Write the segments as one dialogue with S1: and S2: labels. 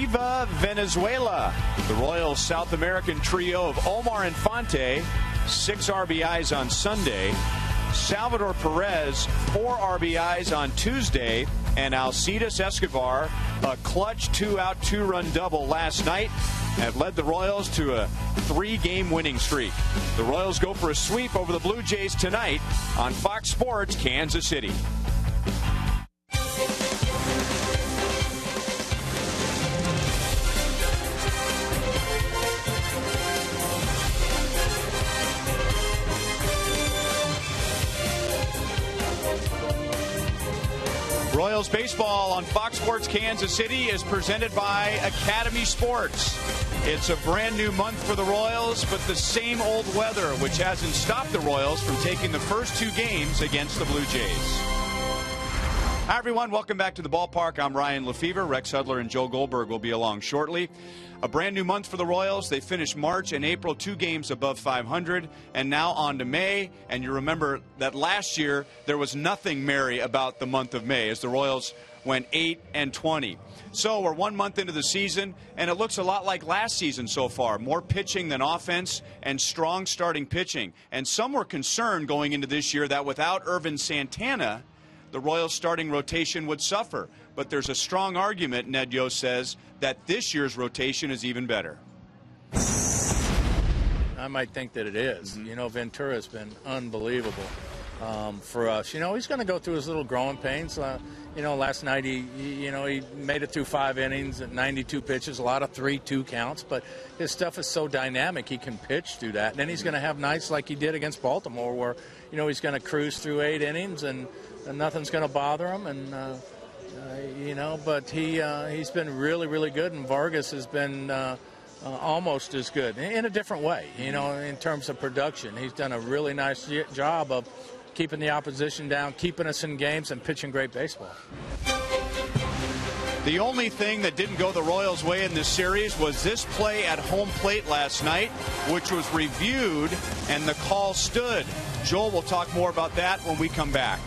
S1: Viva Venezuela. The Royals South American trio of OMAR INFANTE, 6 RBIs on Sunday. Salvador PEREZ, 4 RBIs on Tuesday. And Alcides Escobar, a clutch 2-out, 2-run double last night, have led the Royals to a 3-game winning streak. The Royals go for a sweep over the Blue Jays tonight on Fox Sports Kansas City. Royals baseball on Fox Sports Kansas City is presented by Academy Sports. It's a brand new month for the Royals, but the same old weather, which hasn't stopped the Royals from taking the first 2 games against the Blue Jays. Hi, everyone. Welcome back to the ballpark. I'm Ryan Lefevre. Rex Hudler and Joe Goldberg will be along shortly. A brand new month for the Royals. They finished March and April 2 games above 500, and now on to May. And you remember that last year there was nothing merry about the month of May as the Royals went 8-20. So we're 1 month into the season, and it looks a lot like last season so far. More pitching than offense and strong starting pitching. And some were concerned going into this year that without Ervin Santana, the Royals starting rotation would suffer. But there's a strong argument, Ned Yost says, that this year's rotation is even better.
S2: I might think that it is. You know, Ventura's been unbelievable for us. You know, he's going to go through his little growing pains. You know, last night he made it through 5 innings at 92 pitches, a lot of 3-2 counts, but his stuff is so dynamic he can pitch through that. And then he's going to have nights like he did against Baltimore where, you know, he's going to cruise through 8 innings and nothing's going to bother him. And, you know, but he's been really, really good, and Vargas has been almost as good in a different way, you know, in terms of production. He's done a really nice job of keeping the opposition down, keeping us in games, and pitching great baseball.
S1: The only thing that didn't go the Royals' way in this series was this play at home plate last night, which was reviewed, and the call stood. Joel will talk more about that when we come back.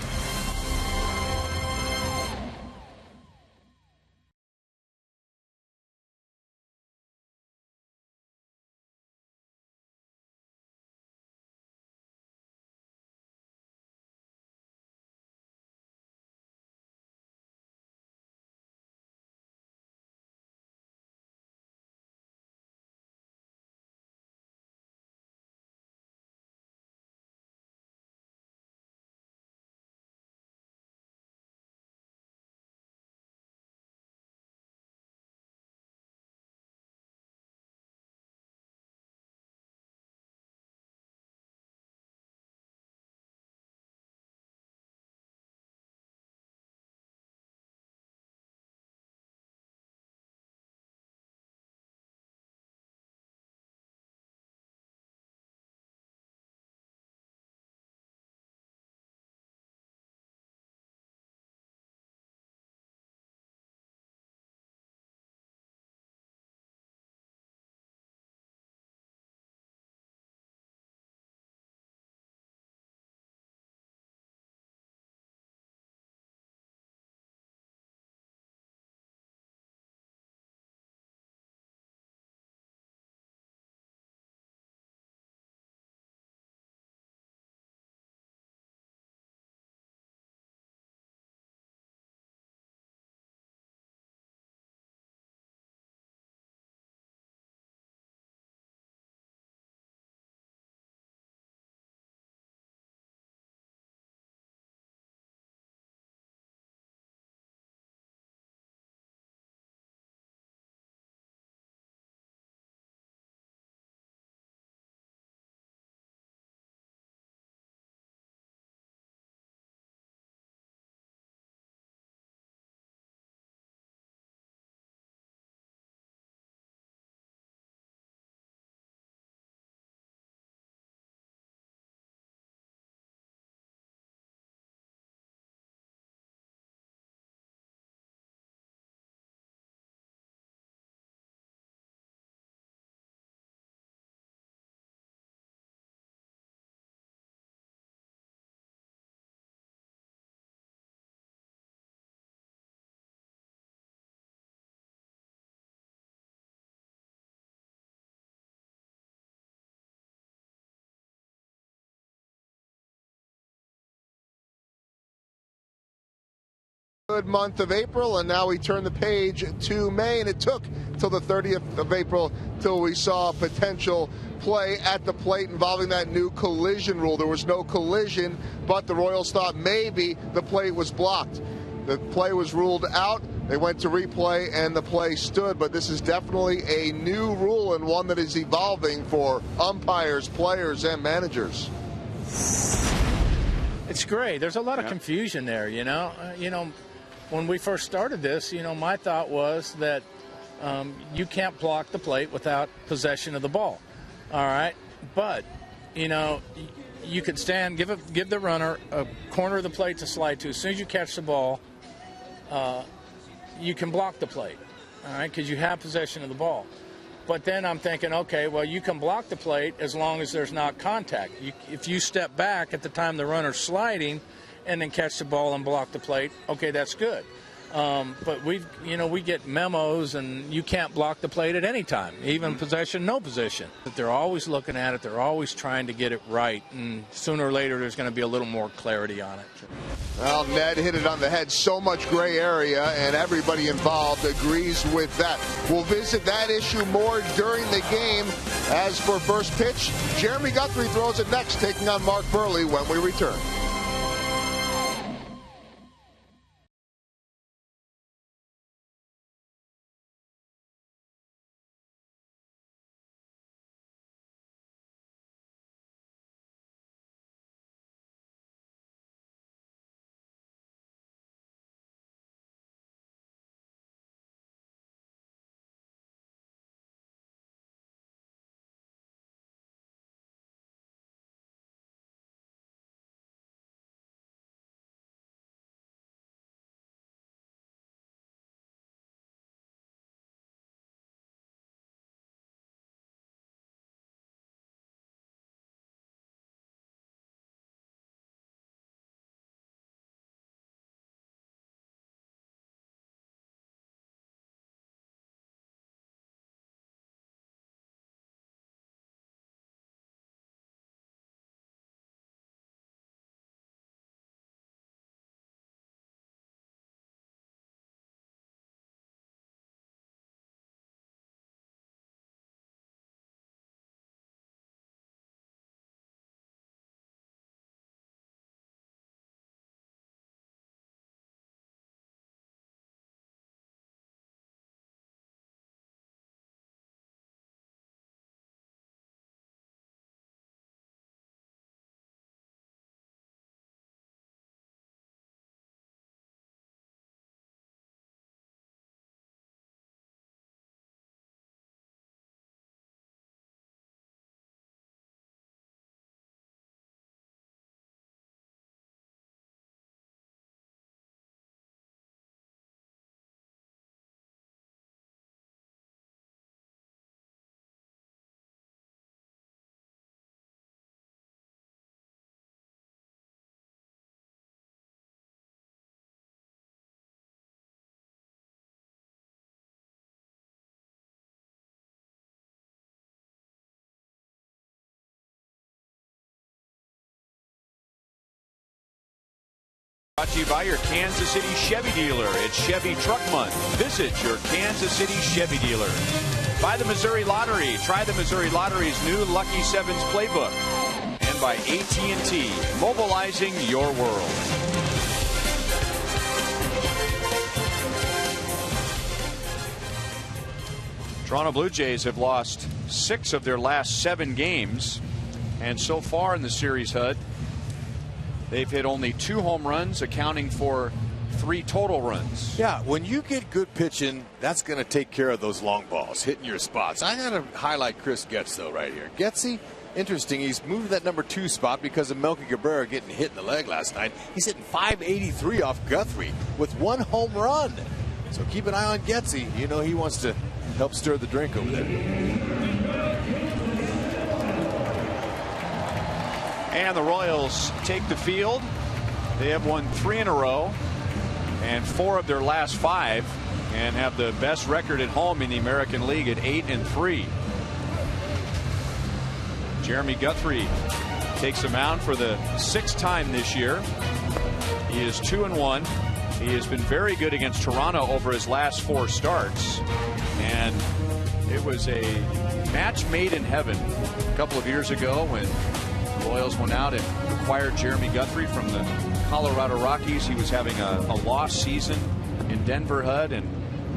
S3: Good month of April, and now we turn the page to May, and it took till the 30th of April till we saw potential play at the plate involving that new collision rule. There was no collision, but the Royals thought maybe the plate was blocked. The play was ruled out. They went to replay, and the play stood. But this is definitely a new rule, and one that is evolving for umpires, players, and managers.
S2: It's great. There's a lot of confusion there, you know. When we first started this, my thought was that you can't block the plate without possession of the ball. All right, but you could stand, give the runner a corner of the plate to slide to. As soon as you catch the ball, you can block the plate. All right, because you have possession of the ball. But then I'm thinking, okay, well, you can block the plate as long as there's not contact. If you step back at the time the runner's sliding and then catch the ball and block the plate, okay, that's good. But we get memos, and you can't block the plate at any time, even possession, no possession. But they're always looking at it. They're always trying to get it right, and sooner or later there's going to be a little more clarity on it.
S3: Well, Ned hit it on the head. So much gray area, and everybody involved agrees with that. We'll visit that issue more during the game. As for first pitch, Jeremy Guthrie throws it next, taking on Mark Burley when we return.
S1: Brought to you by your Kansas City Chevy dealer. It's Chevy Truck Month. Visit your Kansas City Chevy dealer. By the Missouri Lottery. Try the Missouri Lottery's new Lucky Sevens playbook. And by AT&T, mobilizing your world. Toronto Blue Jays have lost 6 of their last 7 games. And so far in the series, Hud, they've hit only 2 home runs, accounting for 3 total runs.
S4: Yeah, when you get good pitching, that's going to take care of those long balls, hitting your spots. I got to highlight Chris Getz, though, right here. Getzy, interesting. He's moved to that number 2 spot because of Melky Cabrera getting hit in the leg last night. He's hitting .583 off Guthrie with 1 home run. So keep an eye on Getzy. You know he wants to help stir the drink over there.
S1: And the Royals take the field. They have won 3 in a row and 4 of their last 5, and have the best record at home in the American League at 8-3. Jeremy Guthrie takes the mound for the 6th time this year. He is 2-1 He has been very good against Toronto over his last 4 starts. And it was a match made in heaven a couple of years ago when the Royals went out and acquired Jeremy Guthrie from the Colorado Rockies. He was having a lost season in Denver, HUD, and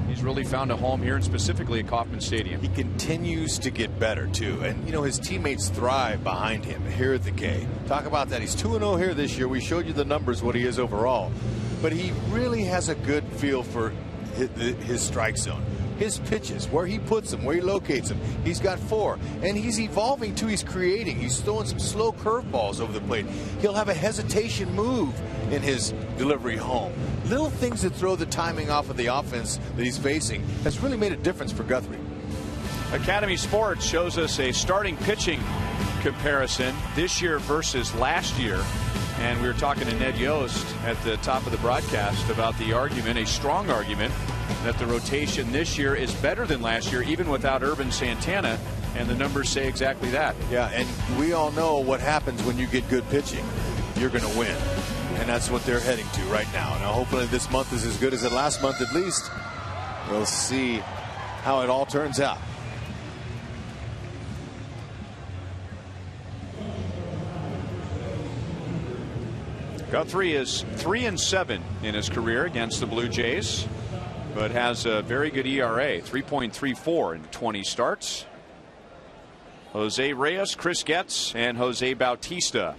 S1: he's really found a home here, and specifically at Kauffman Stadium.
S4: He continues to get better, too. And, you know, his teammates thrive behind him here at the K. Talk about that. He's 2-0 here this year. We showed you the numbers, what he is overall. But he really has a good feel for his strike zone. His pitches, where he puts them, where he locates them. He's got 4. And he's evolving, too. He's creating. He's throwing some slow curveballs over the plate. He'll have a hesitation move in his delivery home. Little things that throw the timing off of the offense that he's facing has really made a difference for Guthrie.
S1: Academy Sports shows us a starting pitching comparison this year versus last year. And we were talking to Ned Yost at the top of the broadcast about the argument, a strong argument, that the rotation this year is better than last year, even without Urban Santana. And the numbers say exactly that.
S4: Yeah, and we all know what happens when you get good pitching. You're going to win. And that's what they're heading to right now. Now, hopefully this month is as good as the last month at least. We'll see how it all turns out.
S1: Guthrie is 3-7 in his career against the Blue Jays, but has a very good ERA, 3.34 in 20 starts. Jose Reyes, Chris Getz, and Jose Bautista.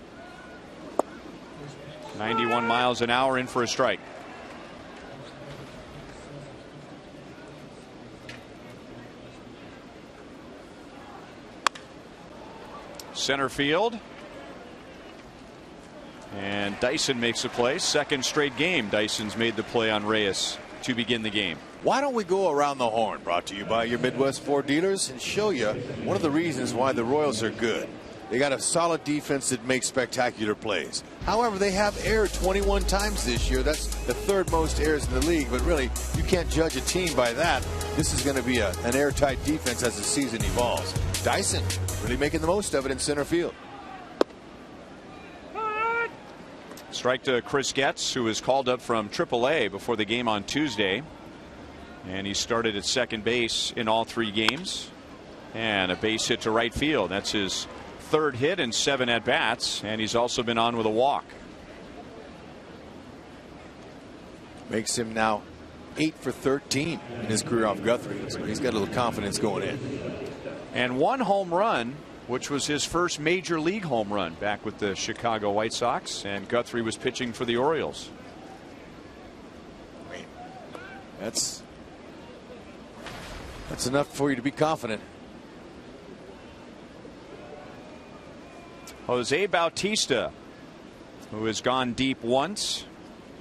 S1: 91 miles an hour in for a strike. Center field. And Dyson makes a play. Second straight game Dyson's made the play on Reyes to begin the game.
S4: Why don't we go around the horn, brought to you by your Midwest Ford dealers, and show you one of the reasons why the Royals are good. They got a solid defense that makes spectacular plays. However, they have erred 21 times this year. That's the 3rd most errors in the league, but really you can't judge a team by that. This is going to be an airtight defense as the season evolves. Dyson really making the most of it in center field.
S1: Strike to Chris Getz, who was called up from AAA before the game on Tuesday. And he started at second base in all 3 games. And a base hit to right field. That's his 3rd hit in 7 at-bats. And he's also been on with a walk.
S4: Makes him now 8 for 13 in his career off Guthrie. So he's got a little confidence going in.
S1: And 1 home run, which was his first major league home run back with the Chicago White Sox. And Guthrie was pitching for the Orioles.
S4: That's enough for you to be confident.
S1: Jose Bautista, who has gone deep once.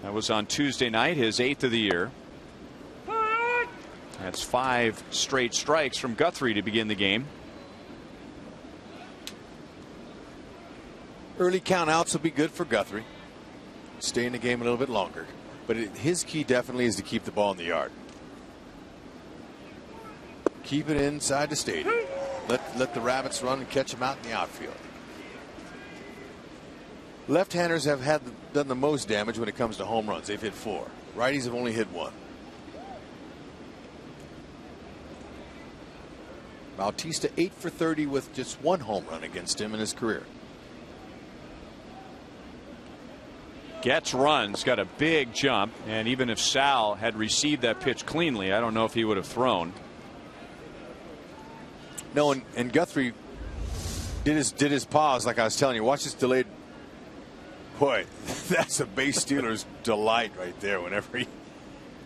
S1: That was on Tuesday night, his 8th of the year. That's 5 straight strikes from Guthrie to begin the game.
S4: Early count outs will be good for Guthrie. Stay in the game a little bit longer. But his key definitely is to keep the ball in the yard. Keep it inside the stadium. Let the rabbits run and catch them out in the outfield. Left-handers have done the most damage when it comes to home runs. They've hit 4. Righties have only hit 1. Bautista 8 for 30 with just 1 home run against him in his career.
S1: Getz runs, got a big jump, and even if Sal had received that pitch cleanly, I don't know if he would have thrown.
S4: No, and Guthrie did his pause like I was telling you. Watch this delayed. Boy, that's a base stealer's delight right there whenever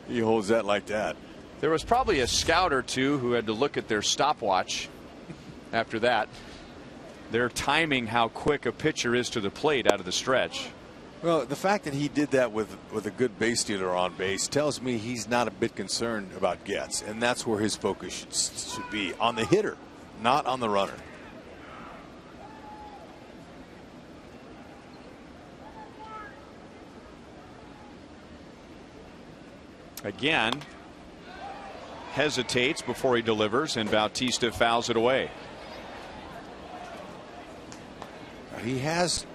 S4: he holds that like that.
S1: There was probably a scout or two who had to look at their stopwatch after that. They're timing how quick a pitcher is to the plate out of the stretch.
S4: Well, the fact that he did that with a good base stealer on base tells me he's not a bit concerned about Getz, and that's where his focus should be, on the hitter, not on the runner.
S1: Again, hesitates before he delivers, and Bautista fouls it away.
S4: He has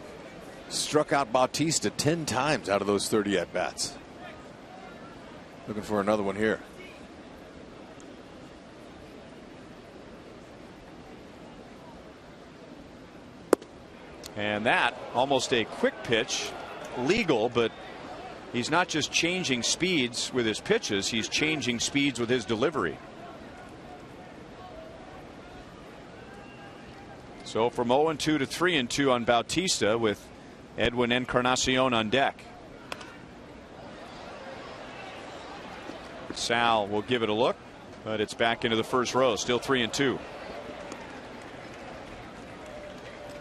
S4: struck out Bautista 10 times out of those 30 at-bats. Looking for another one here.
S1: And that almost a quick pitch, legal, but he's not just changing speeds with his pitches, he's changing speeds with his delivery. So from 0-2 to 3-2 on Bautista with Edwin Encarnacion on deck. Sal will give it a look, but it's back into the first row, still 3-2.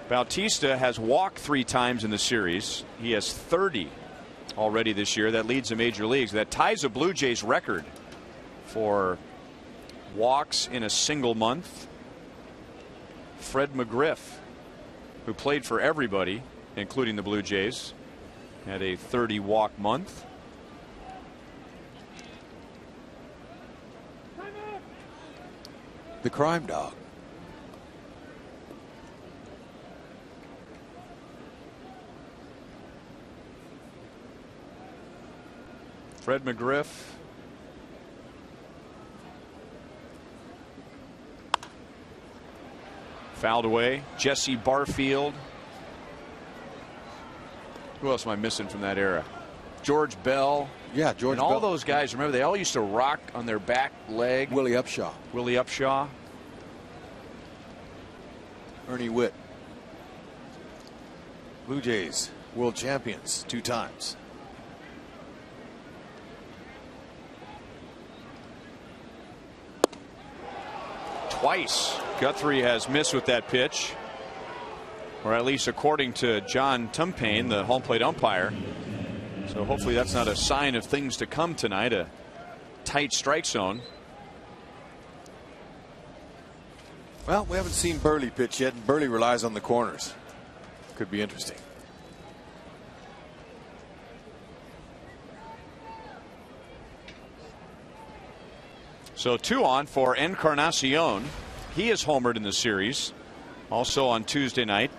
S1: Bautista has walked 3 times in the series. He has 30 already this year. That leads the major leagues. That ties a Blue Jays record for walks in a single month. Fred McGriff, who played for everybody, including the Blue Jays, had a 30 walk month.
S4: The crime dog.
S1: Fred McGriff. Fouled away. Jesse Barfield. Who else am I missing from that era? George Bell.
S4: Yeah, George
S1: and all
S4: Bell.
S1: those guys, remember, they all used to rock on their back leg.
S4: Willie Upshaw.
S1: Willie Upshaw.
S4: Ernie Witt. Blue Jays world champions 2 times.
S1: Twice Guthrie has missed with that pitch, or at least according to John Tumpane, the home plate umpire. So hopefully that's not a sign of things to come tonight. A tight strike zone.
S4: Well, we haven't seen Burley pitch yet, and Burley relies on the corners. Could be interesting.
S1: So 2 on for Encarnacion. He is homered in the series. Also on Tuesday night,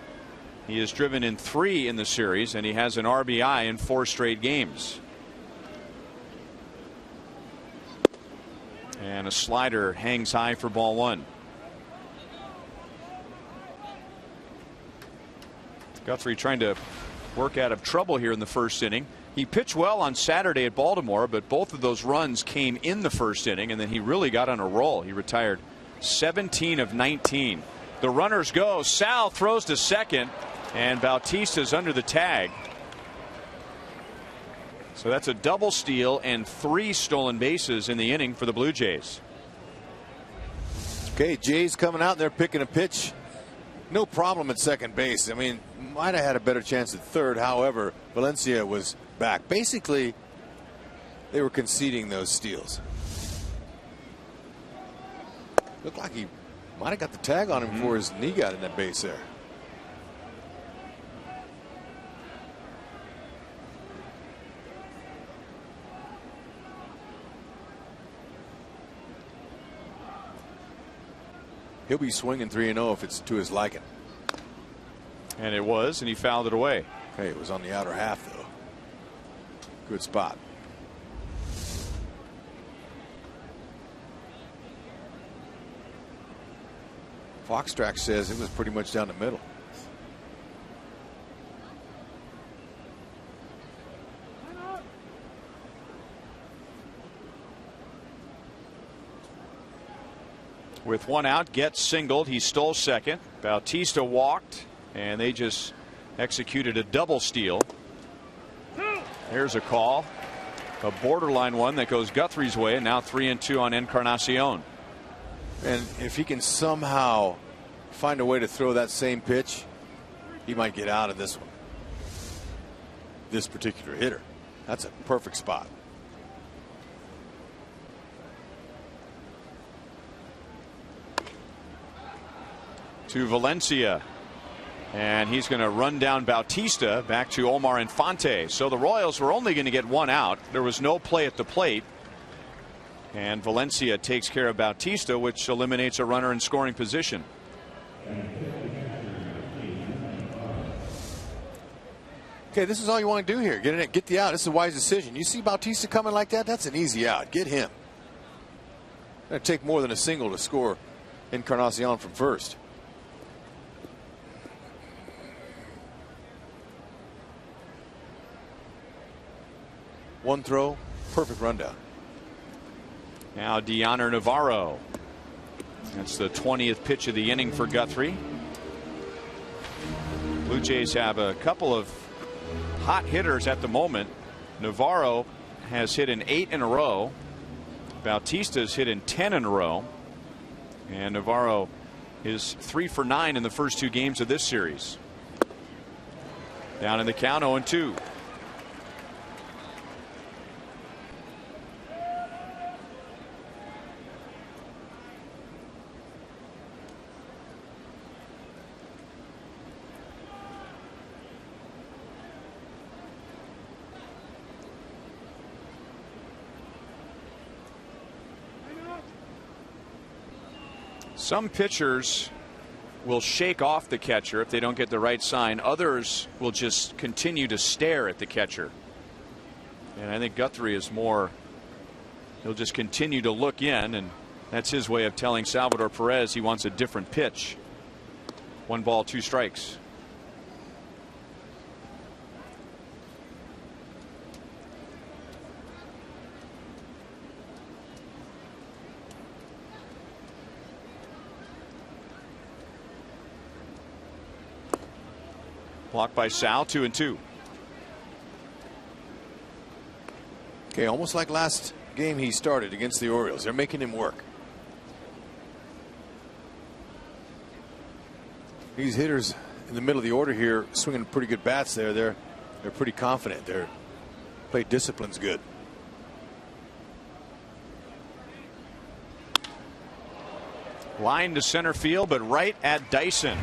S1: he has driven in 3 in the series, and he has an RBI in 4 straight games. And a slider hangs high for ball 1. Guthrie trying to work out of trouble here in the first inning. He pitched well on Saturday at Baltimore, but both of those runs came in the first inning, and then he really got on a roll. He retired 17 of 19. The runners go. Sal throws to second, and Bautista's under the tag. So that's a double steal and 3 stolen bases in the inning for the Blue Jays.
S4: Okay, Jays coming out there picking a pitch. No problem at second base. I mean, might have had a better chance at third. However, Valencia was back. Basically, they were conceding those steals. Looked like he might have got the tag on him before his knee got in that base there. He'll be swinging 3-0 if it's to his liking.
S1: And it was, and he fouled it away.
S4: Hey, it was on the outer half, though. Good spot. Foxtrax says it was pretty much down the middle.
S1: With 1 out, gets singled. He stole second. Bautista walked, and they just executed a double steal. Here's a call, a borderline one that goes Guthrie's way, and now 3-2 on Encarnacion.
S4: And if he can somehow find a way to throw that same pitch, he might get out of this one. This particular hitter. That's a perfect spot.
S1: To Valencia. And he's going to run down Bautista back to Omar Infante. So the Royals were only going to get 1 out. There was no play at the plate. And Valencia takes care of Bautista, which eliminates a runner in scoring position.
S4: Okay, this is all you want to do here. Get in it, get the out. This is a wise decision. You see Bautista coming like that? That's an easy out. Get him. It'll take more than a single to score Encarnacion from first. One throw, perfect rundown.
S1: Now Dioner Navarro. That's the 20th pitch of the inning for Guthrie. Blue Jays have a couple of hot hitters at the moment. Navarro has hit in 8 in a row. Bautista's hit in 10 in a row. And Navarro is 3 for 9 in the first 2 games of this series. Down in the count, 0-2. Some pitchers will shake off the catcher if they don't get the right sign. Others will just continue to stare at the catcher. And I think Guthrie is more, he'll just continue to look in, and that's his way of telling Salvador Perez he wants a different pitch. 1 ball, 2 strikes. Blocked by Sal, 2-2.
S4: Okay, almost like last game he started against the Orioles. They're making him work. These hitters in the middle of the order here swinging pretty good bats there. They're pretty confident. Their plate discipline's good.
S1: Line to center field, but right at Dyson.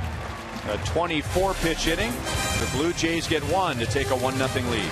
S1: A 24 pitch inning. The Blue Jays get 1 to take a 1-0 lead.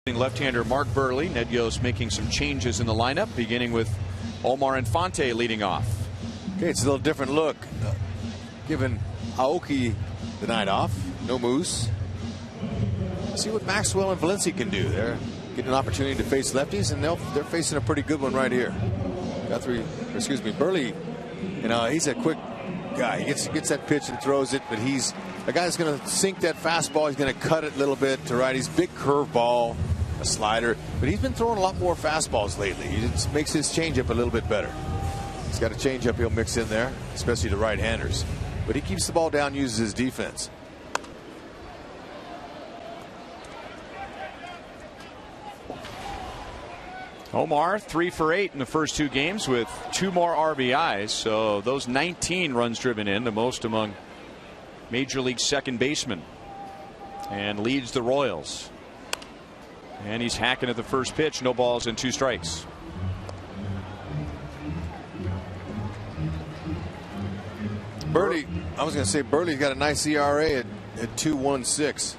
S1: Left-hander Mark Burley. Ned Yost making some changes in the lineup, beginning with OMAR INFANTE leading off.
S4: Okay, it's a little different look. Giving Aoki the night off. No Moose. See what Maxwell and Valencia can do. They're getting an opportunity to face lefties, and they're facing a pretty good one right here. Burley, you know, he's a quick guy. He gets that pitch and throws it, but he's a guy that's going to sink that fastball. He's going to cut it a little bit to righties. Big curveball, a slider, but he's been throwing a lot more fastballs lately. He just makes his changeup a little bit better. He's got a changeup he'll mix in there, especially the right-handers. But he keeps the ball down, uses his defense.
S1: OMAR 3 for 8 in the first 2 games with 2 more RBIs. So those 19 runs driven in, the most among Major League second basemen, and leads the Royals. And he's hacking at the first pitch. No balls and 2 strikes.
S4: Burley, I was going to say Burley's got a nice ERA at 2.16.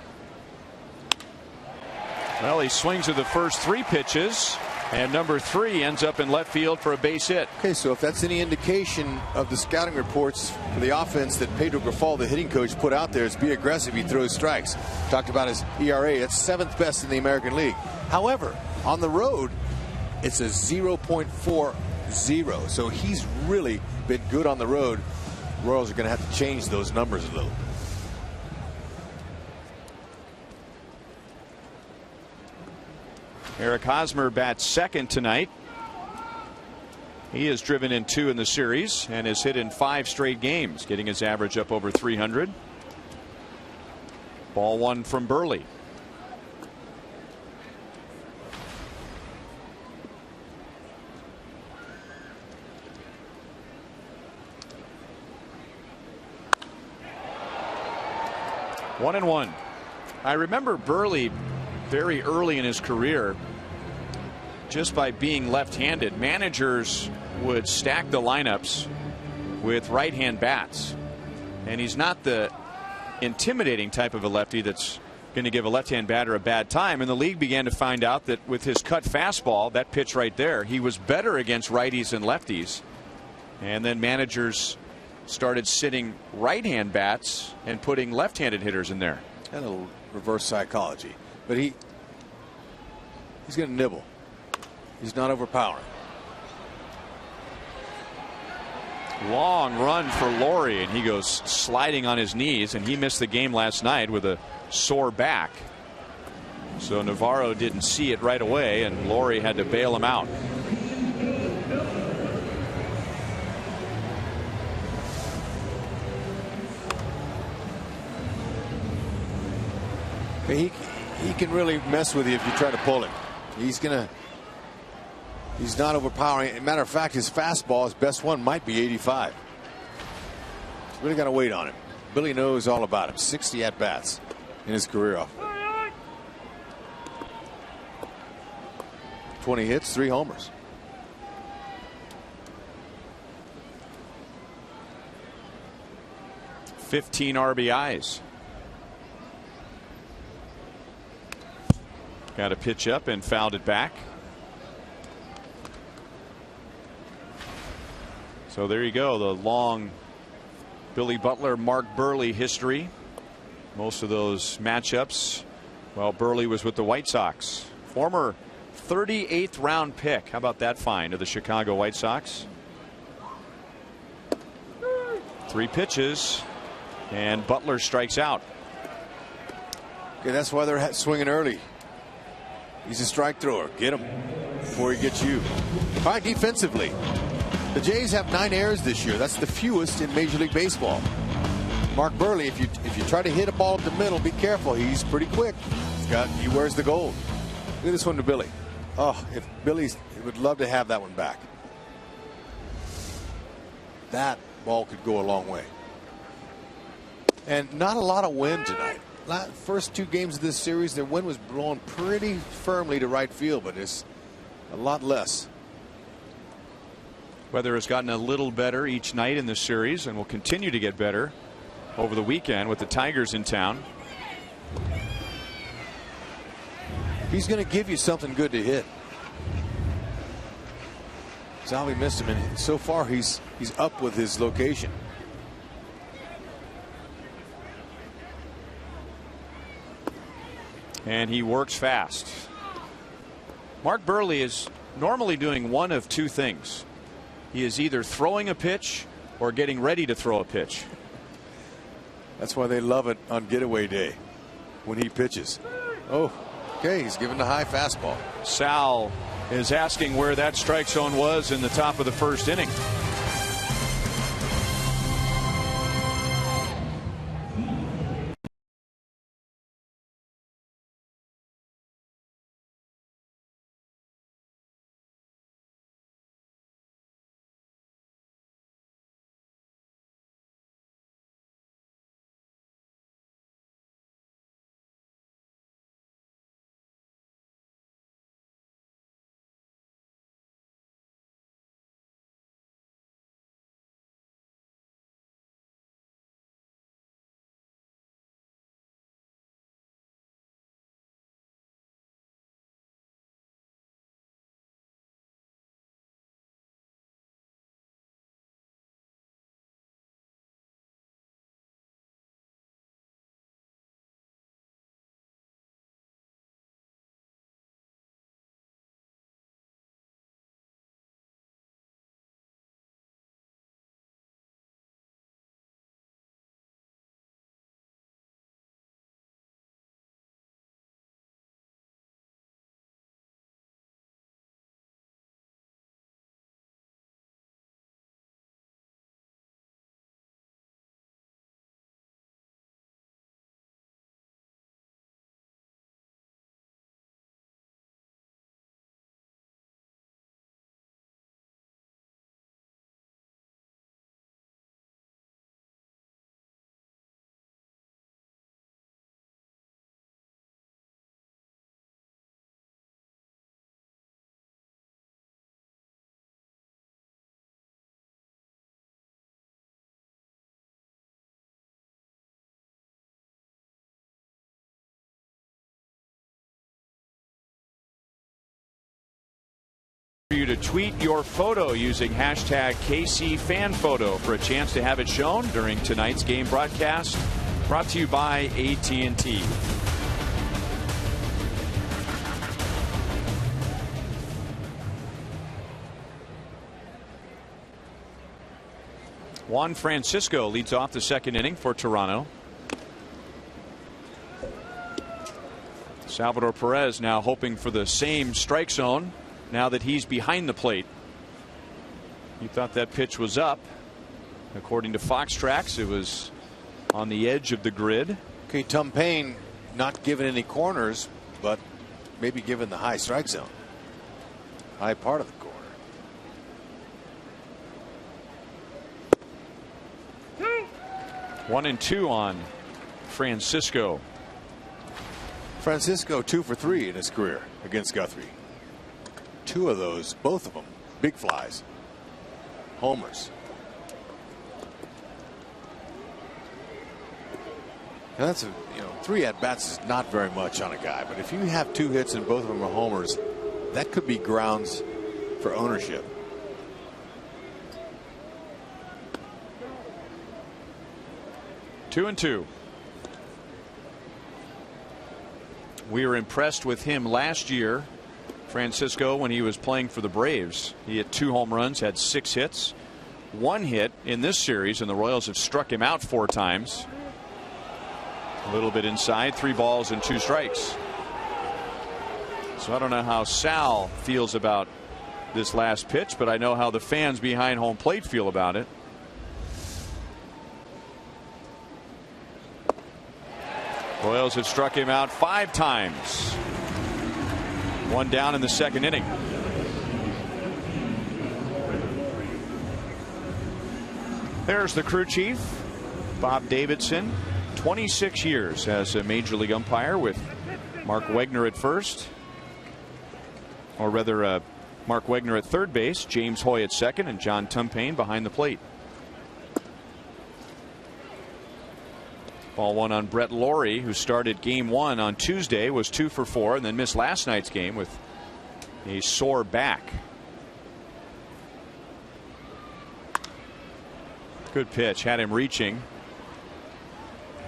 S1: Well, he swings to the first 3 pitches, and number 3 ends up in left field for a base hit.
S4: Okay, so if that's any indication of the scouting reports for the offense that Pedro Grifol, the hitting coach, put out there, is be aggressive. He throws strikes. Talked about his ERA. That's 7th best in the American League. However, on the road, it's a 0.40. So he's really been good on the road. Royals are going to have to change those numbers a little.
S1: Eric Hosmer bats second tonight. He has driven in 2 in the series and has hit in 5 straight games, getting his average up over 300. Ball 1 from Burley. One and one. I remember Burley very early in his career, just by being left-handed, managers would stack the lineups with right-hand bats, and he's not the intimidating type of a lefty that's going to give a left-hand batter a bad time. And the league began to find out that with his cut fastball, that pitch right there, he was better against righties and lefties. And then managers started sitting right-hand bats and putting left-handed hitters in there.
S4: And a little reverse psychology, but he's going to nibble. He's not overpowering.
S1: Long run for Laurie, and he goes sliding on his knees, and he missed the game last night with a sore back. So Navarro didn't see it right away, and Laurie had to bail him out.
S4: He can really mess with you if you try to pull him. He's not overpowering. As a matter of fact, his fastball, his best one, might be 85. He's really got to wait on him. Billy knows all about him. 60 at bats in his career off. 20 hits, 3 homers.
S1: $15 RBIs. Got a pitch up and fouled it back. So there you go, the long Billy Butler, Mark Burley history. Most of those matchups, well, Burley was with the White Sox. Former 38th round pick. How about that find of the Chicago White Sox? 3 pitches, and Butler strikes out.
S4: Okay, that's why they're swinging early. He's a strike thrower. Get him before he gets you. All right, defensively, the Jays have 9 errors this year. That's the fewest in Major League Baseball. Mark Burley, if you try to hit a ball at the middle, be careful. He's pretty quick. He wears the gold. Look at this one to Billy. Oh, if Billy's would love to have that one back. That ball could go a long way. And not a lot of wind tonight. First 2 games of this series, their wind was blowing pretty firmly to right field, but it's a lot less.
S1: Weather has gotten a little better each night in this series and will continue to get better over the weekend with the Tigers in town.
S4: He's going to give you something good to hit. Salvi missed him, and so far he's up with his location.
S1: And he works fast. Mark Burley is normally doing one of 2 things. He is either throwing a pitch or getting ready to throw a pitch.
S4: That's why they love it on getaway day when he pitches. Oh, okay, he's giving the high fastball.
S1: Sal is asking where that strike zone was in the top of the 1st inning. For you to tweet your photo using hashtag KCFanPhoto for a chance to have it shown during tonight's game broadcast. Brought to you by AT&T. Juan Francisco leads off the second inning for Toronto. Salvador Perez now hoping for the same strike zone now that he's behind the plate. He thought that pitch was up. According to Fox Tracks, it was on the edge of the grid.
S4: Okay, Tom Payne not given any corners, but maybe given the high strike zone. High part of the corner.
S1: 1-2 on Francisco.
S4: Francisco 2 for 3 in his career against Guthrie. 2 of those, both of them, big flies. Homers. Now that's 3 at bats is not very much on a guy, but if you have 2 hits and both of them are homers, that could be grounds for ownership.
S1: 2-2. We were impressed with him last year, Francisco, when he was playing for the Braves. He hit 2 home runs, had 6 hits, 1 hit in this series, and the Royals have struck him out 4 times. A little bit inside, 3 balls and 2 strikes. So I don't know how Sal feels about this last pitch, but I know how the fans behind home plate feel about it. Royals have struck him out 5 times. 1 down in the second inning. There's the crew chief, Bob Davidson. 26 years as a major league umpire, with Mark Wegner at first, or rather Mark Wegner at third base, James Hoy at second, and John Tumpane behind the plate. Ball 1 on Brett Lawrie, who started game 1 on Tuesday, was 2 for 4, and then missed last night's game with a sore back. Good pitch, had him reaching.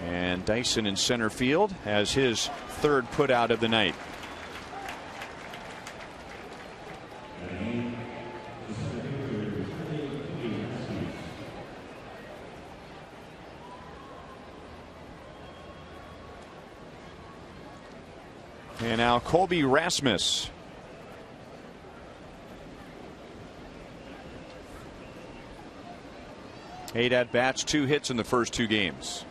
S1: And Dyson in center field has his 3rd putout of the night. And now Colby Rasmus. Eight at bats, 2 hits in the first 2 games.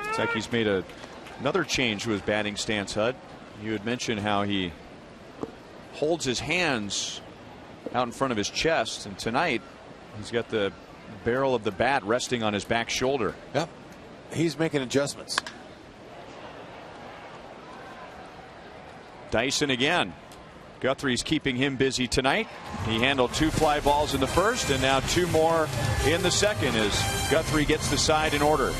S1: It's like he's made another change to his batting stance, Hud. You had mentioned how he holds his hands out in front of his chest, and tonight he's got the barrel of the bat resting on his back shoulder.
S4: Yep, he's making adjustments.
S1: Dyson again. Guthrie's keeping him busy tonight. He handled 2 fly balls in the first, and now 2 more in the second as Guthrie gets the side in order.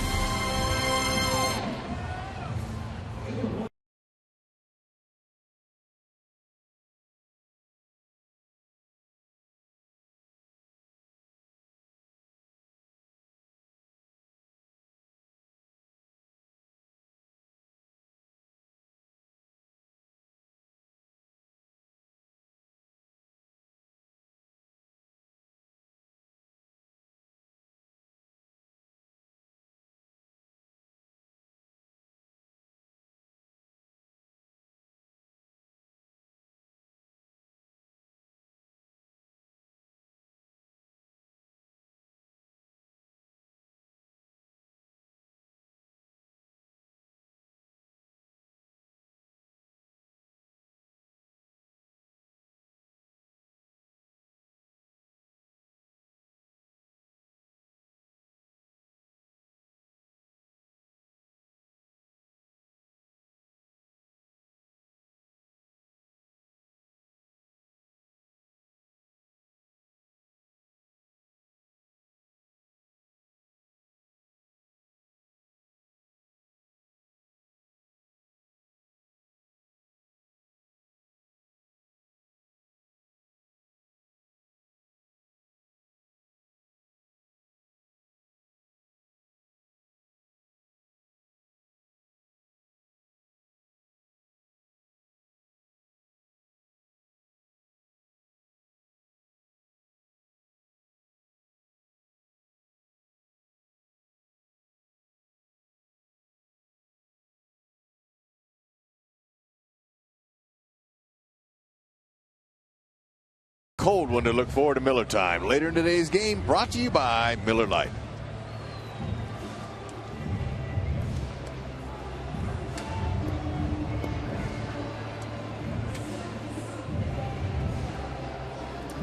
S4: cold one to look forward to Miller time. Later in today's game, brought to you by Miller Lite.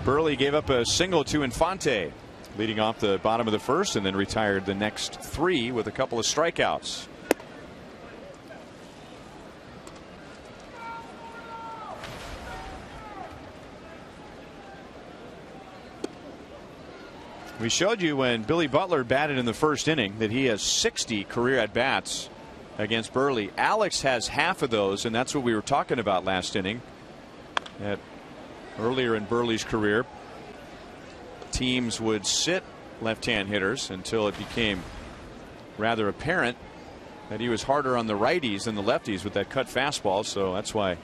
S1: Burley gave up a single to Infante, leading off the bottom of the first, and then retired the next 3 with a couple of strikeouts. We showed you when Billy Butler batted in the first inning that he has 60 career at-bats against Burley. Alex has half of those, and that's what we were talking about last inning. Earlier in Burley's career, teams would sit left-hand hitters until it became rather apparent that he was harder on the righties than the lefties with that cut fastball. So that's why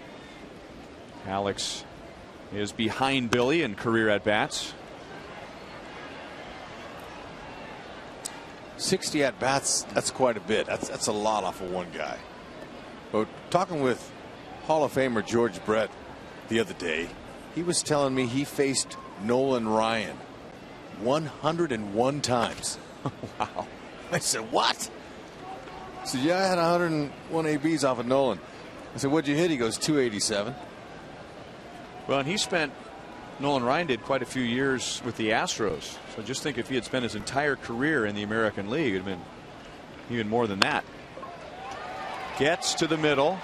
S1: Alex is behind Billy in career at-bats.
S4: 60 at-bats, that's quite a bit. That's a lot off of one guy. But talking with Hall of Famer George Brett the other day, he was telling me he faced Nolan Ryan 101 times.
S1: Wow.
S4: I said, what? He said, yeah, I had 101 ABs off of Nolan. I said, what'd you hit? He goes, 287.
S1: Well, and Nolan Ryan did quite a few years with the Astros. So just think if he had spent his entire career in the American League, it would have been even more than that. Gets to the middle.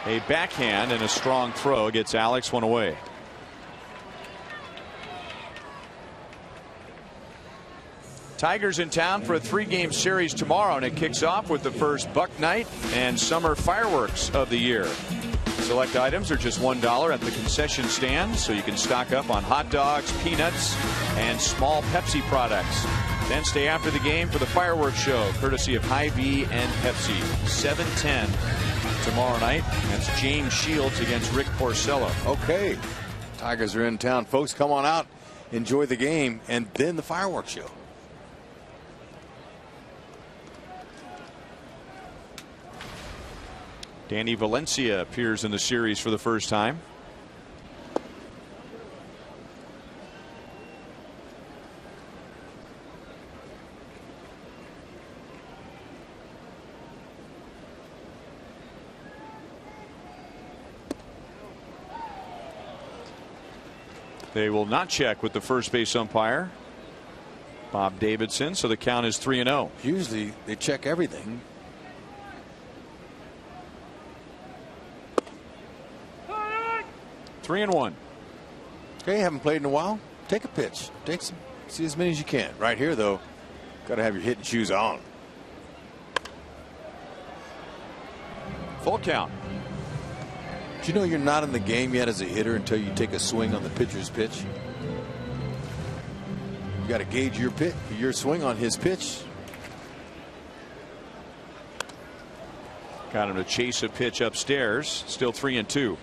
S1: A backhand and a strong throw gets Alex one away. Tigers in town for a 3-game series tomorrow, and it kicks off with the first Buck Night and summer fireworks of the year. Select items are just $1 at the concession stand, so you can stock up on hot dogs, peanuts, and small Pepsi products. Then stay after the game for the fireworks show, courtesy of Hy-Vee and Pepsi. 7:10 tomorrow night. That's James Shields against Rick Porcello.
S4: Okay. Tigers are in town. Folks, come on out, enjoy the game, and then the fireworks show.
S1: Danny Valencia appears in the series for the first time. They will not check with the first base umpire, Bob Davidson, so the count is 3-0.
S4: Usually they check everything.
S1: 3-1.
S4: Okay, haven't played in a while. Take a pitch. See as many as you can. Right here, though, got to have your hitting shoes on.
S1: Full count.
S4: Do you know you're not in the game yet as a hitter until you take a swing on the pitcher's pitch? You got to gauge your swing on his pitch.
S1: Got him to chase a pitch upstairs. Still 3-2.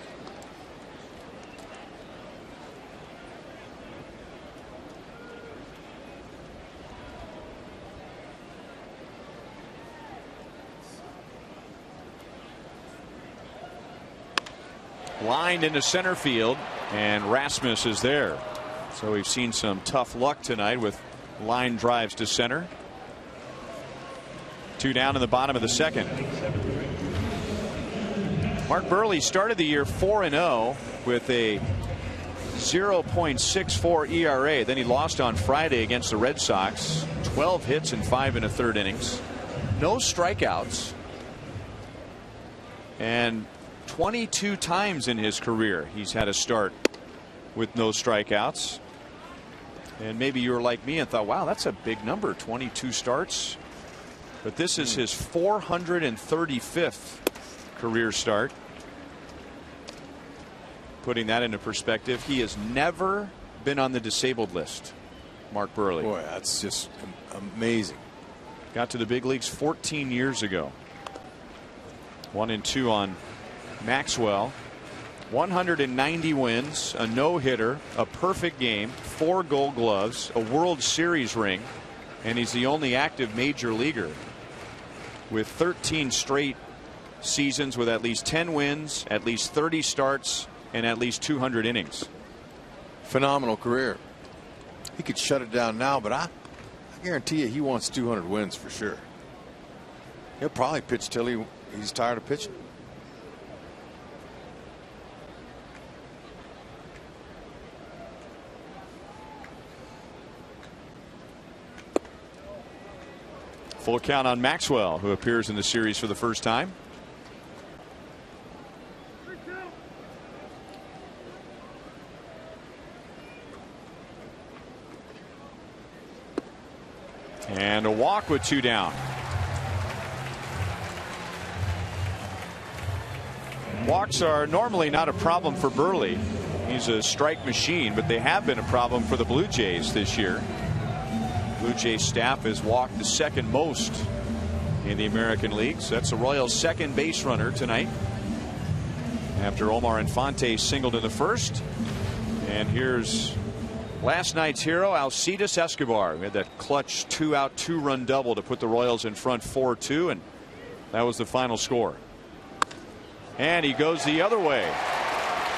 S1: Lined into center field, and RASMUS is there. So we've seen some tough luck tonight with line drives to center. 2 down in the bottom of the second. Mark Burley started the year 4-0 with a 0.64 ERA. Then he lost on Friday against the Red Sox. 12 hits and 5 1/3 innings. No strikeouts. And 22 times in his career he's had a start with no strikeouts. And maybe you were like me and thought, wow, that's a big number, 22 starts. But this is his 435th career start. Putting that into perspective, he has never been on the disabled list, Mark Burley.
S4: Boy, that's just amazing.
S1: Got to the big leagues 14 years ago. 1-2 on Maxwell. 190 wins, a no-hitter, a perfect game, 4 Gold Gloves, a World Series ring, and he's the only active major leaguer with 13 straight seasons with at least 10 wins, at least 30 starts, and at least 200 innings.
S4: Phenomenal career. He could shut it down now, but I guarantee you he wants 200 wins for sure. He'll probably pitch till he's tired of pitching.
S1: Full count on Maxwell, who appears in the series for the first time. And a walk with 2 down. Walks are normally not a problem for Burley. He's a strike machine, but they have been a problem for the Blue Jays this year. Blue Jays staff has walked the second most in the American League. So that's the Royals' second base runner tonight, after OMAR INFANTE singled in the first. And here's last night's hero, Alcides Escobar. We had that clutch 2-out 2-run double to put the Royals in front 4-2, and that was the final score. And he goes the other way.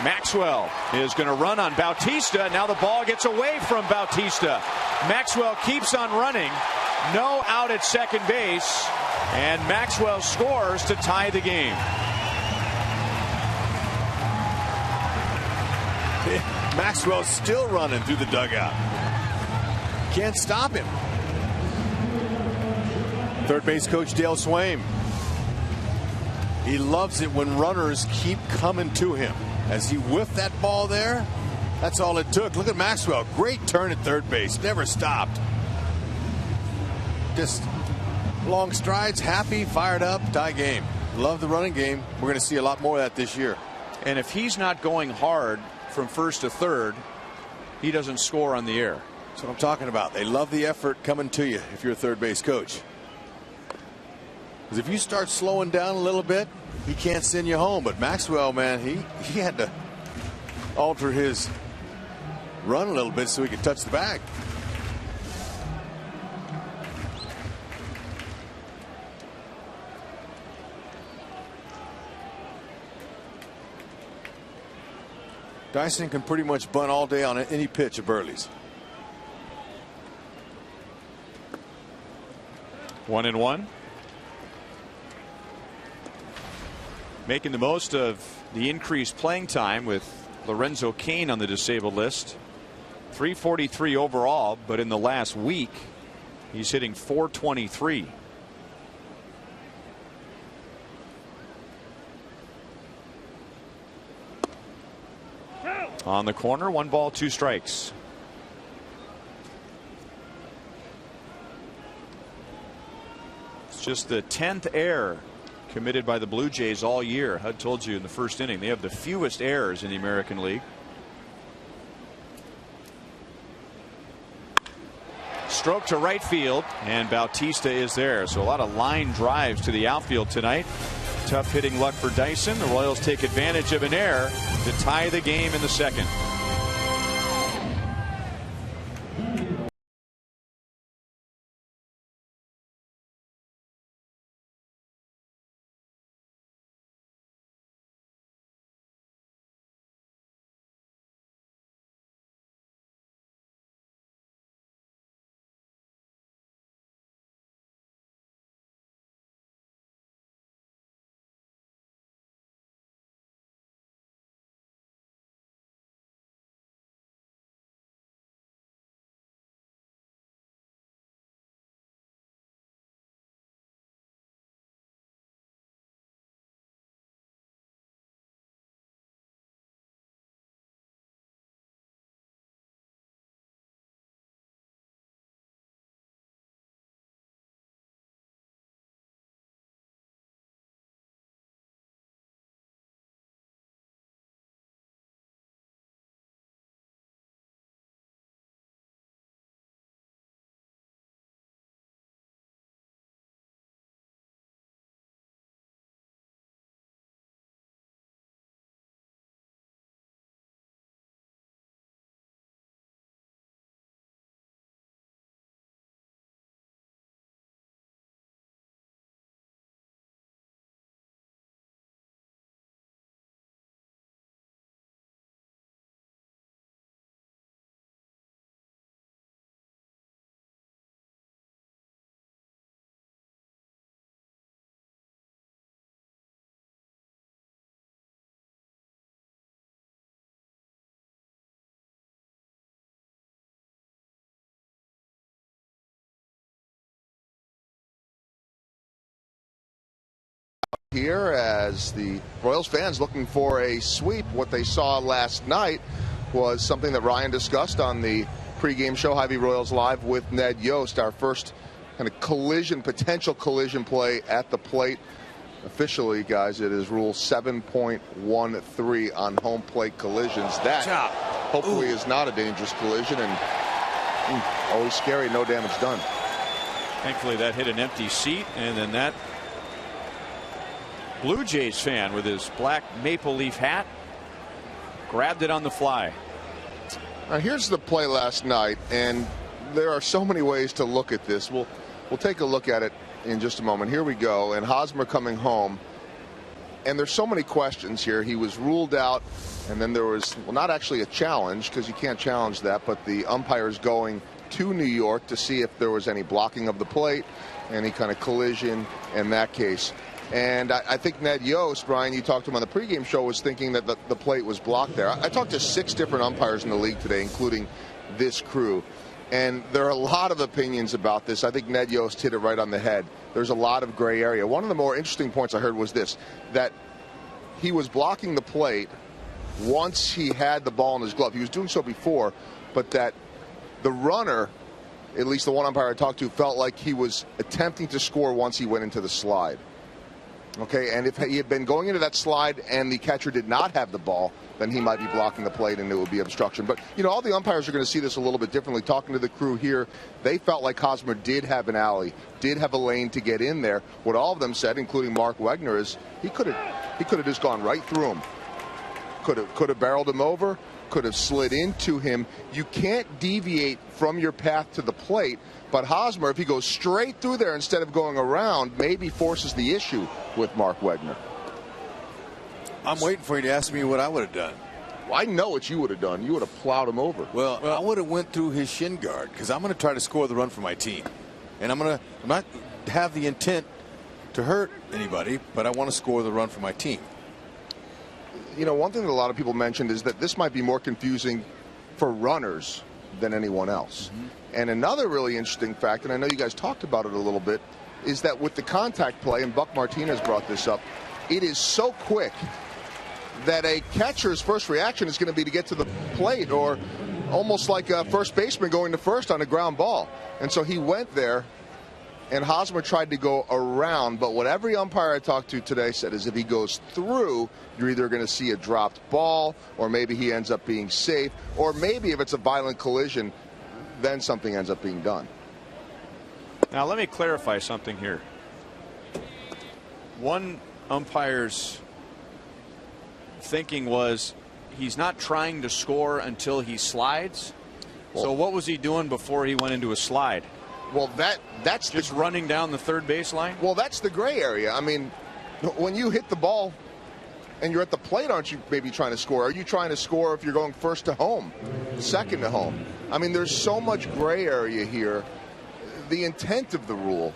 S1: Maxwell is going to run on Bautista. Now the ball gets away from Bautista. Maxwell keeps on running. No out at second base, and Maxwell scores to tie the game.
S4: Maxwell's still running through the dugout. Can't stop him. Third base coach Dale Swaim. He loves it when runners keep coming to him. As he whiffed that ball there, that's all it took. Look at Maxwell. Great turn at third base. Never stopped. Just long strides, happy, fired up, tie game. Love the running game. We're going to see a lot more of that this year.
S1: And if he's not going hard from first to third, he doesn't score on the air.
S4: That's what I'm talking about. They love the effort coming to you if you're a third base coach. Because if you start slowing down a little bit, he can't send you home. But Maxwell, man, he had to alter his run a little bit so he could touch the bag. Dyson can pretty much bunt all day on any pitch of Burley's.
S1: 1-1. Making the most of the increased playing time with Lorenzo Cain on the disabled list. 343 overall, but in the last week he's hitting 423. On the corner, 1 ball, 2 strikes. It's just the 10th error committed by the Blue Jays all year. I told you in the first inning they have the fewest errors in the American League. Stroke to right field, and Bautista is there. So a lot of line drives to the outfield tonight. Tough hitting luck for Dyson. The Royals take advantage of an error to tie the game in the second.
S3: here as the Royals fans looking for a sweep. What they saw last night was something that Ryan discussed on the pregame show, Hy-Vee Royals Live with Ned Yost. Our first kind of potential collision play at the plate. Officially, guys, it is Rule 7.13 on home plate collisions. That hopefully is not a dangerous collision, and always scary, no damage done.
S1: Thankfully, that hit an empty seat, and then that Blue Jays fan with his black maple leaf hat grabbed it on the fly.
S3: Now here's the play last night, and there are so many ways to look at this. We'll take a look at it in just a moment. Here we go, and Hosmer coming home, and there's so many questions here. He was ruled out, and then there was, well, not actually a challenge because you can't challenge that, but the umpires going to New York to see if there was any blocking of the plate, any kind of collision in that case. And I think Ned Yost, Brian, you talked to him on the pregame show, was thinking that the plate was blocked there. I talked to 6 different umpires in the league today, including this crew. And there are a lot of opinions about this. I think Ned Yost hit it right on the head. There's a lot of gray area. One of the more interesting points I heard was this, that he was blocking the plate once he had the ball in his glove. He was doing so before, but that the runner, at least the one umpire I talked to, felt like he was attempting to score once he went into the slide. Okay, and if he had been going into that slide and the catcher did not have the ball, then he might be blocking the plate and it would be obstruction. But, you know, all the umpires are going to see this a little bit differently. Talking to the crew here, they felt like Hosmer did have an alley, did have a lane to get in there. What all of them said, including Mark Wegner, is he could have just gone right through him. Could have barreled him over, could have slid into him. You can't deviate from your path to the plate. But Hosmer, if he goes straight through there instead of going around, maybe forces the issue with Mark Wegner.
S4: I'm waiting for you to ask me what I would have done.
S3: Well, I know what you would have done. You would have plowed him over.
S4: Well, I would have went through his shin guard because I'm going to try to score the run for my team. And I'm not have the intent to hurt anybody, but I want to score the run for my team.
S3: You know, one thing that a lot of people mentioned is that this might be more confusing for runners than anyone else. Mm-hmm. And another really interesting fact, and I know you guys talked about it a little bit, is that with the contact play, and Buck Martinez brought this up, it is so quick that a catcher's first reaction is going to be to get to the plate, or almost like a first baseman going to first on a ground ball. And so he went there, and Hosmer tried to go around, but what every umpire I talked to today said is if he goes through, you're either going to see a dropped ball, or maybe he ends up being safe, or maybe if it's a violent collision, then something ends up being done.
S1: Now let me clarify something here. One umpire's thinking was he's not trying to score until he slides. Well, so what was he doing before he went into a slide?
S3: Well, that's
S1: just running down the third baseline.
S3: Well, that's the gray area. I mean, when you hit the ball and you're at the plate, aren't you maybe trying to score? Are you trying to score if you're going first to home, second to home? I mean, there's so much gray area here. The intent of the rule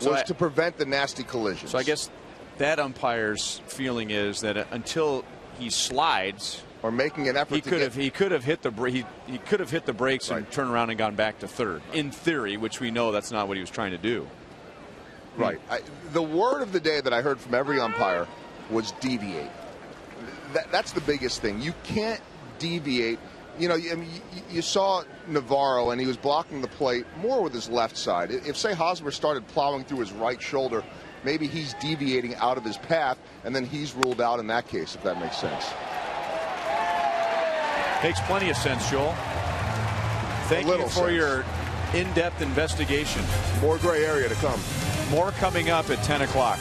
S3: was to prevent the nasty collisions.
S1: So I guess that umpire's feeling is that until he slides,
S3: or making an effort,
S1: he could have hit the brakes and turned around and gone back to third. In theory, which we know that's not what he was trying to do.
S3: Right. The word of the day that I heard from every umpire was deviate. That's the biggest thing. You can't deviate. You know, you saw Navarro, and he was blocking the plate more with his left side. If, say, Hosmer started plowing through his right shoulder, maybe he's deviating out of his path, and then he's ruled out in that case, if that makes sense.
S1: Makes plenty of sense, Joel. Thank you for your in-depth investigation.
S3: More gray area to come.
S1: More coming up at 10 o'clock.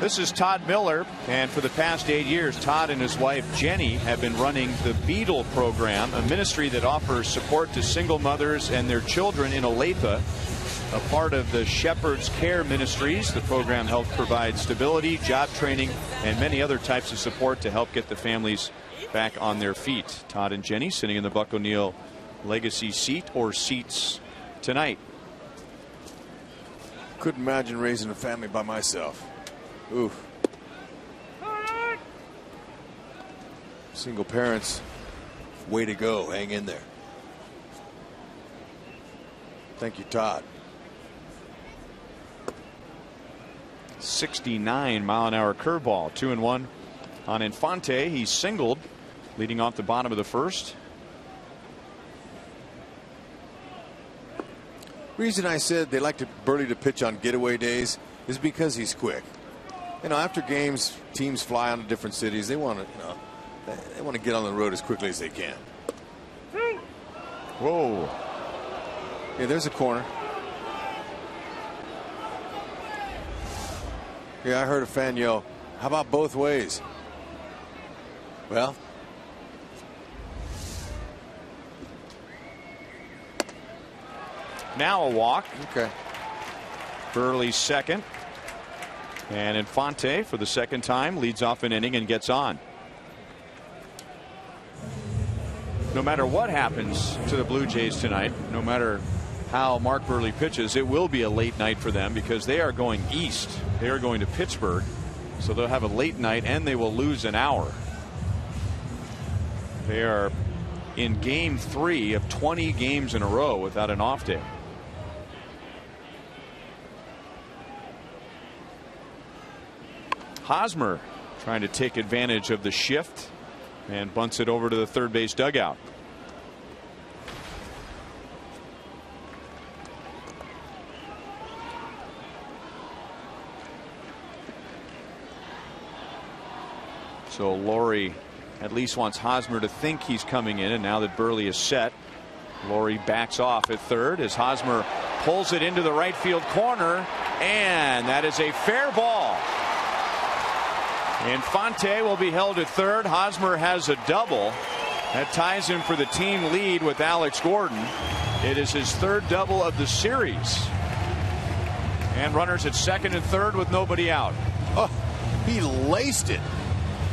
S1: This is Todd Miller, and for the past 8 years, Todd and his wife Jenny have been running the Beadle program, a ministry that offers support to single mothers and their children in Olathe. A part of the Shepherd's Care Ministries, the program helps provide stability, job training, and many other types of support to help get the families back on their feet. Todd and Jenny sitting in the Buck O'Neil Legacy seat or seats tonight.
S4: Couldn't imagine raising a family by myself. Oof. Single parents, way to go. Hang in there. Thank you, Todd.
S1: 69-mile-an-hour curveball. 2-1 on Infante. He's singled, leading off the bottom of the first.
S4: Reason I said they like Burley to pitch on getaway days is because he's quick. You know, after games, teams fly on to different cities. They want to, they want to get on the road as quickly as they can.
S1: Whoa!
S4: Yeah, there's a corner. Yeah, I heard a fan yell, "How about both ways?" Well,
S1: now a walk.
S4: okay.
S1: Burley's second. And Infante, for the second time, leads off an inning and gets on. No matter what happens to the Blue Jays tonight, no matter how Mark Burley pitches, it will be a late night for them because they are going east. They are going to Pittsburgh. So they'll have a late night and they will lose an hour. They are in game 3 of 20 games in a row without an off day. Hosmer trying to take advantage of the shift and bunts it over to the third base dugout. So Laurie at least wants Hosmer to think he's coming in, and now that Burley is set, Laurie backs off at third as Hosmer pulls it into the right field corner, and that is a fair ball. Infante will be held at third. Hosmer has a double that ties him for the team lead with Alex Gordon. It is his third double of the series, and runners at second and third with nobody out.
S4: Oh, he laced it.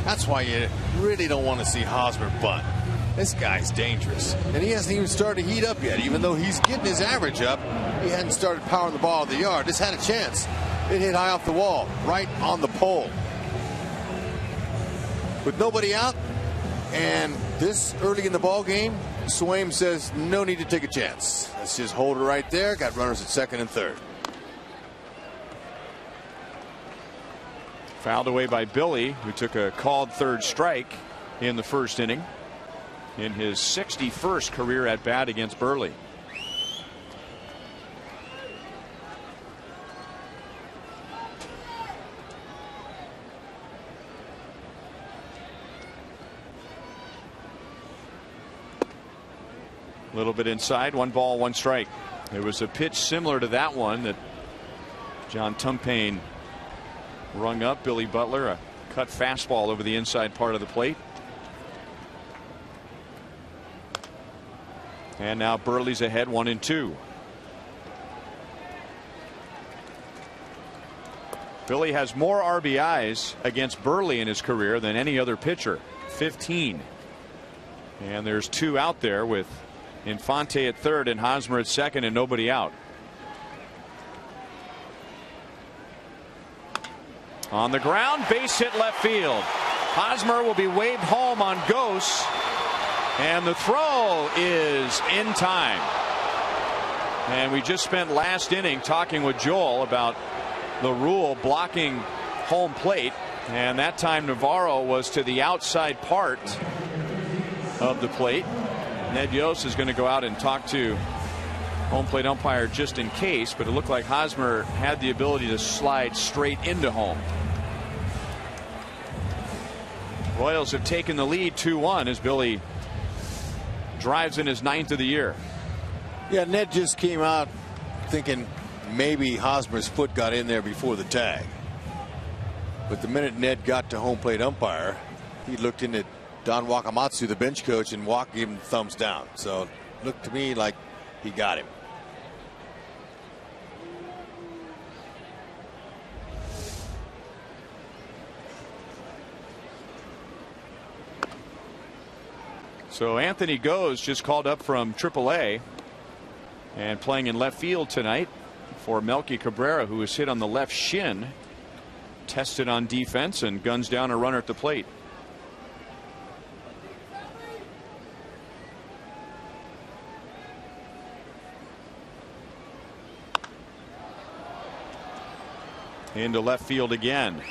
S4: That's why you really don't want to see Hosmer bunt. This guy's dangerous, and he hasn't even started to heat up yet. Even though he's getting his average up, he hadn't started powering the ball out of the yard. This had a chance. It hit high off the wall, right on the pole. With nobody out, and this early in the ball game, Swaim says no need to take a chance. Let's just hold it right there. Got runners at second and third.
S1: Fouled away by Billy, who took a called third strike in the first inning in his 61st career at bat against Burley. A little bit inside, 1 ball, 1 strike. There was a pitch similar to that one that John Tumpane rung up. Billy Butler, a cut fastball over the inside part of the plate. And now Burley's ahead 1-2. Billy has more RBIs against Burley in his career than any other pitcher, 15. And there's 2 out there with Infante at third and Hosmer at second and nobody out. On the ground, base hit left field. Hosmer will be waved home on Gose, and the throw is in time. And we just spent last inning talking with Joel about the rule blocking home plate, and that time Navarro was to the outside part of the plate. Ned Yost is going to go out and talk to home plate umpire just in case, but it looked like Hosmer had the ability to slide straight into home. Royals have taken the lead 2-1 as Billy drives in his 9th of the year.
S4: Yeah, Ned just came out thinking maybe Hosmer's foot got in there before the tag. But the minute Ned got to home plate umpire, he looked in at Don Wakamatsu, the bench coach, and Waka gave him thumbs down. So it looked to me like he got him.
S1: So Anthony Goes just called up from AAA and playing in left field tonight for Melky Cabrera, who was hit on the left shin, tested on defense and guns down a runner at the plate. Into left field again.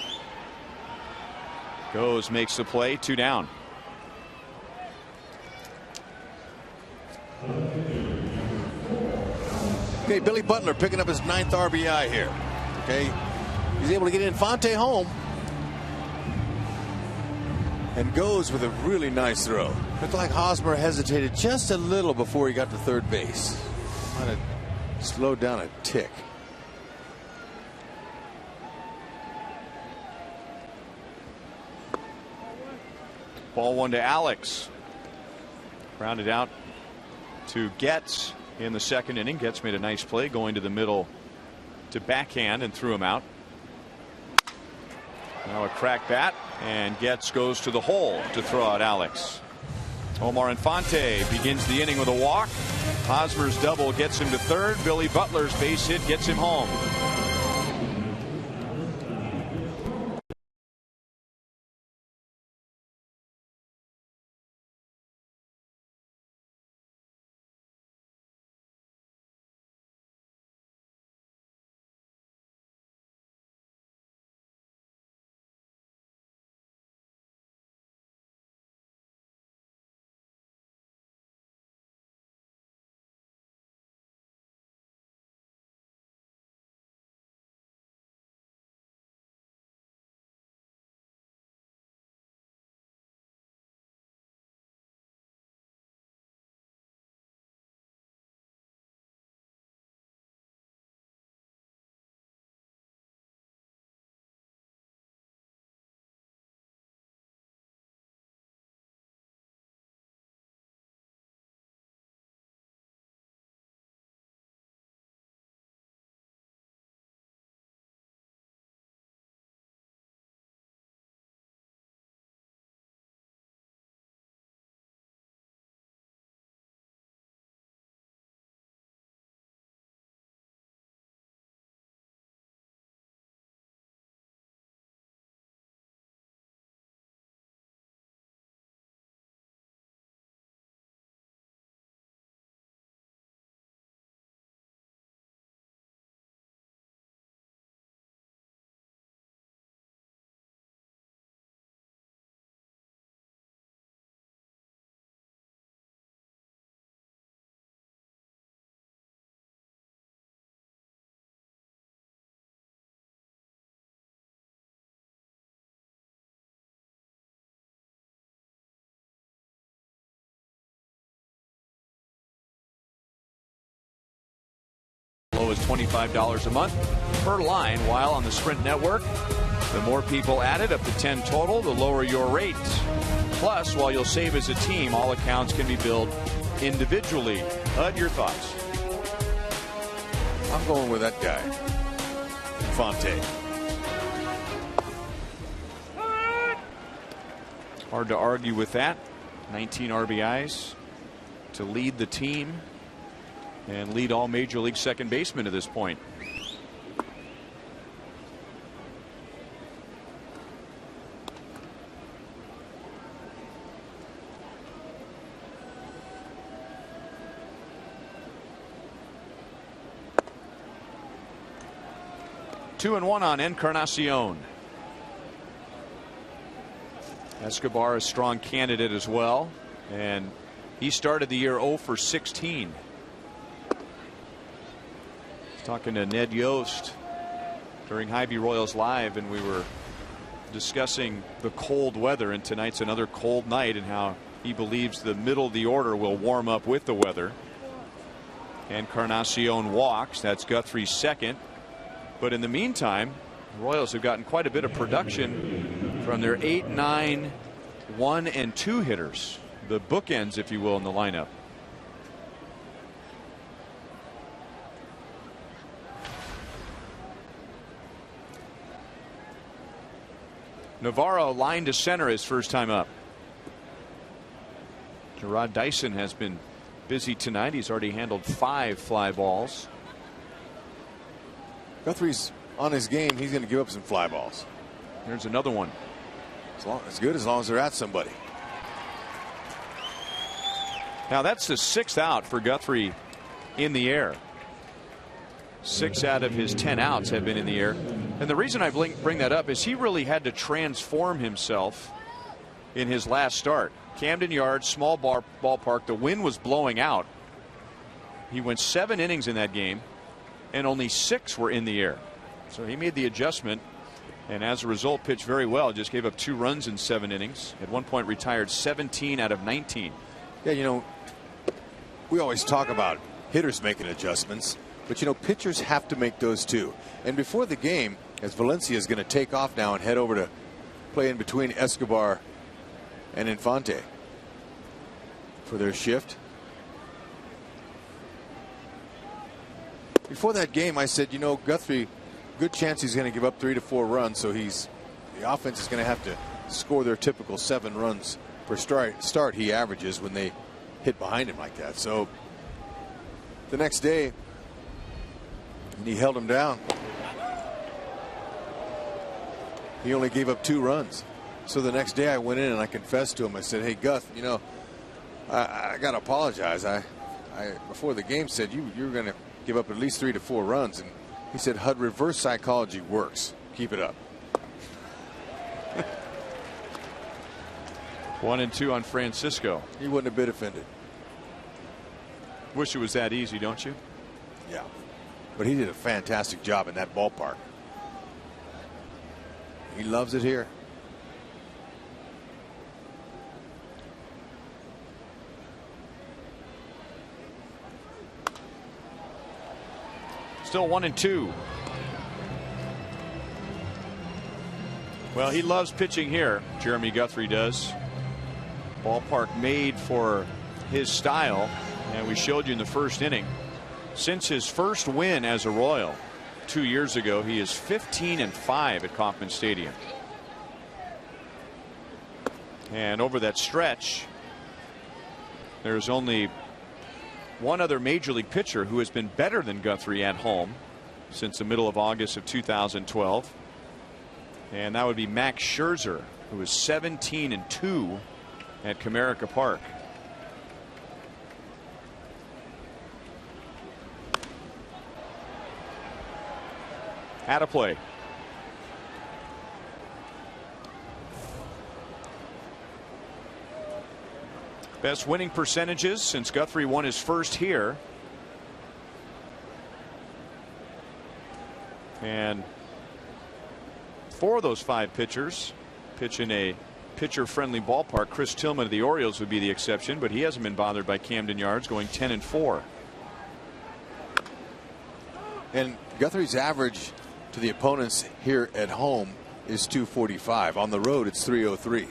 S1: Goes, makes the play, 2 down.
S4: Okay, Billy Butler picking up his 9th RBI here. Okay, he's able to get Infante home and Goes with a really nice throw. Looked like Hosmer hesitated just a little before he got to third base. Might have slowed down a tick.
S1: Ball 1 to Alex. Grounded out to Getz in the second inning. Getz made a nice play going to the middle to backhand and threw him out. Now a crack bat, and Getz goes to the hole to throw out Alex. Omar Infante begins the inning with a walk. Hosmer's double gets him to third. Billy Butler's base hit gets him home. Low as $25 a month per line while on the Sprint network. The more people added, up to 10 total, the lower your rates. Plus, while you'll save as a team, all accounts can be billed individually. Hud, your thoughts?
S4: I'm going with that guy, Infante.
S1: Hard to argue with that. 19 RBIs to lead the team and lead all major league second basemen to this point. Two and one on Encarnacion. Escobar, a strong candidate as well, and he started the year 0 for 16. Talking to Ned Yost during Hy-Vee Royals Live, and we were discussing the cold weather, and tonight's another cold night, and how he believes the middle of the order will warm up with the weather. Encarnacion walks. That's Guthrie's second. But in the meantime, The Royals have gotten quite a bit of production from their 8, 9, 1, and 2 hitters, the bookends, if you will, in the lineup. Navarro line to center his first time up. JARROD DYSON has been busy tonight. He's already handled 5 fly balls.
S4: Guthrie's on his game. He's going to give up some fly balls.
S1: There's another one.
S4: It's good as long as they're at somebody.
S1: Now that's the 6th out for Guthrie in the air. 6 out of his 10 outs have been in the air. And the reason I bring that up is he really had to transform himself in his last start. Camden Yards, small ballpark. The wind was blowing out. He went 7 innings in that game, and only 6 were in the air. So he made the adjustment, and as a result, pitched very well. Just gave up 2 runs in 7 innings. At one point, retired 17 out of 19.
S4: Yeah, you know, we always talk about hitters making adjustments, but you know, pitchers have to make those too. And before the game, as Valencia is going to take off now and head over to play in between Escobar and Infante for their shift. Before that game, I said, you know, Guthrie, good chance he's going to give up 3 to 4 runs, so the offense is going to have to score their typical 7 runs per start he averages when they hit behind him like that. So the next day, and he held him down. He only gave up 2 runs. So the next day I went in and I confessed to him. I said, hey, Guth, you know, I got to apologize. I before the game said you were going to give up at least 3 to 4 runs. And he said, HUD, reverse psychology works. Keep it up.
S1: 1-2 on Francisco.
S4: He wouldn't have been offended.
S1: Wish it was that easy, don't you?
S4: Yeah. But he did a fantastic job in that ballpark. He loves it here.
S1: Still 1-2. Well, he loves pitching here. Jeremy Guthrie does. Ballpark made for his style, and we showed you in the first inning. Since his first win as a Royal 2 years ago, he is 15-5 at Kauffman Stadium. And over that stretch, there's only one other major league pitcher who has been better than Guthrie at home since the middle of August of 2012. And that would be Max Scherzer, who was 17-2 at Comerica Park. At a play. Best winning percentages since Guthrie won his first here. And 4 of those 5 pitchers pitch in a pitcher-friendly ballpark. Chris Tillman of the Orioles would be the exception, but he hasn't been bothered by Camden Yards, going 10-4.
S4: And Guthrie's average to the opponents here at home is 245. On the road, it's 303.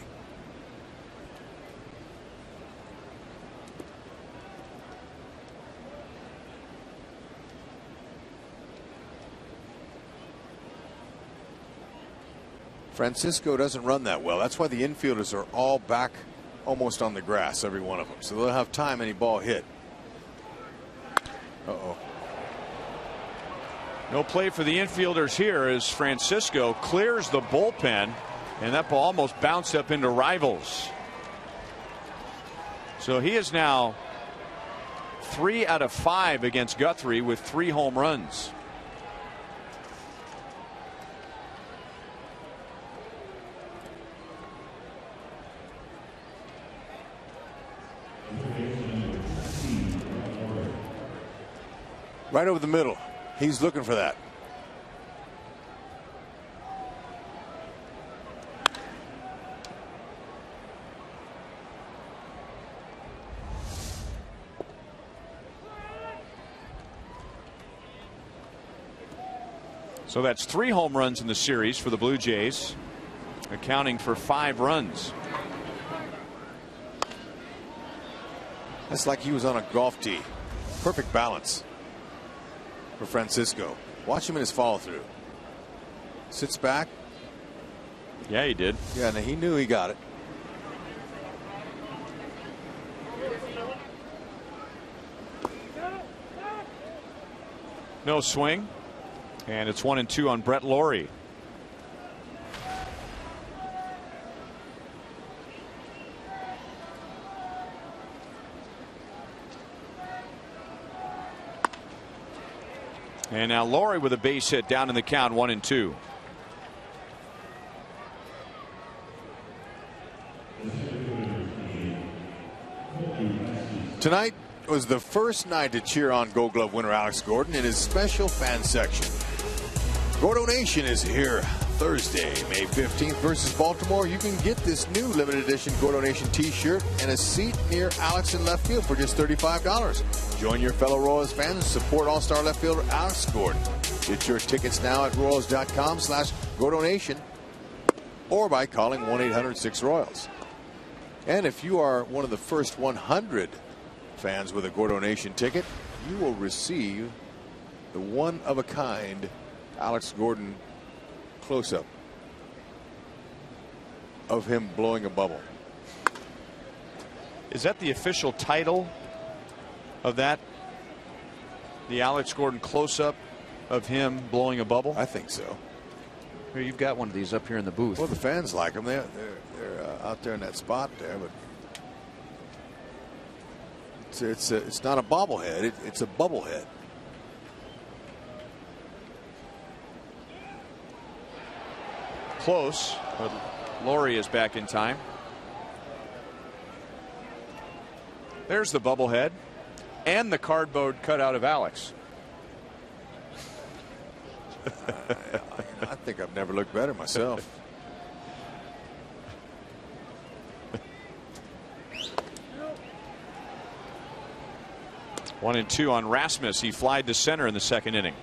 S4: Francisco doesn't run that well. That's why the infielders are all back almost on the grass, every one of them. So they'll have time any ball hit. Uh-oh.
S1: No play for the infielders here as Francisco clears the bullpen, and that ball almost bounced up into Rivals. So he is now 3 out of 5 against Guthrie with 3 home runs.
S4: Right over the middle. He's looking for that.
S1: So that's 3 home runs in the series for the Blue Jays, accounting for 5 runs.
S4: That's like he was on a golf tee. Perfect balance for Francisco. Watch him in his follow through. Sits back.
S1: Yeah, he did.
S4: Yeah, and he knew he got it.
S1: No swing. And it's 1-2 on Brett Lawrie. And now Lawrie with a base hit down in the count, 1-2.
S4: Tonight was the first night to cheer on Gold Glove winner Alex Gordon in his special fan section. Gordo Nation is here Thursday, May 15th versus Baltimore. You can get this new limited edition Gordo Nation t-shirt and a seat near Alex in left field for just $35. Join your fellow Royals fans and support all-star left fielder Alex Gordon. Get your tickets now at Royals.com/Gordo Nation or by calling 1-800-6-ROYALS. And if you are one of the first 100 fans with a Gordo Nation ticket, you will receive the one-of-a-kind Alex Gordon close-up of him blowing a bubble.
S1: Is that the official title of that? The Alex Gordon close-up of him blowing a bubble?
S4: I think so.
S1: Here, you've got one of these up here in the booth.
S4: Well, the fans like him. They're out there in that spot there, but it's not a bobblehead. It's a bubblehead.
S1: Close, but Lawrie is back in time. There's the bubblehead and the cardboard cutout of Alex.
S4: I think I've never looked better myself.
S1: One and two on Rasmus. He flied to center in the second inning.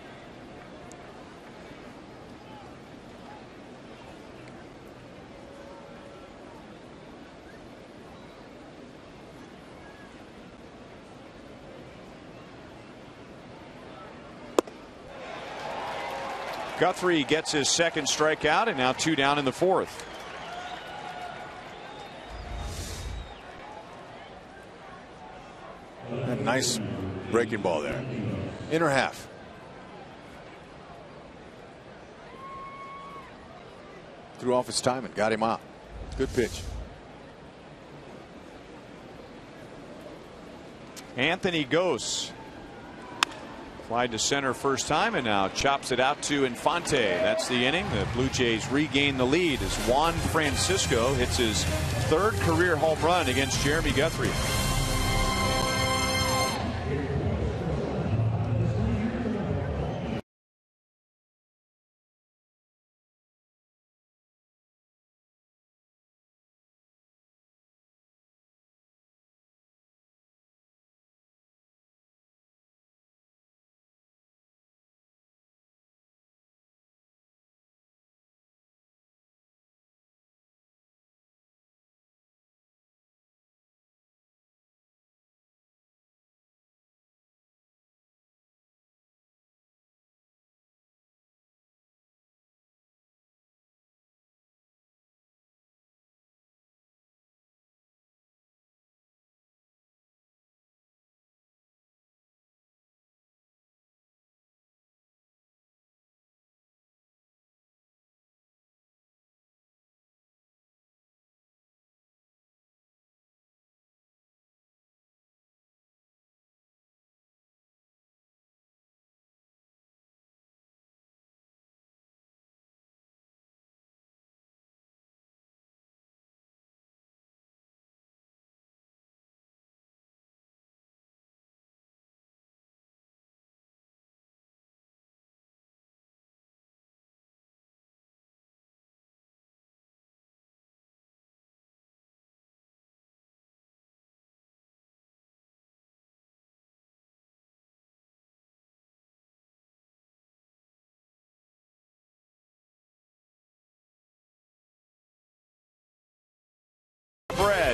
S1: Guthrie gets his second strikeout, and now 2 down in the fourth.
S4: A nice breaking ball there. Inner half. Threw off his time and got him out. Good pitch.
S1: Anthony Gose flied to center first time and now chops it out to Infante. That's the inning. The Blue Jays regain the lead as Juan Francisco hits his 3rd career home run against Jeremy Guthrie.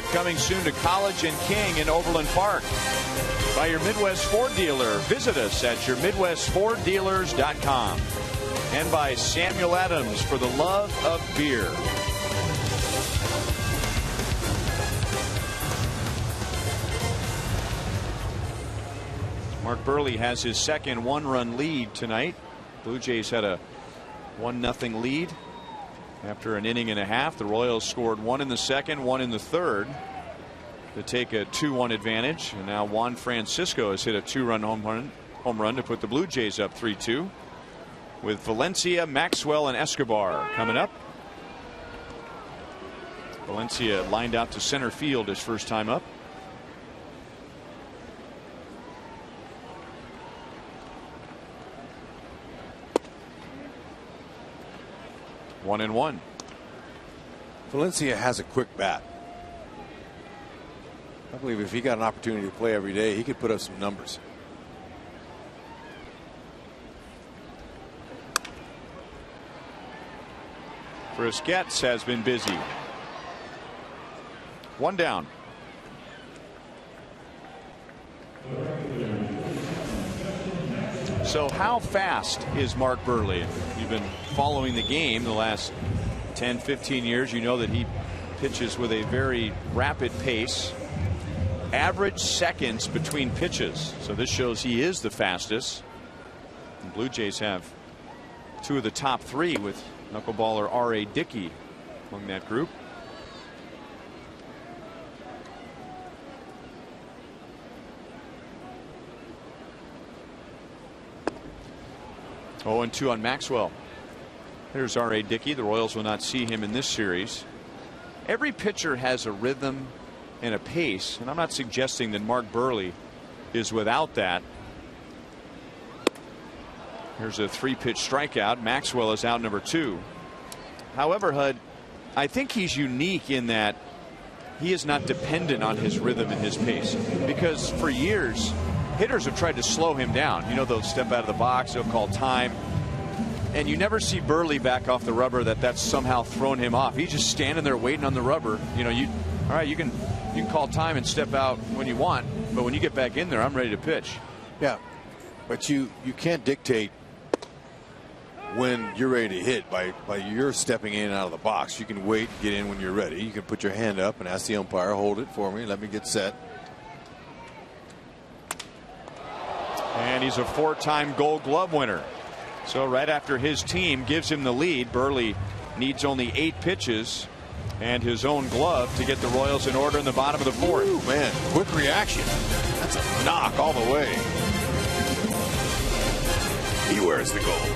S1: Ultimate coming soon to College and King in Overland Park. By your Midwest Ford dealer. Visit us at yourmidwestforddealers.com. And by Samuel Adams for the love of beer. Mark Buehrle has his second one-run lead tonight. Blue Jays had a 1-0 lead after an inning and a half. The Royals scored one in the second, one in the third to take a 2-1 advantage. And now Juan Francisco has hit a 2-run home run to put the Blue Jays up 3-2. With Valencia, Maxwell, and Escobar coming up. Valencia lined out to center field his first time up. One and one.
S4: Valencia has a quick bat. I believe if he got an opportunity to play every day, he could put up some numbers.
S1: Frisquets has been busy. One down. So how fast is Mark Buehrle? You've been following the game the last 10-15 years. You know that he pitches with a very rapid pace. Average seconds between pitches. So this shows he is the fastest. The Blue Jays have two of the top three, with knuckleballer R.A. Dickey among that group. Oh, 2 on Maxwell. There's R.A. Dickey. The Royals will not see him in this series. Every pitcher has a rhythm and a pace, and I'm not suggesting that Mark Buehrle is without that. Here's a 3-pitch strikeout. Maxwell is out number 2. However, Hud, I think he's unique in that he is not dependent on his rhythm and his pace, because for years hitters have tried to slow him down. You know, they'll step out of the box, they'll call time, and you never see Buehrle back off the rubber that's somehow thrown him off. He's just standing there waiting on the rubber. You know, all right, you can call time and step out when you want, but when you get back in there, I'm ready to pitch.
S4: Yeah, but you can't dictate when you're ready to hit by your stepping in and out of the box. You can wait and get in when you're ready. You can put your hand up and ask the umpire, hold it for me, let me get set.
S1: And he's a 4-time Gold Glove winner. So right after his team gives him the lead, Buehrle needs only 8 pitches and his own glove to get the Royals in order in the bottom of the 4th.
S4: Ooh, man, quick reaction. That's a knock all the way. He wears the gold.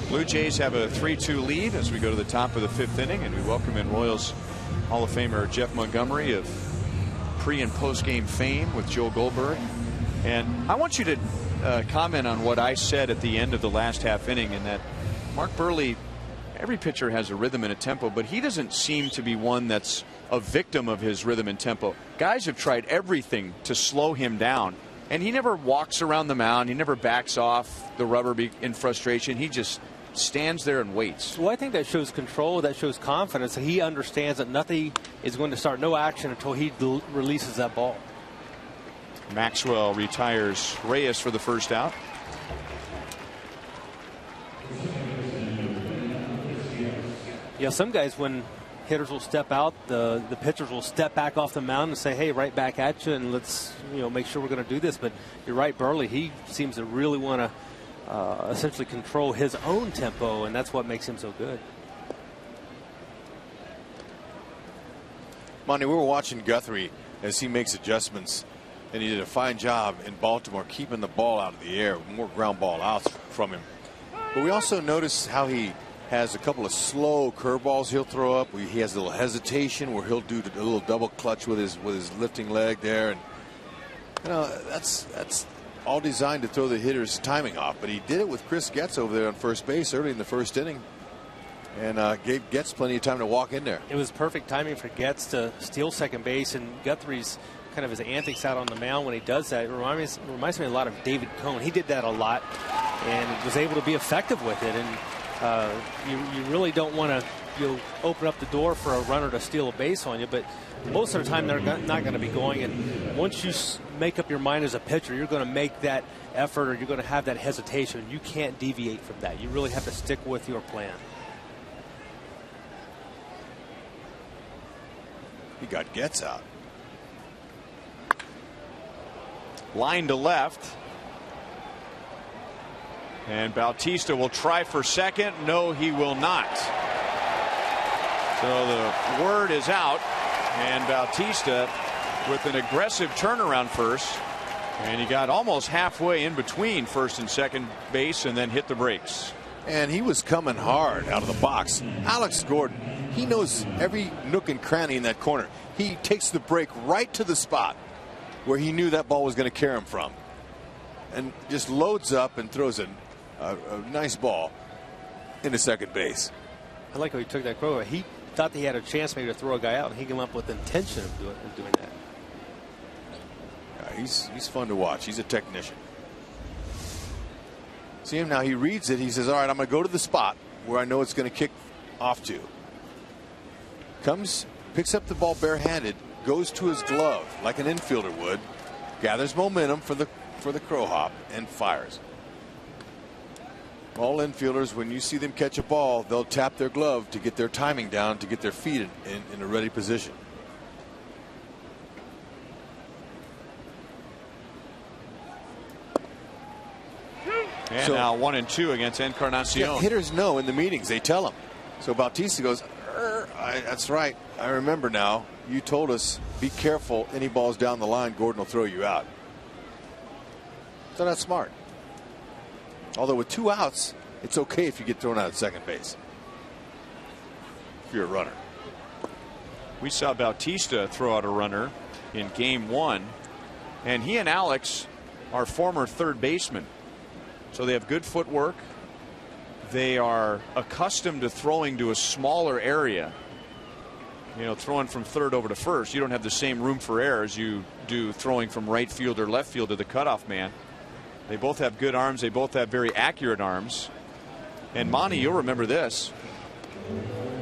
S1: Blue Jays have a 3-2 lead as we go to the top of the 5th inning, and we welcome in Royals Hall of Famer Jeff Montgomery of pre and post game fame with Joe Goldberg. And I want you to comment on what I said at the end of the last half inning, in that Mark Buehrle, every pitcher has a rhythm and a tempo, but he doesn't seem to be one that's a victim of his rhythm and tempo. Guys have tried everything to slow him down, and he never walks around the mound. He never backs off the rubber in frustration. He just stands there and waits.
S5: Well, I think that shows control, that shows confidence, that he understands that nothing is going to start, no action until he releases that ball.
S1: Maxwell retires Reyes for the first out.
S5: Yeah, some guys, when hitters will step out, the pitchers will step back off the mound and say, hey, right back at you, and let's make sure we're going to do this. But you're right, Buehrle, he seems to really want to essentially control his own tempo, and that's what makes him so good.
S4: Monty, we were watching Guthrie as he makes adjustments, and he did a fine job in Baltimore keeping the ball out of the air, more ground ball outs from him. But we also noticed how he has a couple of slow curveballs he'll throw up. He has a little hesitation where he'll do a little double clutch with his lifting leg there, and that's all designed to throw the hitter's timing off. But he did it with Chris Getz over there on first base early in the first inning, and gave Getz plenty of time to walk in there.
S5: It was perfect timing for Getz to steal second base, and Guthrie's kind of his antics out on the mound when he does that. It reminds me a lot of David Cone. He did that a lot and was able to be effective with it. And you really don't want to open up the door for a runner to steal a base on you, but most of the time they're not going to be going. And once you make up your mind as a pitcher, you're going to make that effort, or you're going to have that hesitation. You can't deviate from that. You really have to stick with your plan.
S4: He got Getz out.
S1: Line to left. And Bautista will try for second. No, he will not. So the word is out, and Bautista with an aggressive turnaround first, and he got almost halfway in between first and second base and then hit the brakes.
S4: And he was coming hard out of the box. Alex Gordon, he knows every nook and cranny in that corner. He takes the break right to the spot where he knew that ball was going to carry him from, and just loads up and throws a nice ball into second base.
S5: I like how he took that quote. He thought he had a chance maybe to throw a guy out, and he came up with the intention of doing that.
S4: Yeah, he's fun to watch. He's a technician. See him now. He reads it. He says, all right, I'm going to go to the spot where I know it's going to kick off to. Comes, picks up the ball barehanded, goes to his glove like an infielder would, gathers momentum for the crow hop, and fires. All infielders, when you see them catch a ball, they'll tap their glove to get their timing down, to get their feet in a ready position.
S1: And so, now 1-2 against Encarnacion.
S4: Yeah, hitters know in the meetings, they tell them. So Bautista goes, that's right. I remember now. You told us, be careful. Any balls down the line, Gordon will throw you out. So that's smart. Although with 2 outs, it's okay if you get thrown out at second base, if you're a runner.
S1: We saw Bautista throw out a runner in game 1, and he and Alex are former third basemen. So they have good footwork. They are accustomed to throwing to a smaller area. Throwing from third over to first, you don't have the same room for error as you do throwing from right field or left field to the cutoff man. They both have good arms. They both have very accurate arms. And Monty, you'll remember this.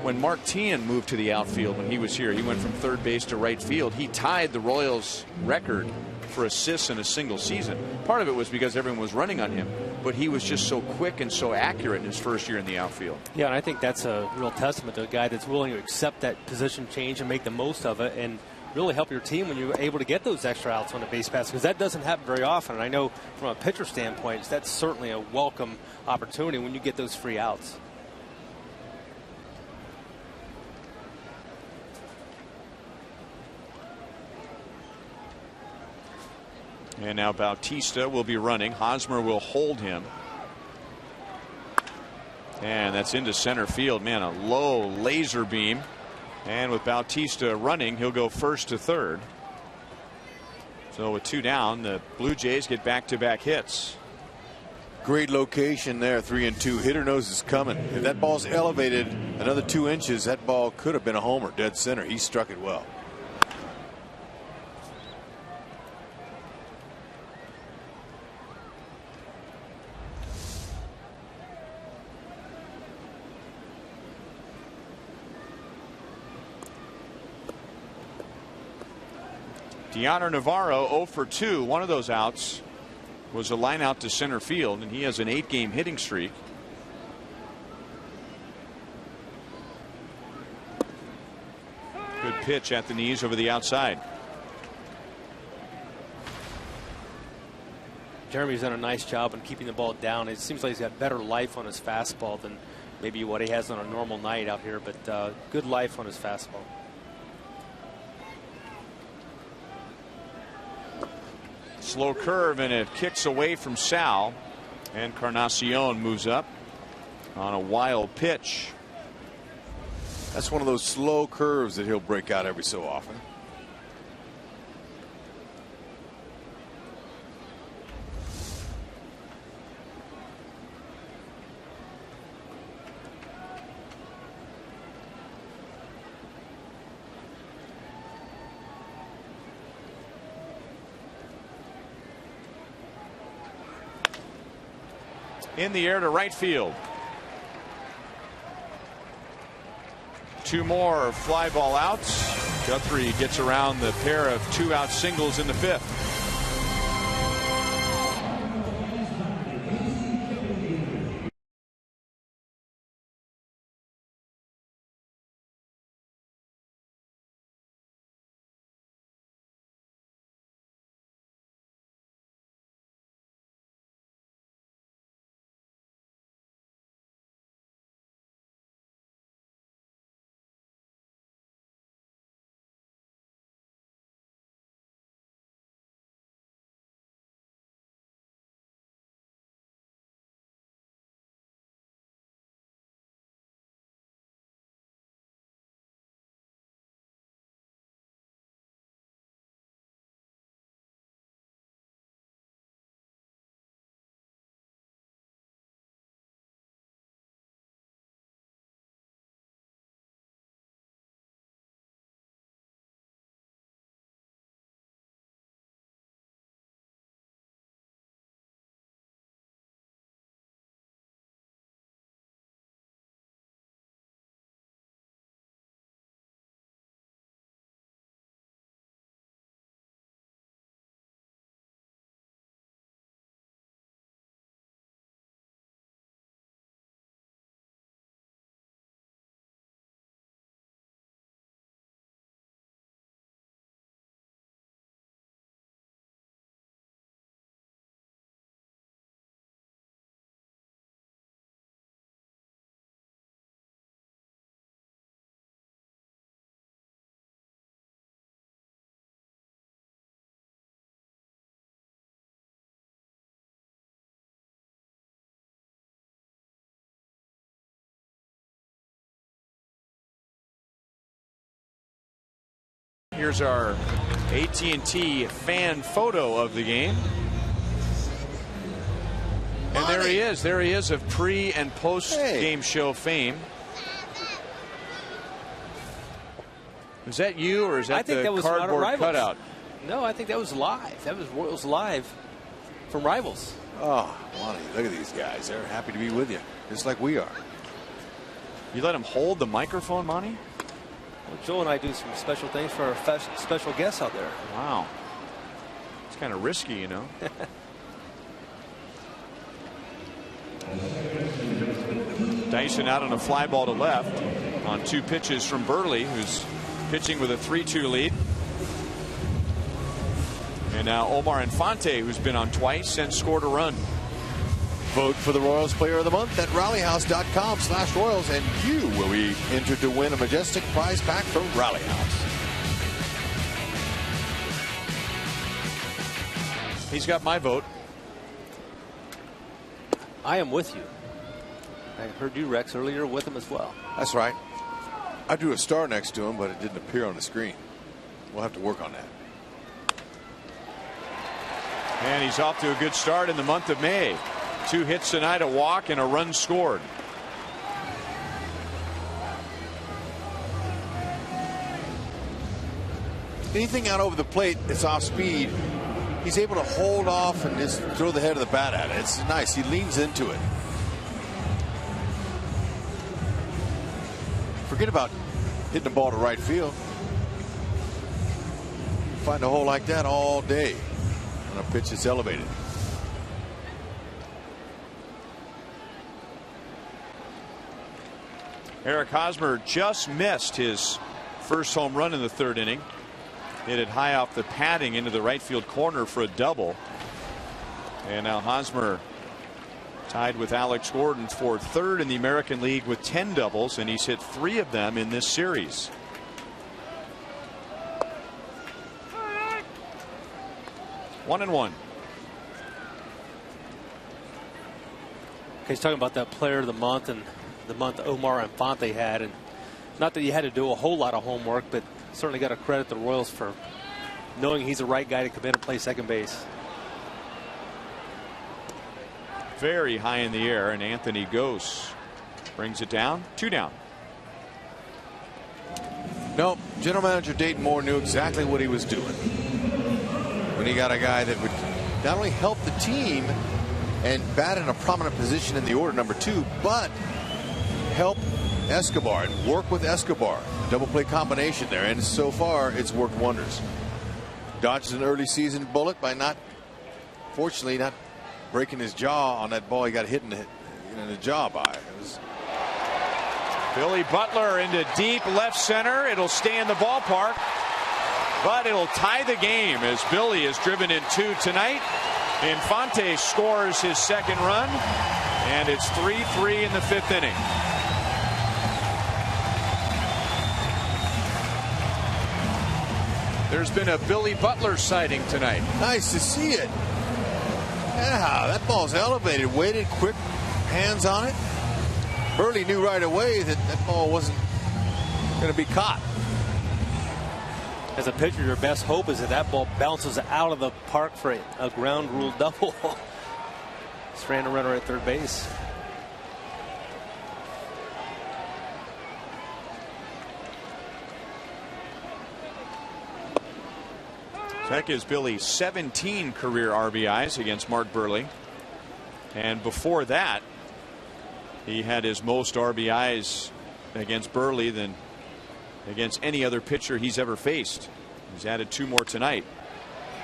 S1: When Mark Teahan moved to the outfield when he was here, he went from third base to right field. He tied the Royals record for assists in a single season. Part of it was because everyone was running on him, but he was just so quick and so accurate in his first year in the outfield.
S5: Yeah, and I think that's a real testament to a guy that's willing to accept that position change and make the most of it, and really help your team when you're able to get those extra outs on the base pass, because that doesn't happen very often. And I know from a pitcher standpoint, that's certainly a welcome opportunity when you get those free outs.
S1: And now Bautista will be running. Hosmer will hold him. And that's into center field. Man, a low laser beam. And with Bautista running, he'll go first to third. So with 2 down, the Blue Jays get back-to-back hits.
S4: Great location there, 3-2. Hitter knows it's coming. If that ball's elevated another 2 inches, that ball could have been a homer, dead center. He struck it well.
S1: Deoner Navarro 0 for 2. One of those outs was a line out to center field, and he has an 8-game hitting streak. Good pitch at the knees over the outside.
S5: Jeremy's done a nice job in keeping the ball down. It seems like he's got better life on his fastball than maybe what he has on a normal night out here, but good life on his fastball.
S1: Slow curve, and it kicks away from Sal, and Encarnacion moves up on a wild pitch.
S4: That's one of those slow curves that he'll break out every so often.
S1: In the air to right field. 2 more fly ball outs. Guthrie gets around the pair of 2-out singles in the 5th. Here's our AT&T fan photo of the game. And there he is. There he is of pre and post game show fame. Is that you, or is that the cardboard cutout?
S5: No, I think that was live. That was Royals live from Rivals.
S4: Oh, Lonnie, look at these guys. They're happy to be with you, just like we are.
S1: You let him hold the microphone, Monty?
S5: Well, Joe and I do some special things for our special guests out there.
S1: Wow. It's kind of risky, you know. Dyson out on a fly ball to left on 2 pitches from Burley, who's pitching with a 3-2 lead. And now Omar Infante, who's been on twice and scored a run.
S4: Vote for the Royals Player of the Month at rallyhouse.com/Royals, and you will be entered to win a majestic prize pack from Rally House.
S1: He's got my vote.
S5: I am with you. I heard you, Rex, earlier with him as well.
S4: That's right. I drew a star next to him, but it didn't appear on the screen. We'll have to work on that.
S1: And he's off to a good start in the month of May. 2 hits tonight, a walk, and a run scored.
S4: Anything out over the plate that's off speed, he's able to hold off and just throw the head of the bat at it. It's nice. He leans into it. Forget about hitting the ball to right field. Find a hole like that all day on a pitch that's elevated.
S1: Eric Hosmer just missed his first home run in the 3rd inning. Hit it high off the padding into the right field corner for a double. And now Hosmer tied with Alex Gordon for 3rd in the American League with 10 doubles, and he's hit 3 of them in this series. One and one.
S5: He's talking about that player of the month and the month OMAR INFANTE had, and not that you had to do a whole lot of homework, but certainly got to credit the Royals for knowing he's the right guy to come in and play second base.
S1: Very high in the air, and Anthony Gose brings it down. 2 down.
S4: No, General Manager Dayton Moore knew exactly what he was doing when he got a guy that would not only help the team and bat in a prominent position in the order, number 2, but help Escobar and work with Escobar. Double play combination there, and so far it's worked wonders. Dodged an early season bullet by fortunately not breaking his jaw on that ball he got hit in the jaw by. It was
S1: Billy Butler into deep left center. It'll stay in the ballpark, but it'll tie the game as Billy is driven in 2 tonight. Infante scores his 2nd run, and it's 3-3 in the 5th inning. There's been a Billy Butler sighting tonight.
S4: Nice to see it. Yeah, that ball's elevated, weighted, quick hands on it. Burley knew right away that that ball wasn't going to be caught.
S5: As a pitcher, your best hope is that that ball bounces out of the park for a ground rule double. Strand a runner at 3rd base.
S1: That gives Billy 17 career RBIs against Mark Burley. And before that, he had his most RBIs against Burley than against any other pitcher he's ever faced. He's added 2 more tonight.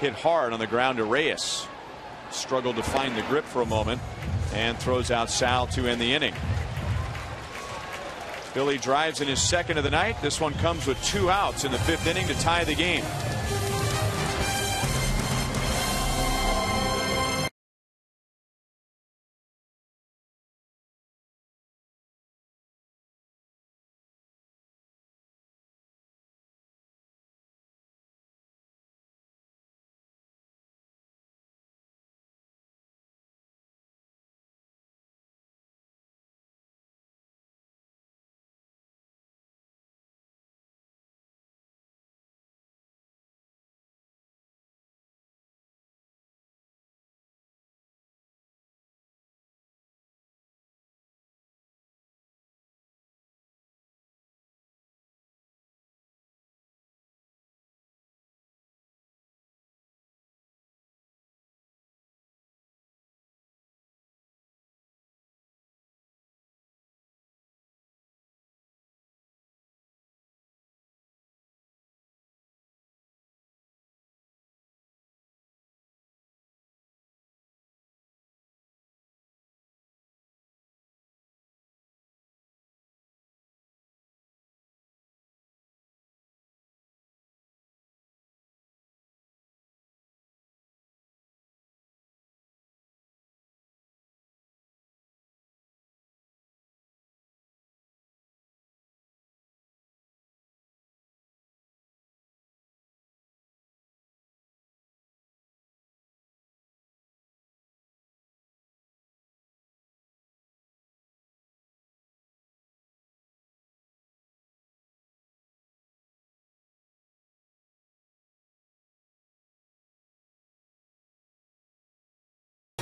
S1: Hit hard on the ground to Reyes. Struggled to find the grip for a moment and throws out Sal to end the inning. Billy drives in his 2nd of the night. This one comes with 2 outs in the 5th inning to tie the game.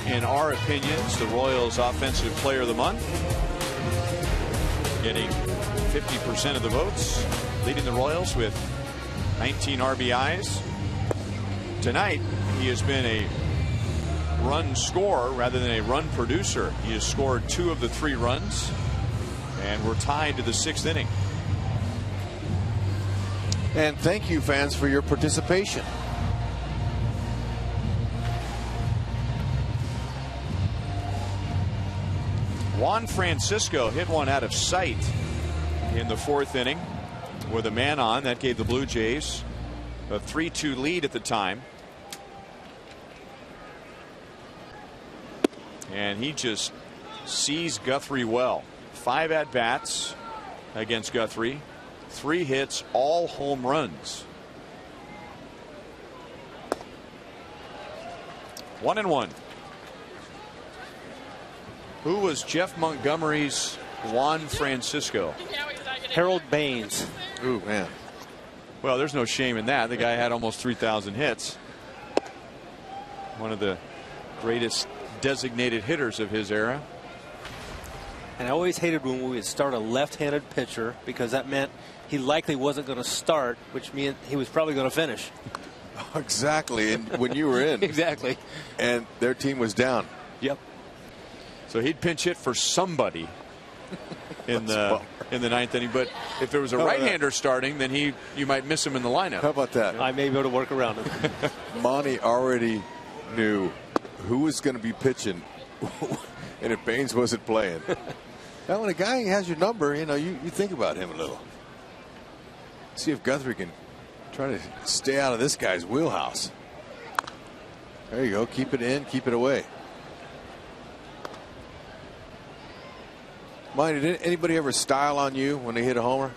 S1: in our opinions, the Royals Offensive Player of the Month, getting 50% of the votes, leading the Royals with 19 RBIs. Tonight, he has been a run scorer rather than a run producer. He has scored 2 of the 3 runs, and we're tied to the 6th inning.
S4: And thank you, fans, for your participation.
S1: Juan Francisco hit one out of sight in the 4th inning with a man on. That gave the Blue Jays a 3-2 lead at the time. And he just sees Guthrie well. 5 at-bats against Guthrie. 3 hits, all home runs. 1-1. Who was Jeff Montgomery's Juan Francisco?
S5: Harold Baines.
S4: Ooh, man.
S1: Well, there's no shame in that. The guy had almost 3,000 hits. One of the greatest designated hitters of his era.
S5: And I always hated when we would start a left-handed pitcher, because that meant he likely wasn't going to start, which meant he was probably going to finish.
S4: Exactly. And when you were in.
S5: Exactly.
S4: And their team was down.
S5: Yep.
S1: So he'd pinch hit for somebody in the 9th inning. But if there was a right-hander starting, then you might miss him in the lineup.
S4: How about that?
S5: I may be able to work around it.
S4: Monty already knew who was going to be pitching, and if Baines wasn't playing. Now, when a guy has your number, you know, you think about him a little. See if Guthrie can try to stay out of this guy's wheelhouse. There you go. Keep it in, keep it away. Monty, did anybody ever style on you when they hit a homer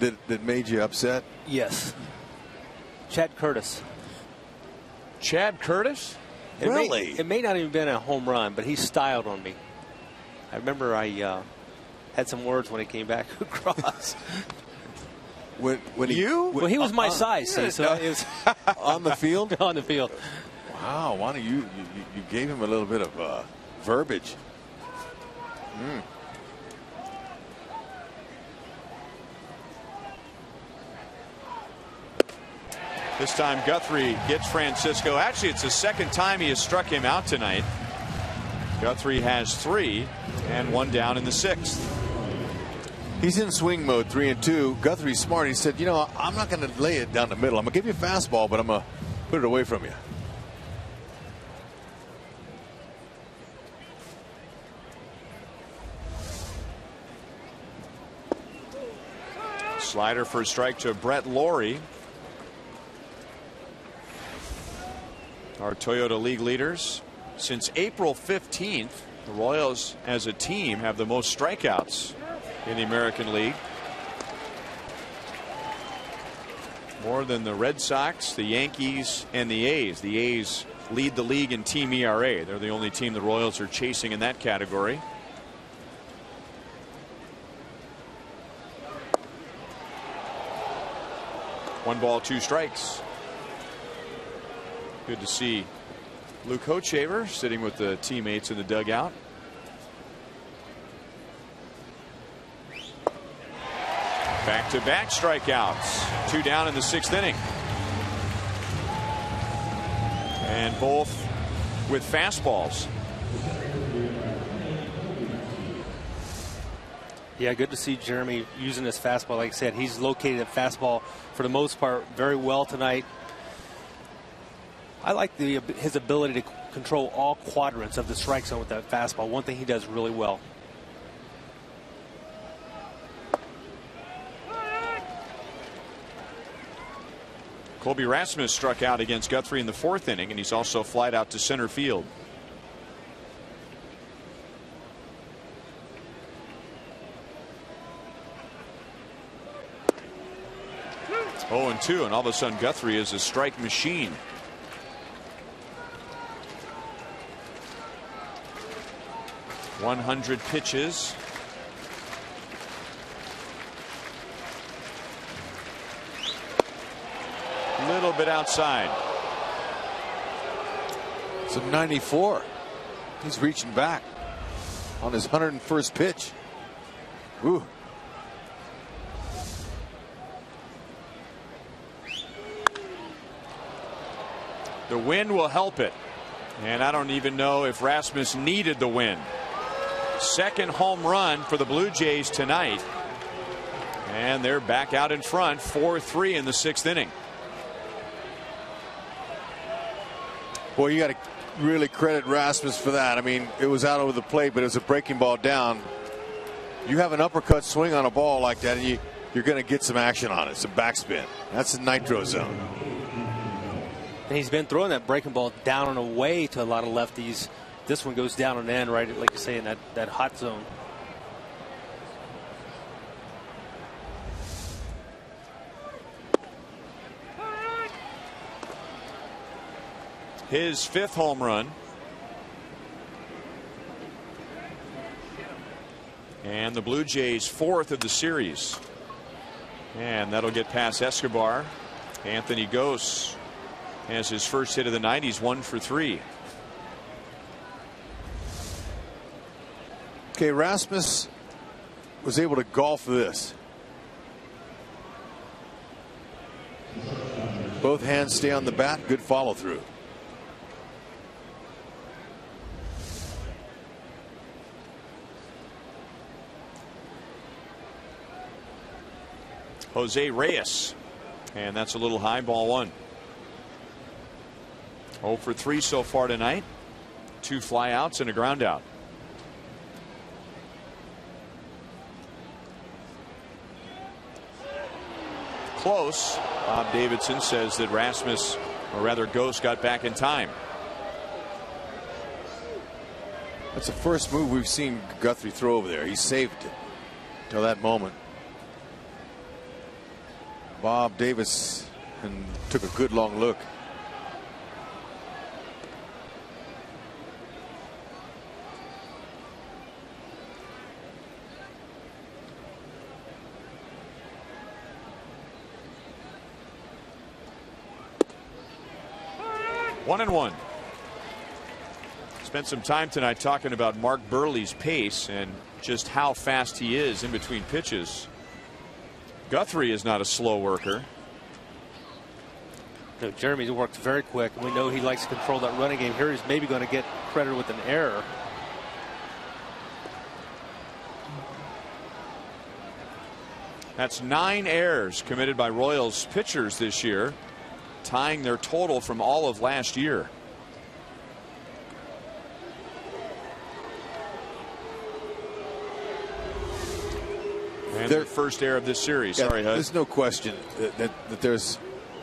S4: that made you upset?
S5: Yes. Chad Curtis.
S1: Chad Curtis?
S4: Really?
S5: It may not even been a home run, but he styled on me. I remember I had some words when he came back across.
S4: When
S5: well, he was my size, see, so it was
S4: on the field?
S5: On the field.
S4: Wow, Monty, you gave him a little bit of verbiage.
S1: This time Guthrie gets Francisco. Actually, it's the 2nd time he has struck him out tonight. Guthrie has 3 and 1 down in the 6th.
S4: He's in swing mode, 3-2. Guthrie's smart. He said, you know, I'm not going to lay it down the middle. I'm going to give you a fastball, but I'm going to put it away from you.
S1: Slider for a strike to Brett Laurie. Our Toyota League leaders. Since April 15th, the Royals as a team have the most strikeouts in the American League. More than the Red Sox, the Yankees, and the A's. The A's lead the league in team ERA. They're the only team the Royals are chasing in that category. One ball, 2 strikes. Good to see Luke Hochhaver sitting with the teammates in the dugout. Back-to-back strikeouts. 2 down in the 6th inning. And both with fastballs.
S5: Yeah, good to see Jeremy using his fastball. Like I said, he's located at fastball for the most part very well tonight. I like his ability to control all quadrants of the strike zone with that fastball. One thing he does really well.
S1: Colby Rasmus struck out against Guthrie in the 4th inning, and he's also flied out to center field. Oh, and 2, and all of a sudden Guthrie is a strike machine. .100 pitches. Little bit outside.
S4: It's a 94. He's reaching back on his 101st pitch. Ooh.
S1: The wind will help it. And I don't even know if Rasmus needed the win. Second home run for the Blue Jays tonight. And they're back out in front, 4-3 in the 6th inning.
S4: Boy, you got to really credit Rasmus for that. I mean, it was out over the plate, but it was a breaking ball down. You have an uppercut swing on a ball like that, and you're going to get some action on it, some backspin. That's the nitro zone.
S5: And he's been throwing that breaking ball down and away to a lot of lefties. This one goes down and in, right, like you say, in that hot zone.
S1: His 5th home run. And the Blue Jays 4th of the series. And that'll get past Escobar. Anthony Gose has his first hit of the night. He's 1 for 3.
S4: Okay, Rasmus was able to golf this. Both hands stay on the bat. Good follow through.
S1: Jose Reyes. And that's a little high, ball 1. 0 for 3 so far tonight. 2 flyouts and a ground out. Close. Bob Davidson says that Rasmus, or rather Ghost, got back in time.
S4: That's the first move we've seen Guthrie throw over there. He saved it till that moment. Bob Davis and took a good long look.
S1: One and one. Spent some time tonight talking about Mark Burley's pace and just how fast he is in between pitches. Guthrie is not a slow worker.
S5: No, Jeremy's worked very quick. We know he likes to control that running game. Here he's maybe going to get credited with an error.
S1: That's 9 errors committed by Royals pitchers this year, tying their total from all of last year. And their first error of this series.
S4: Yeah,
S1: sorry, Hud.
S4: There's no question that there's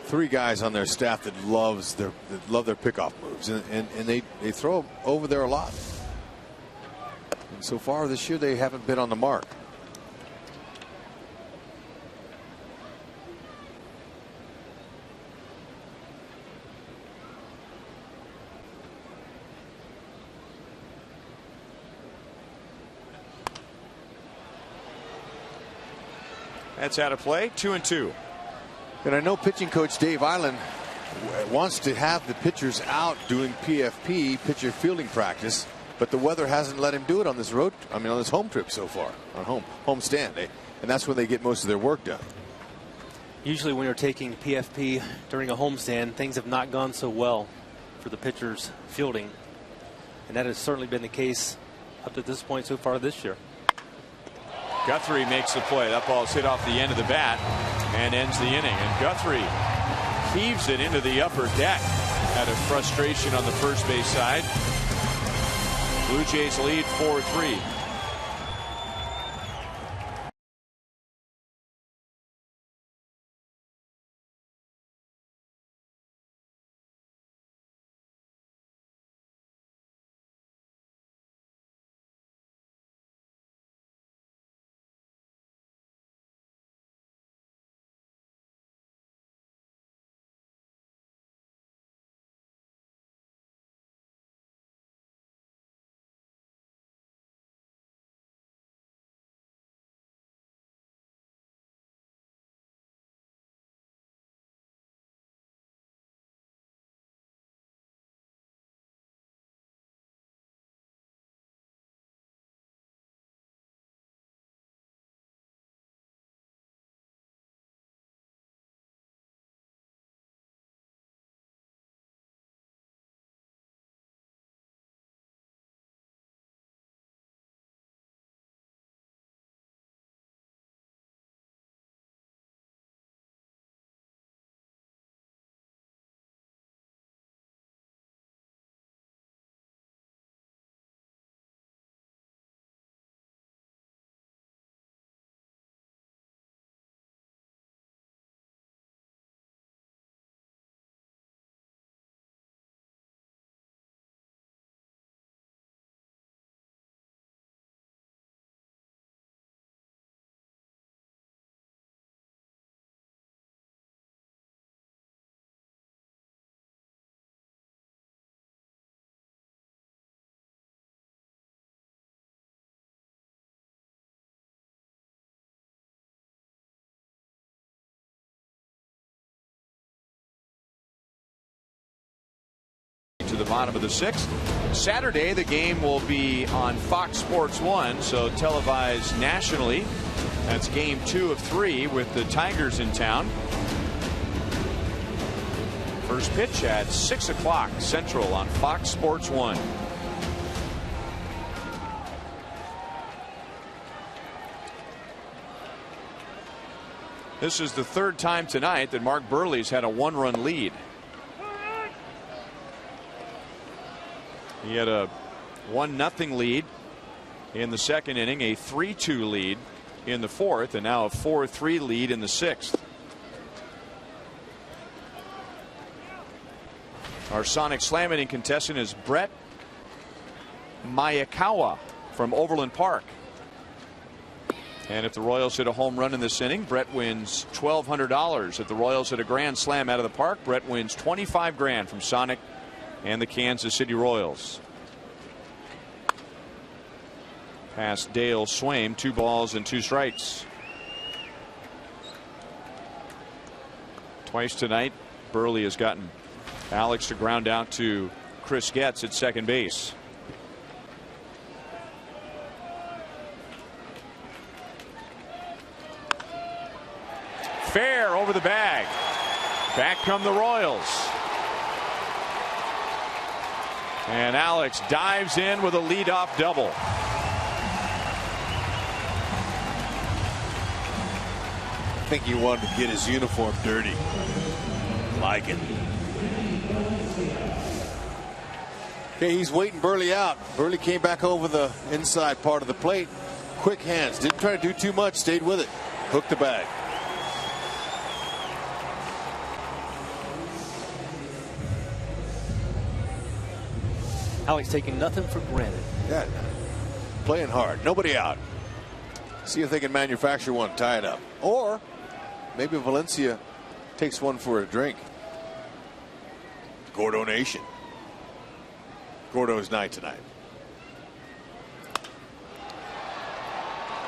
S4: 3 guys on their staff that love their pickoff moves, and they throw over there a lot. And so far this year they haven't been on the mark.
S1: That's out of play. 2-2.
S4: And I know pitching coach Dave Island wants to have the pitchers out doing PFP, pitcher fielding practice, but the weather hasn't let him do it on this on this home trip so far, on home stand. And that's when they get most of their work done.
S5: Usually when you're taking PFP during a homestand, things have not gone so well for the pitchers fielding. And that has certainly been the case up to this point so far this year.
S1: Guthrie makes the play. That ball's hit off the end of the bat and ends the inning. And Guthrie heaves it into the upper deck out of frustration on the first base side. Blue Jays lead 4-3. into the bottom of the 6th. Saturday, the game will be on Fox Sports 1, so televised nationally. That's game 2 of 3 with the Tigers in town. First pitch at 6 o'clock Central on Fox Sports 1. This is the 3rd time tonight that Mark Buehrle's had a 1-run lead. He had a 1-0 lead in the 2nd inning, a 3-2 lead in the 4th, and now a 4-3 lead in the 6th. Our Sonic Slam inning contestant is Brett Mayakawa from Overland Park. And if the Royals hit a home run in this inning, Brett wins $1,200. If the Royals hit a grand slam out of the park, Brett wins $25,000 from Sonic and the Kansas City Royals. Past Dale Swaim, 2 balls and 2 strikes. Twice tonight, Buehrle has gotten Alex to ground out to Chris Getz at second base. Fair over the bag. Back come the Royals. And Alex dives in with a leadoff double.
S4: I think he wanted to get his uniform dirty. Like it. Okay, he's waiting Buehrle out. Buehrle came back over the inside part of the plate. Quick hands. Didn't try to do too much. Stayed with it. Hooked the bag.
S5: Alex taking nothing for granted.
S4: Yeah. Playing hard. Nobody out. See if they can manufacture one, tie it up. Or maybe Valencia takes one for a drink. Gordo Nation. Gordo's night tonight.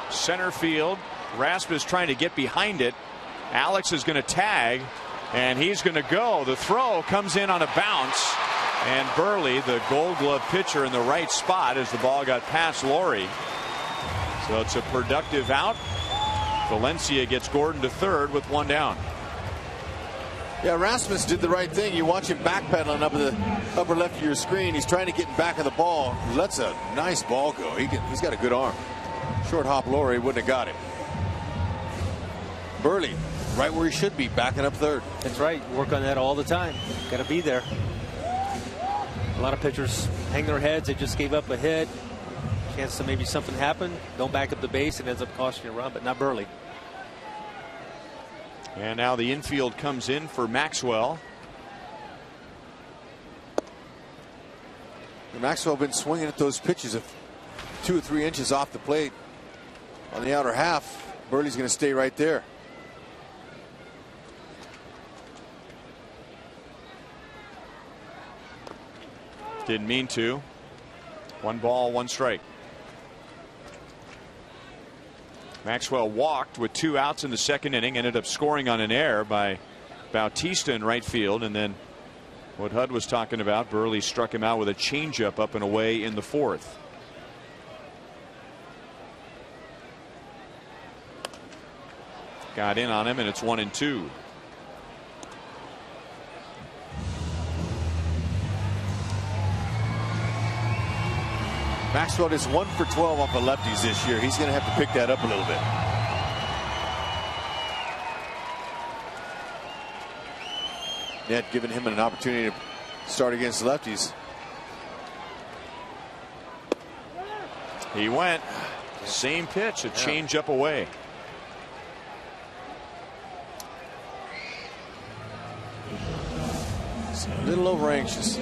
S1: Center field. Rasmus trying to get behind it. Alex is going to tag, and he's going to go. The throw comes in on a bounce. And Buehrle, the Gold Glove pitcher, in the right spot as the ball got past Laurie. So it's a productive out. Valencia gets Gordon to third with 1 down.
S4: Yeah, Rasmus did the right thing. You watch him backpedaling up in the upper left of your screen. He's trying to get in back of the ball. He lets a nice ball go. He's got a good arm. Short hop Laurie wouldn't have got him. Buehrle, right where he should be, backing up third.
S5: That's right. Work on that all the time. Got to be there. A lot of pitchers hang their heads. They just gave up a hit. Chance to maybe something happen. Don't back up the base and ends up costing you a run, but not Buehrle.
S1: And now the infield comes in for Maxwell.
S4: And Maxwell been swinging at those pitches of 2 or 3 inches off the plate on the outer half. Buehrle's going to stay right there.
S1: Didn't mean to. 1 ball, 1 strike. Maxwell walked with 2 outs in the 2nd inning, ended up scoring on an error by Bautista in right field, and then what Hud was talking about, Buehrle struck him out with a changeup up and away in the 4th. Got in on him, and it's 1-2.
S4: Maxwell is 1 for 12 off the lefties this year. He's going to have to pick that up a little bit. Ned giving him an opportunity to start against the lefties.
S1: He went. Same pitch, a change up away.
S4: He's a little over anxious.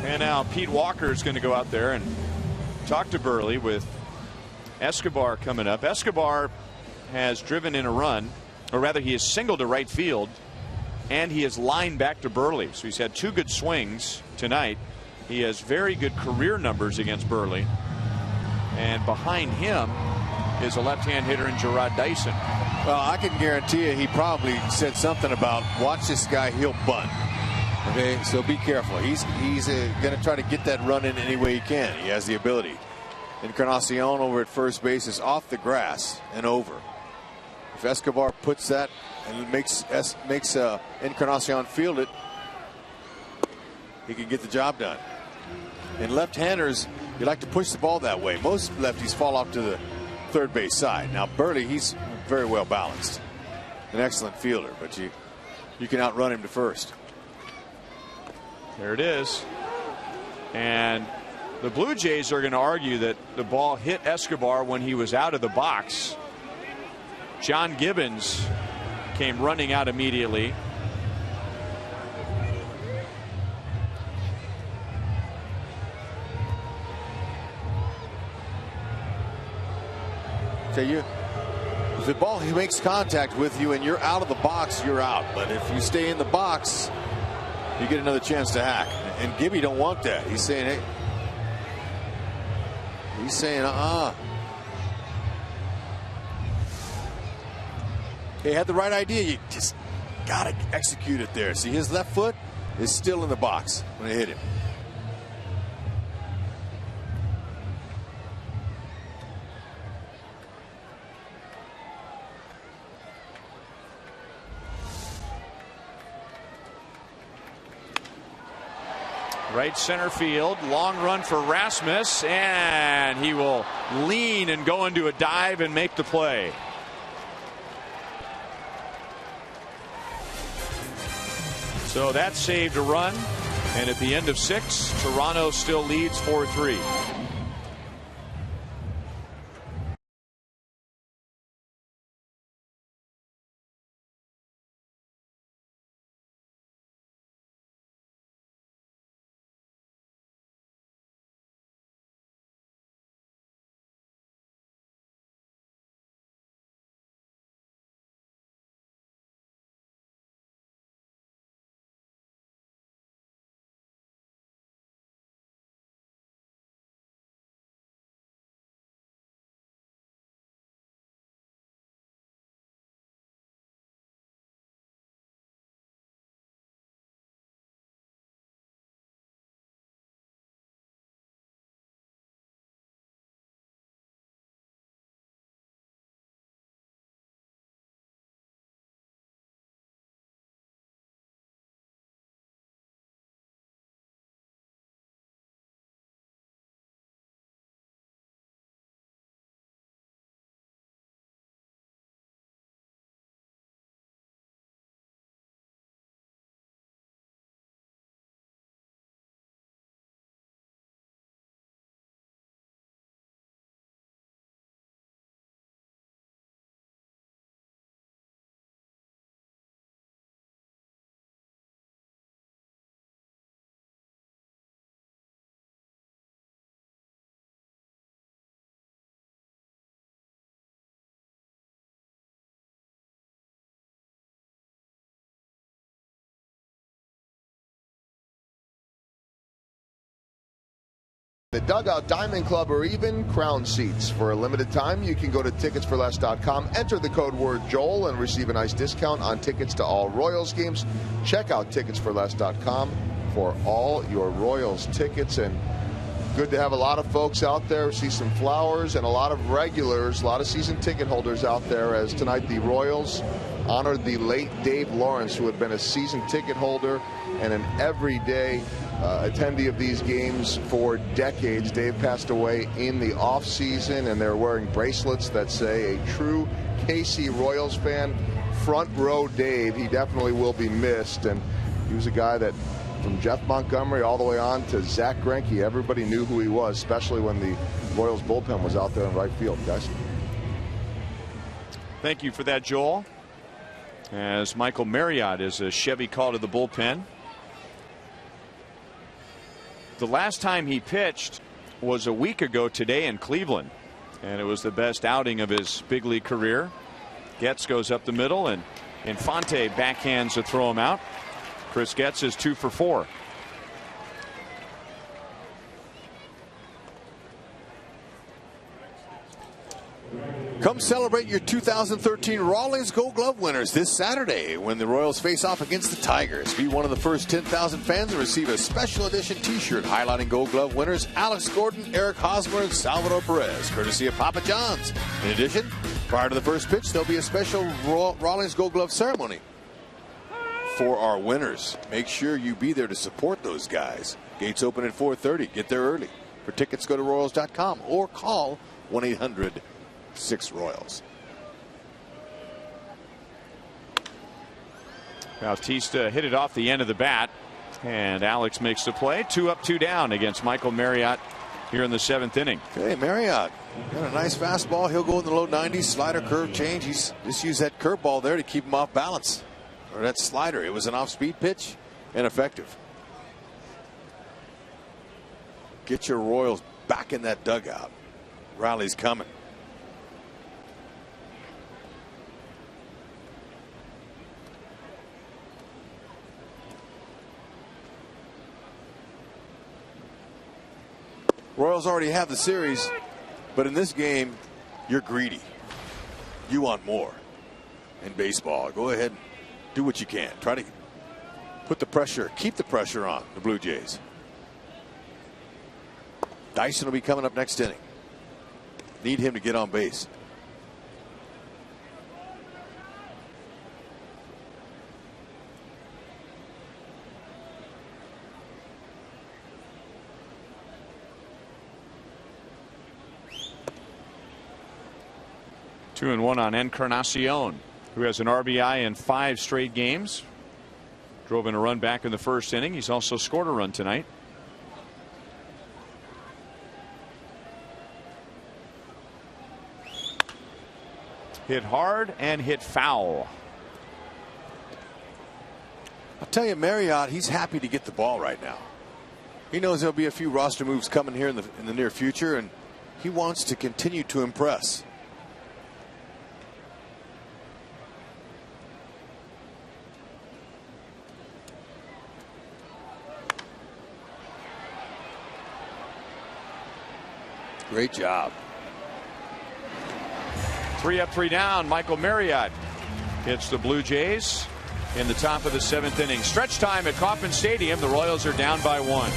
S1: And now Pete Walker is going to go out there and talk to Buehrle with Escobar coming up. Escobar has driven in a run, or rather he has singled to right field, and he has lined back to Buehrle. So he's had 2 good swings tonight. He has very good career numbers against Buehrle. And behind him is a left-hand hitter in JARROD DYSON.
S4: Well, I can guarantee you he probably said something about, watch this guy, he'll bunt. Okay, so be careful. He's going to try to get that run in any way he can. He has the ability. Encarnacion over at first base is off the grass and over. If Escobar puts that and makes Encarnacion field it, he can get the job done. And left-handers, you like to push the ball that way. Most lefties fall off to the third base side. Now Burley, he's very well balanced, an excellent fielder, but you can outrun him to first.
S1: There it is. And the Blue Jays are going to argue that the ball hit Escobar when he was out of the box. John Gibbons came running out immediately.
S4: Tell you, if the ball he makes contact with you and you're out of the box, you're out. But if you stay in the box, you get another chance to hack. And Gibby don't want that. He's saying, hey, he's saying, He had the right idea. You just got to execute it there. See, his left foot is still in the box when it hit him.
S1: Right center field, long run for Rasmus, and he will lean and go into a dive and make the play. So that saved a run, and at the end of 6, Toronto still leads 4-3.
S3: The Dugout Diamond Club or even Crown Seats. For a limited time, you can go to ticketsforless.com, enter the code word Joel, and receive a nice discount on tickets to all Royals games. Check out ticketsforless.com for all your Royals tickets. And good to have a lot of folks out there. See some flowers and a lot of regulars, a lot of season ticket holders out there, as tonight the Royals honored the late Dave Lawrence, who had been a season ticket holder and an everyday attendee of these games for decades. Dave passed away in the off season, and they're wearing bracelets that say a true KC Royals fan. Front row Dave. He definitely will be missed, and he was a guy that from Jeff Montgomery all the way on to Zach Greinke, everybody knew who he was, especially when the Royals bullpen was out there in right field, guys.
S1: Thank you for that, Joel. As Michael Marriott is a Chevy call to the bullpen. The last time he pitched was a week ago today in Cleveland, and it was the best outing of his big league career. Getz goes up the middle, and Infante backhands to throw him out. Chris Getz is 2 for 4.
S4: Come celebrate your 2013 Rawlings Gold Glove winners this Saturday when the Royals face off against the Tigers. Be one of the first 10,000 fans to receive a special edition t-shirt highlighting Gold Glove winners Alex Gordon, Eric Hosmer, and Salvador Perez, courtesy of Papa John's. In addition, prior to the first pitch, there'll be a special Rawlings Gold Glove ceremony for our winners. Make sure you be there to support those guys. Gates open at 4:30. Get there early. For tickets, go to Royals.com or call 1-800-6-ROYALS.
S1: Bautista hit it off the end of the bat, and Alex makes the play. 2 up, 2 down against Michael Marriott here in the 7th inning.
S4: Hey, Marriott got a nice fastball. He'll go in the low 90s. Slider, curve change. He's just used that curveball there to keep him off balance. Or that slider. It was an off-speed pitch and effective. Get your Royals back in that dugout. Rally's coming. Royals already have the series, but in this game, you're greedy. You want more. In baseball, go ahead and do what you can. Try to put the pressure, keep the pressure on the Blue Jays. DYSON will be coming up next inning. Need him to get on base.
S1: Two and one on Encarnacion, who has an RBI in 5 straight games. Drove in a run back in the first inning. He's also scored a run tonight. Hit hard and hit foul.
S4: I'll tell you, Marriott, he's happy to get the ball right now. He knows there'll be a few roster moves coming here in the near future, and he wants to continue to impress. Great job.
S1: 3 up, 3 down. Michael Marriott hits the Blue Jays in the top of the 7th inning. Stretch time at Kauffman Stadium. The Royals are down by 1.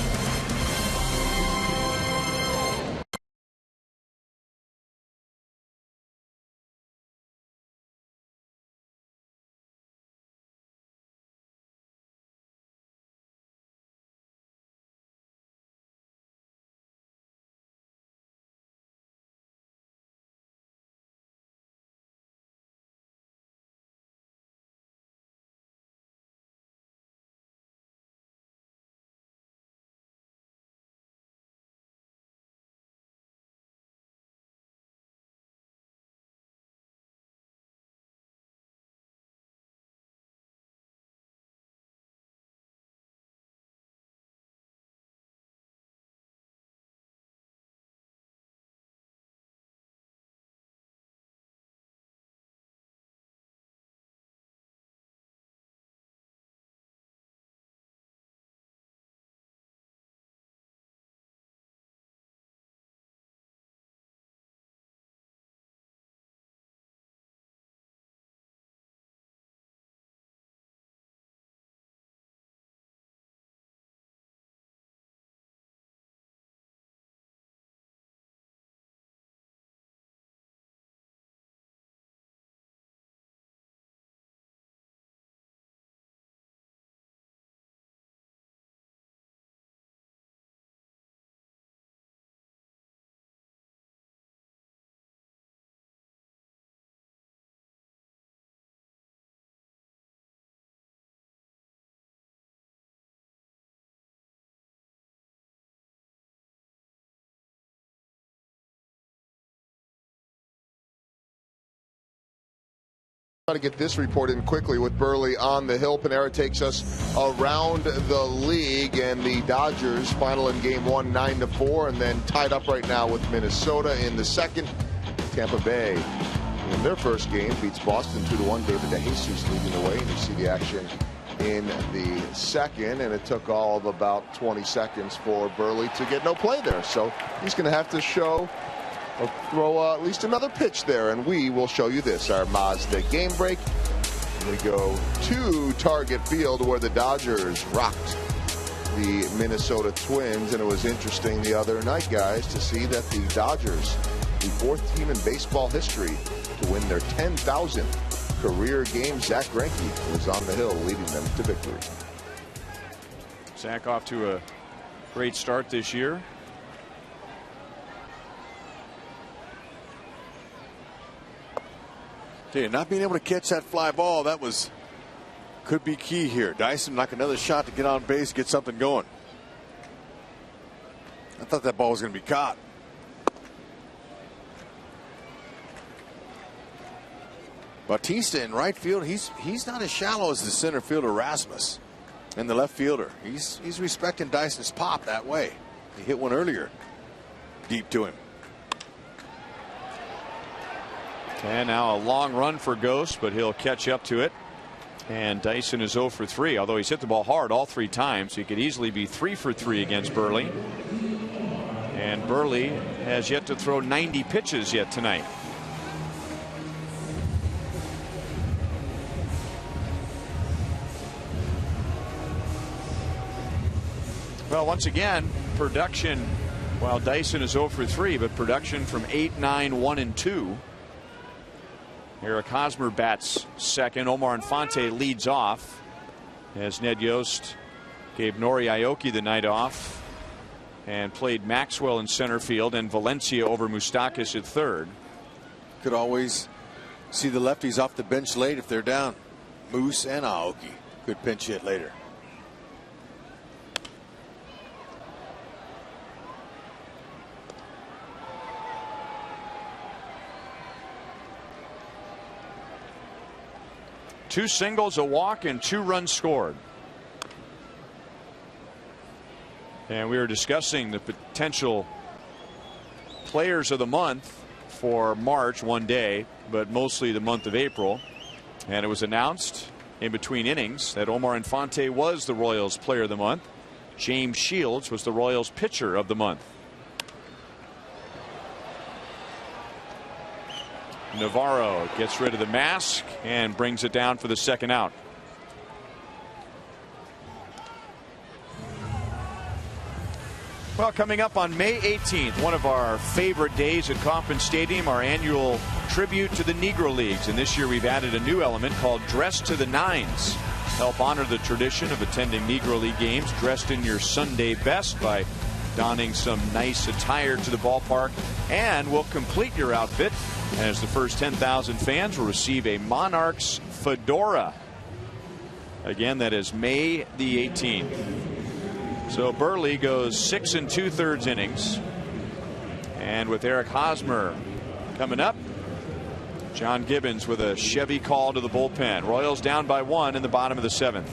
S3: Try to get this report in quickly with Burley on the hill. Panera takes us around the league, and the Dodgers final in game 1 9-4, and then tied up right now with Minnesota in the second. Tampa Bay in their first game beats Boston 2-1. David DeJesus leading the way, and you see the action in the second, and it took all of about 20 seconds for Burley to get no play there, so he's going to have to show We'll throw at least another pitch there, and we will show you this, our Mazda game break. We go to Target Field, where the Dodgers rocked the Minnesota Twins, and it was interesting the other night, guys, to see that the Dodgers, the 4th team in baseball history to win their 10,000th career game, Zach Greinke was on the hill leading them to victory.
S1: Zach off to a great start this year.
S4: Tell you, not being able to catch that fly ball, that could be key here. Dyson knock another shot to get on base, get something going. I thought that ball was going to be caught. Bautista in right field, he's not as shallow as the center fielder Rasmus and the left fielder. He's respecting Dyson's pop that way. He hit one earlier deep to him.
S1: And now a long run for Ghost, but he'll catch up to it. And Dyson is 0 for 3, although he's hit the ball hard all 3 times. He could easily be 3 for 3 against Burley. And Burley has yet to throw 90 pitches yet tonight. Well, once again, production, while Dyson is 0 for 3, but production from 8, 9, 1, and 2. Eric Hosmer bats second. Omar Infante leads off as Ned Yost gave Nori Aoki the night off and played Maxwell in center field and Valencia over Moustakas at third.
S4: Could always see the lefties off the bench late if they're down. Moose and Aoki could pinch hit later.
S1: Two singles, a walk, and 2 runs scored. And we were discussing the potential players of the month for March one day, but mostly the month of April. And it was announced in between innings that Omar Infante was the Royals player of the month. James Shields was the Royals pitcher of the month. Navarro gets rid of the mask and brings it down for the second out. Well, coming up on May 18th, one of our favorite days at Kauffman Stadium, our annual tribute to the Negro Leagues. And this year we've added a new element called Dress to the Nines. Help honor the tradition of attending Negro League games dressed in your Sunday best by donning some nice attire to the ballpark, and will complete your outfit as the first 10,000 fans will receive a Monarchs fedora. Again, that is May the 18th. So Burley goes 6 2/3 innings, and with Eric Hosmer coming up, John Gibbons with a Chevy call to the bullpen. Royals down by 1 in the bottom of the 7th.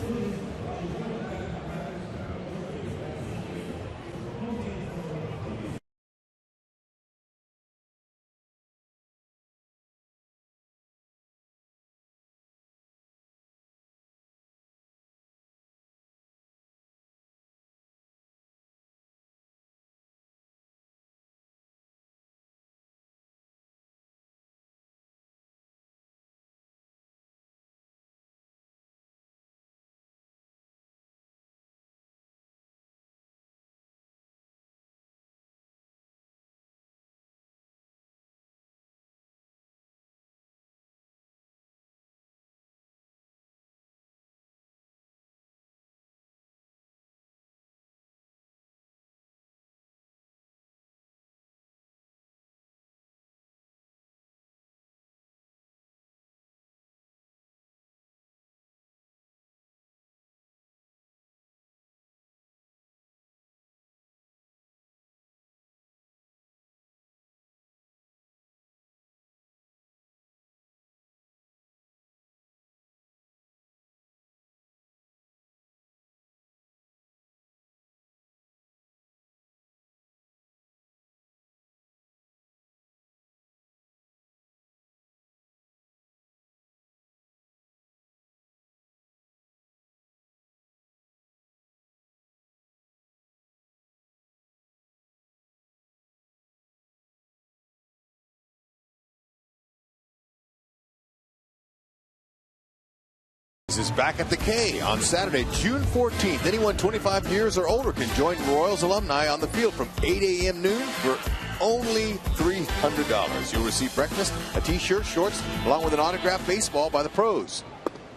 S4: Series is back at the K on Saturday, June 14th. Anyone 25 years or older can join Royals alumni on the field from 8 a.m. noon for only $300. You'll receive breakfast, a t-shirt, shorts, along with an autographed baseball by the pros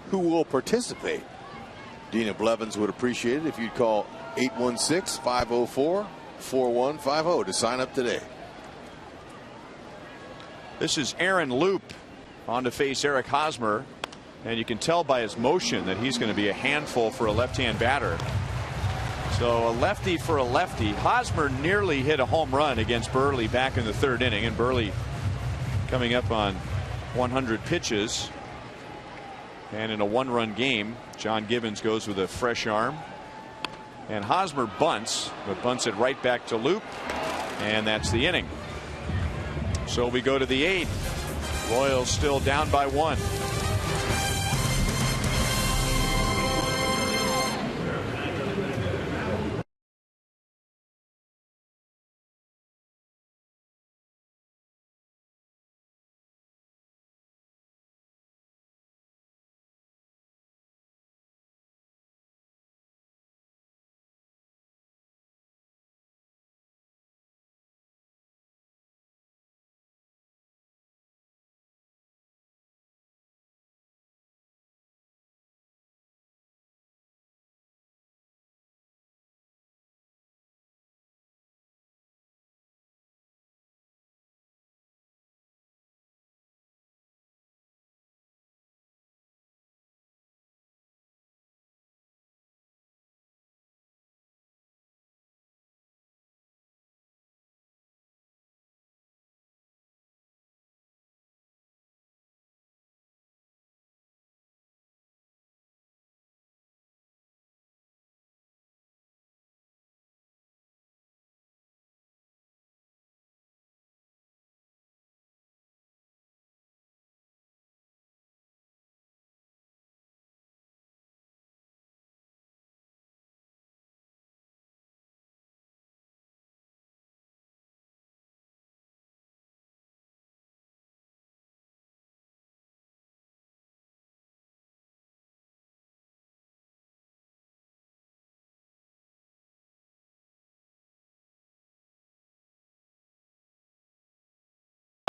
S4: who will participate. Dina Blevins would appreciate it if you'd call 816-504-4150 to sign up today.
S1: This is Aaron Loop on to face Eric Hosmer, and you can tell by his motion that he's going to be a handful for a left-hand batter. So a lefty for a lefty. Hosmer nearly hit a home run against Burley back in the 3rd inning, and Burley coming up on 100 pitches. And in a 1-run game, John Gibbons goes with a fresh arm, and Hosmer bunts, but bunts it right back to Loop, and that's the inning. So we go to the 8th. Royals still down by 1.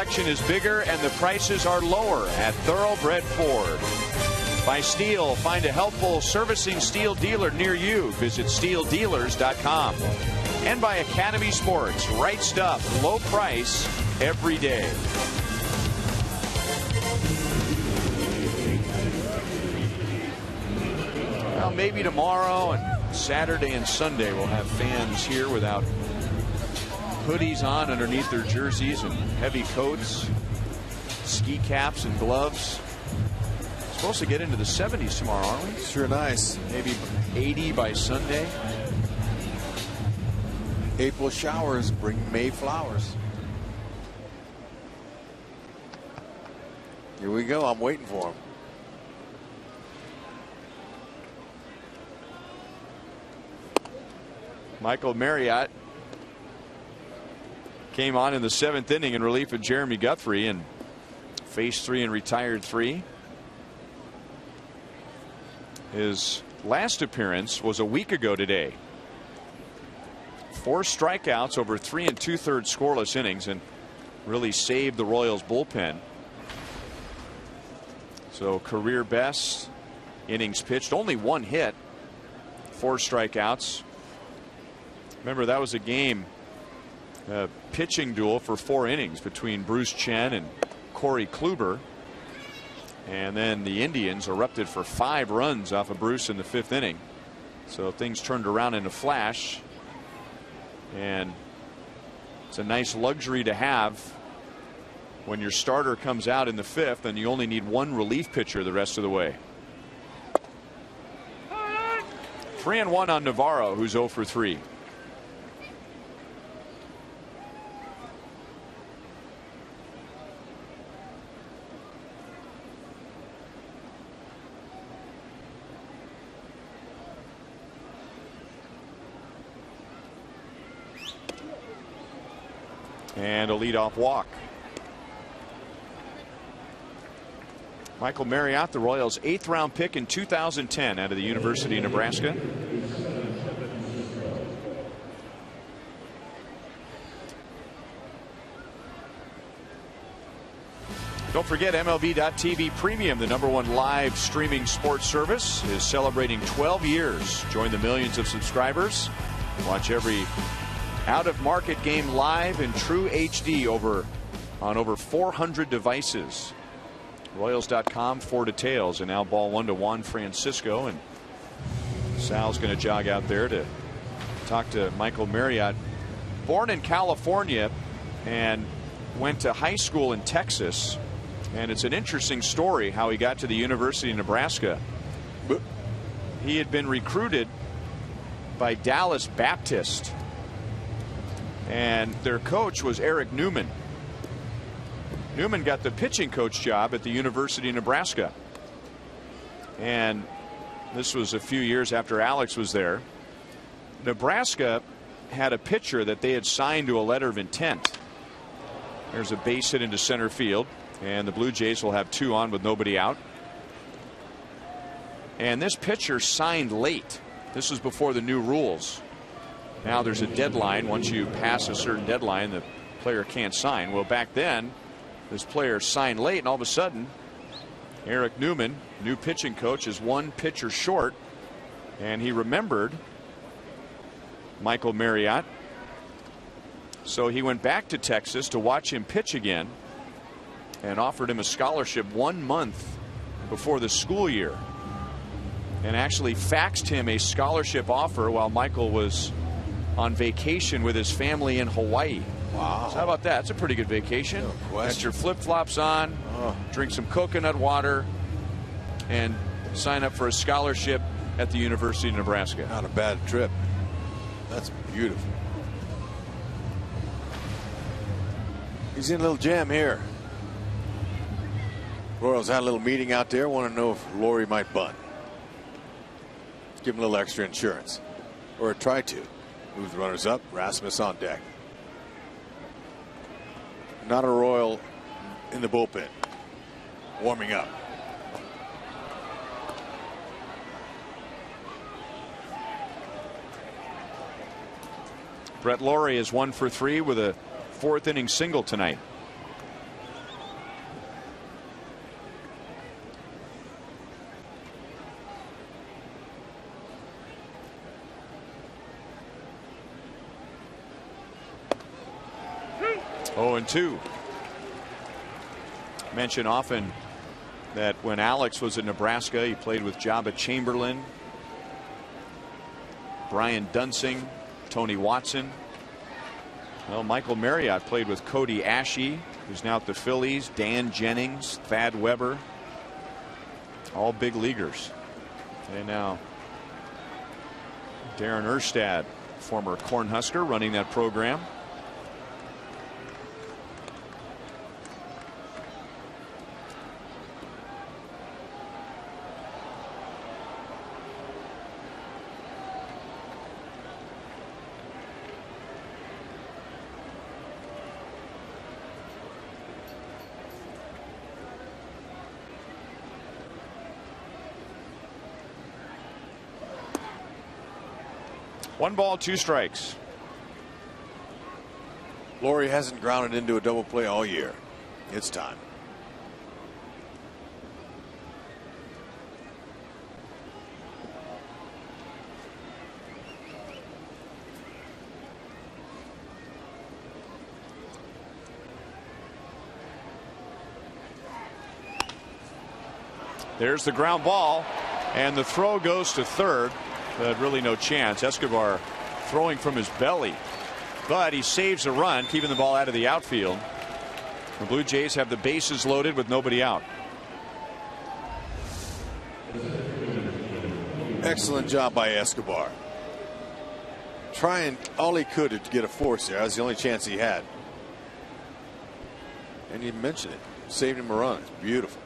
S1: Selection is bigger and the prices are lower at Thoroughbred Ford. By Steel, find a helpful servicing Steel dealer near you. Visit steeldealers.com. And by Academy Sports, right stuff, low price every day. Well, maybe tomorrow and Saturday and Sunday we'll have fans here without hoodies on underneath their jerseys and heavy coats, ski caps and gloves. Supposed to get into the 70s tomorrow, aren't we?
S4: Sure nice.
S1: Maybe 80 by Sunday.
S4: April showers bring May flowers. Here we go. I'm waiting for him.
S1: Michael Marriott came on in the 7th inning in relief of Jeremy Guthrie and faced 3 and retired 3. His last appearance was a week ago today. 4 strikeouts over 3 2/3 scoreless innings and really saved the Royals bullpen. So career best innings pitched, only 1 hit, 4 strikeouts. Remember, that was a game, pitching duel for 4 innings between Bruce Chen and Corey Kluber. And then the Indians erupted for 5 runs off of Bruce in the 5th inning. So things turned around in a flash. And it's a nice luxury to have when your starter comes out in the 5th and you only need 1 relief pitcher the rest of the way. 3-1 on Navarro, who's 0 for 3. And a leadoff walk. Michael Marriott, the Royals' 8th round pick in 2010 out of the University of Nebraska. Don't forget, MLB.TV Premium, the #1 live streaming sports service, is celebrating 12 years. Join the millions of subscribers. Watch every out-of-market game live in true HD on over 400 devices. Royals.com for details. And now ball 1 to Juan Francisco. And Sal's going to jog out there to talk to Michael Marriott. Born in California and went to high school in Texas. And it's an interesting story how he got to the University of Nebraska. He had been recruited by Dallas Baptist, and their coach was Eric Newman. Newman got the pitching coach job at the University of Nebraska, and this was a few years after Alex was there. Nebraska had a pitcher that they had signed to a letter of intent. There's a base hit into center field, and the Blue Jays will have 2 on with nobody out. And this pitcher signed late. This was before the new rules. Now there's a deadline. Once you pass a certain deadline, the player can't sign. Well, back then, this player signed late, and all of a sudden, Eric Newman, new pitching coach, is 1 pitcher short. And he remembered Michael Marriott. So he went back to Texas to watch him pitch again, and offered him a scholarship 1 month before the school year, and actually faxed him a scholarship offer while Michael was on vacation with his family in Hawaii.
S4: Wow.
S1: So how about that? That's a pretty good vacation. Got your flip-flops on, drink some coconut water, and sign up for a scholarship at the University of Nebraska.
S4: Not a bad trip. That's beautiful. He's in a little jam here. Royals had a little meeting out there. Want to know if Laurie might bunt. Give him a little extra insurance, or try to. Move the runners up. Rasmus on deck. Not a Royal in the bullpen. Warming up.
S1: Brett Laurie is 1 for 3 with a 4th inning single tonight. Oh, and 2. Mention often that when Alex was in Nebraska, he played with Jabba Chamberlain, Brian Dunsing, Tony Watson. Well, Michael Marriott played with Cody Ashe, who's now at the Phillies, Dan Jennings, Thad Weber, all big leaguers. And now Darren Erstad, former Cornhusker, running that program. One ball, 2 strikes.
S4: Laurie hasn't grounded into a double play all year. It's time.
S1: There's the ground ball, and the throw goes to third. But really no chance. Escobar throwing from his belly, but he saves a run, keeping the ball out of the outfield. The Blue Jays have the bases loaded with nobody out.
S4: Excellent job by Escobar. Trying all he could to get a force there. That was the only chance he had. And you mentioned it. Saved him a run. It's beautiful.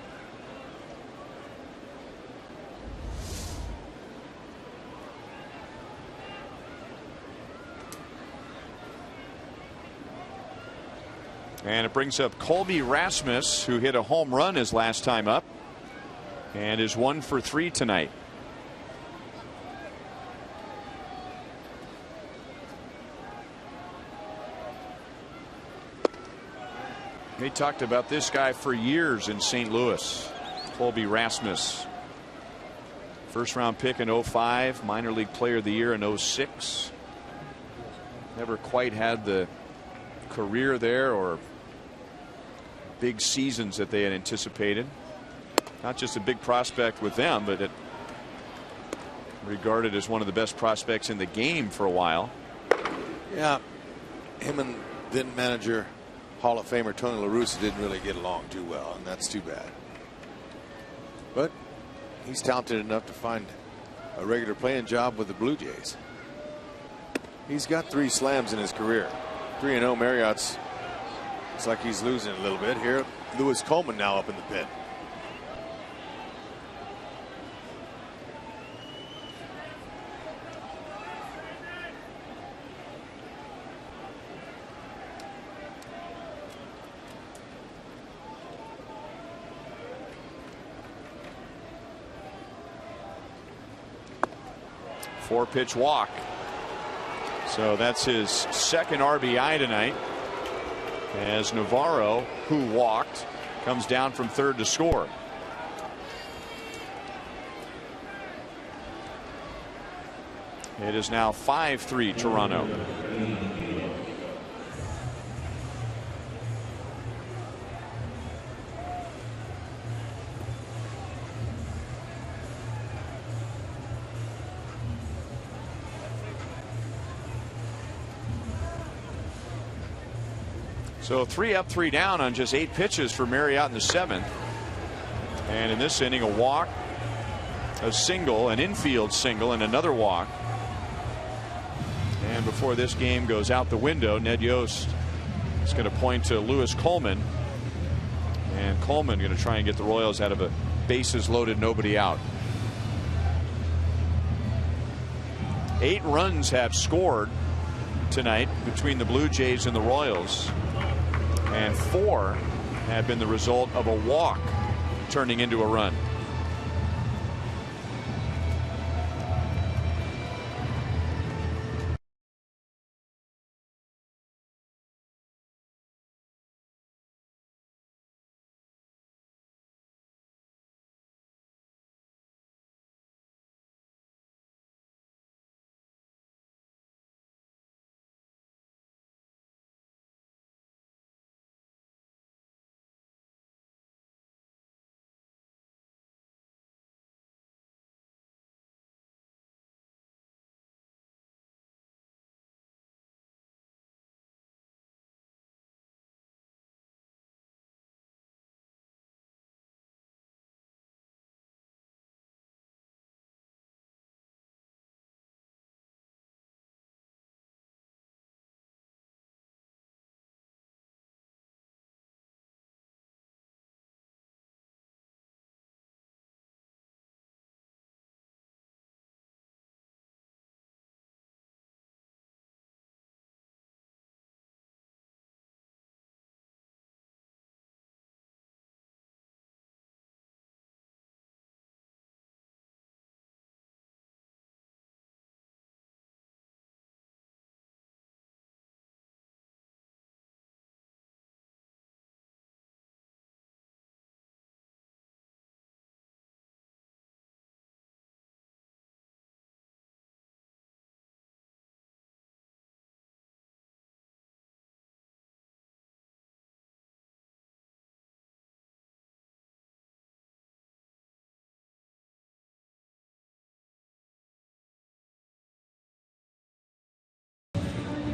S1: And it brings up Colby Rasmus, who hit a home run his last time up. and is 1 for 3 tonight. They talked about this guy for years in St. Louis. Colby Rasmus. First round pick in 05, minor league player of the year in 06. Never quite had the career there or big seasons that they had anticipated. Not just a big prospect with them, but regarded as one of the best prospects in the game for a while.
S4: Yeah, him and then manager Hall of Famer Tony La Russa didn't really get along too well, and that's too bad. But he's talented enough to find a regular playing job with the Blue Jays. He's got 3 slams in his career. 3-0. Marriott's, it's like he's losing a little bit here. Lewis Coleman now up in the pit.
S1: Four-pitch walk. So that's his second RBI tonight, as Navarro, who walked, comes down from third to score. It is now 5-3 Toronto. So 3 up, 3 down on just 8 pitches for Marriott in the 7th. And in this inning, a walk, a single, an infield single, and another walk. And before this game goes out the window, Ned Yost is going to point to Lewis Coleman. And Coleman going to try and get the Royals out of a bases loaded, nobody out. 8 runs have scored tonight between the Blue Jays and the Royals. And 4 have been the result of a walk turning into a run.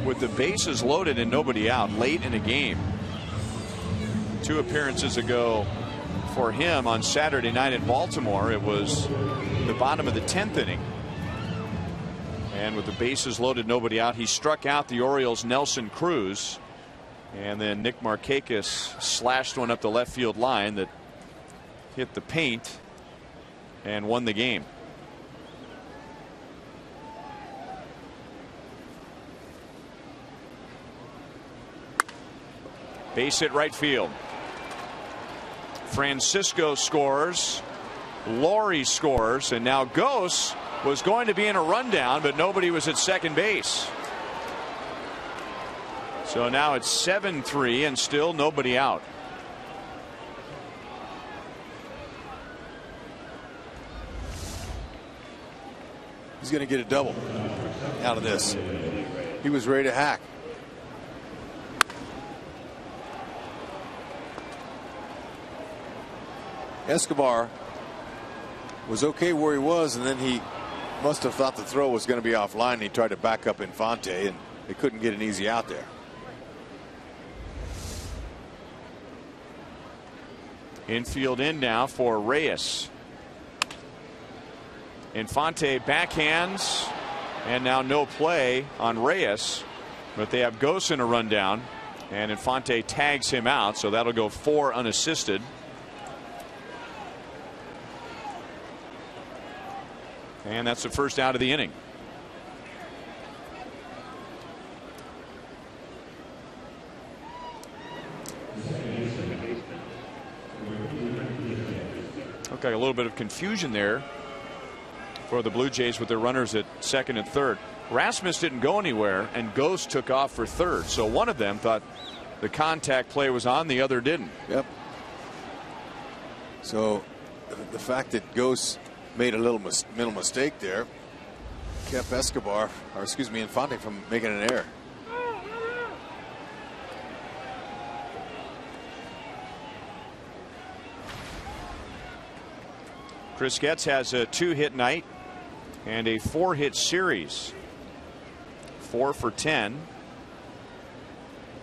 S1: With the bases loaded and nobody out late in a game. 2 appearances ago for him on Saturday night in Baltimore, it was the bottom of the 10th inning. And with the bases loaded, nobody out, he struck out the Orioles' Nelson Cruz. And then Nick Markakis slashed one up the left field line that hit the paint and won the game. Base hit right field. Francisco scores, Laurie scores, and now Gose was going to be in a rundown, but nobody was at second base. So now it's 7-3 and still nobody out.
S4: He's going to get a double out of this. He was ready to hack. Escobar was okay where he was, and then he must have thought the throw was going to be offline, and he tried to back up Infante, and they couldn't get an easy out there.
S1: Infield in now for Reyes. Infante backhands, and now no play on Reyes, but they have Gose in a rundown, and Infante tags him out, so that'll go 4 unassisted. And that's the first out of the inning. Okay, a little bit of confusion there for the Blue Jays with their runners at second and third. Rasmus didn't go anywhere, and Gose took off for third. So one of them thought the contact play was on, the other didn't.
S4: Yep. So the fact that Gose made a little mental mistake there kept Escobar, or excuse me, Infante from making an error.
S1: Chris Getz has a 2-hit night and a 4-hit series. 4 for 10.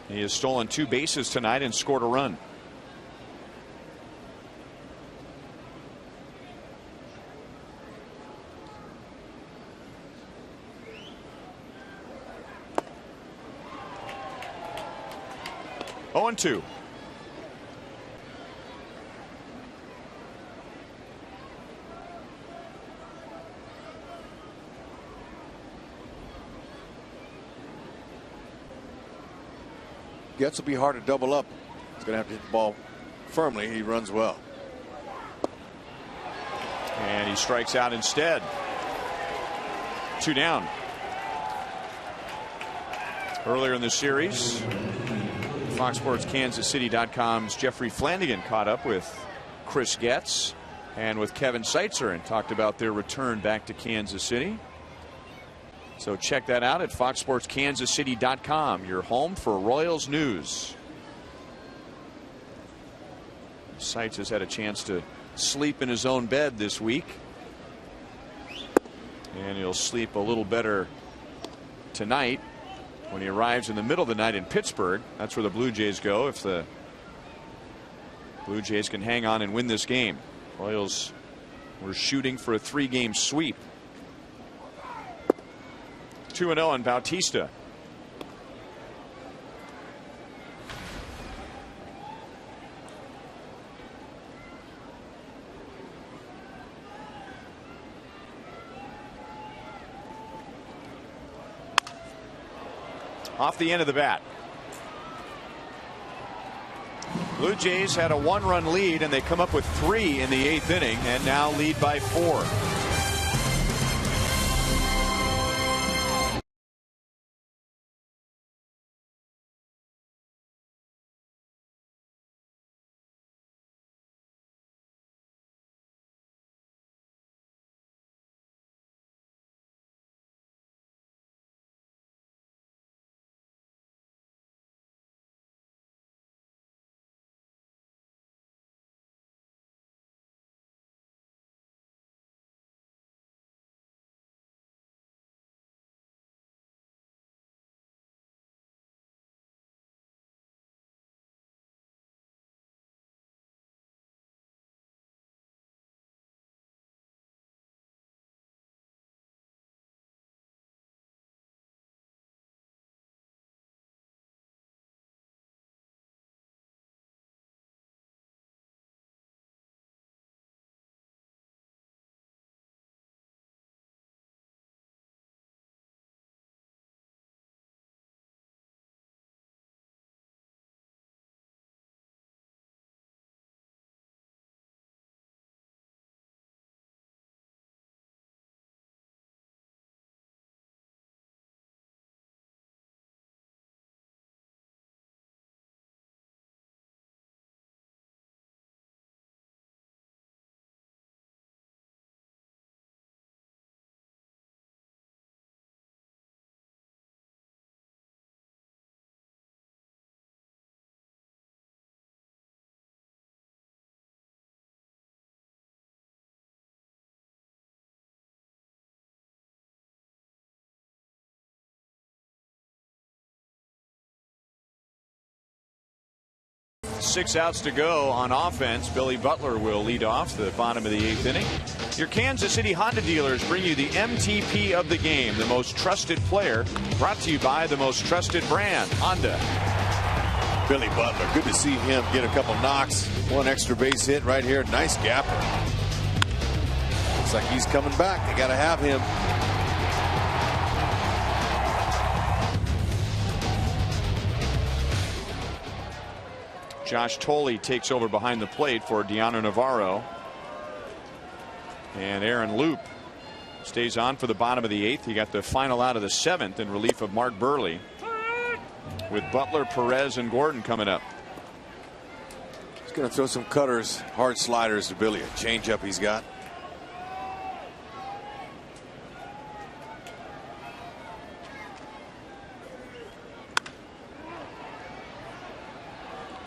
S1: He has stolen 2 bases tonight and scored a run. Oh, and 2.
S4: Getz will be hard to double up. He's going to have to hit the ball firmly. He runs well.
S1: And he strikes out instead. 2 down. Earlier in the series, Fox Sports KansasCity.com's Jeffrey Flanagan caught up with Chris Getz and with Kevin Seitzer and talked about their return back to Kansas City. So check that out at FoxSportsKansasCity.com, your home for Royals news. Seitz has had a chance to sleep in his own bed this week, and he'll sleep a little better tonight when he arrives in the middle of the night in Pittsburgh. That's where the Blue Jays go if the Blue Jays can hang on and win this game. Royals were shooting for a 3-game sweep. 2-0 on Bautista. Off the end of the bat. Blue Jays had a 1-run lead, and they come up with 3 in the 8th inning and now lead by 4. 6 outs to go on offense. Billy Butler will lead off the bottom of the 8th inning. Your Kansas City Honda dealers bring you the MTP of the game, the most trusted player, brought to you by the most trusted brand, Honda.
S4: Billy Butler, good to see him get a couple knocks. One extra base hit right here. Nice gapper. Looks like he's coming back. They got to have him.
S1: Josh Tolley takes over behind the plate for Deano Navarro. And Aaron Loop stays on for the bottom of the 8th. He got the final out of the 7th in relief of Mark Burley, with Butler, Perez, and Gordon coming up.
S4: He's going to throw some cutters, hard sliders to Billy. A changeup he's got.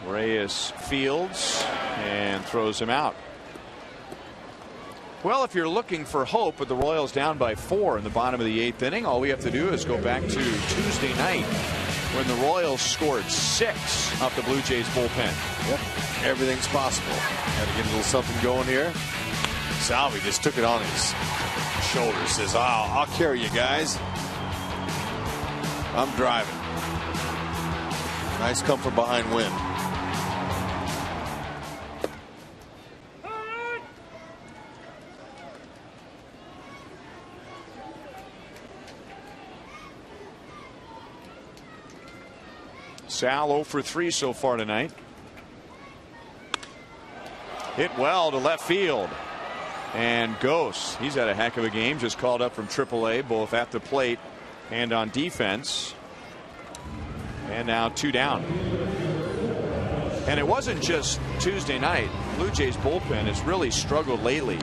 S1: Reyes fields and throws him out. Well, if you're looking for hope with the Royals down by 4 in the bottom of the 8th inning, all we have to do is go back to Tuesday night when the Royals scored 6 off the Blue Jays bullpen.
S4: Yep. Everything's possible. Got to get a little something going here. Salvi just took it on his shoulders. Says, I'll carry you guys. I'm driving. Nice come from behind win.
S1: Sal 0 for 3 so far tonight. Hit well to left field. And Ghost, he's had a heck of a game. Just called up from AAA, both at the plate and on defense. And now 2 down. And it wasn't just Tuesday night. Blue Jays bullpen has really struggled lately.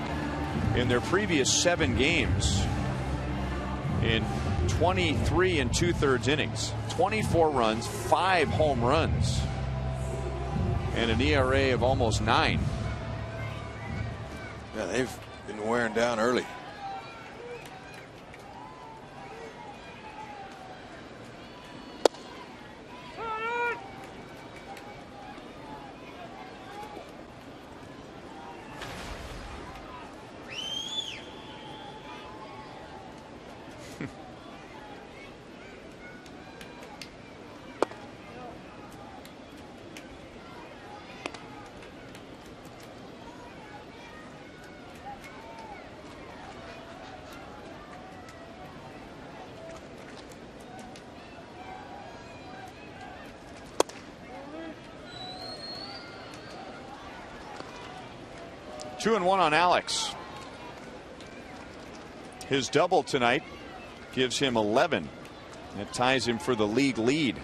S1: In their previous 7 games, in 23 2/3 innings, 24 runs, 5 home runs, and an ERA of almost 9.
S4: Yeah, they've been wearing down early.
S1: Two and one on Alex. His double tonight gives him 11. That ties him for the league lead.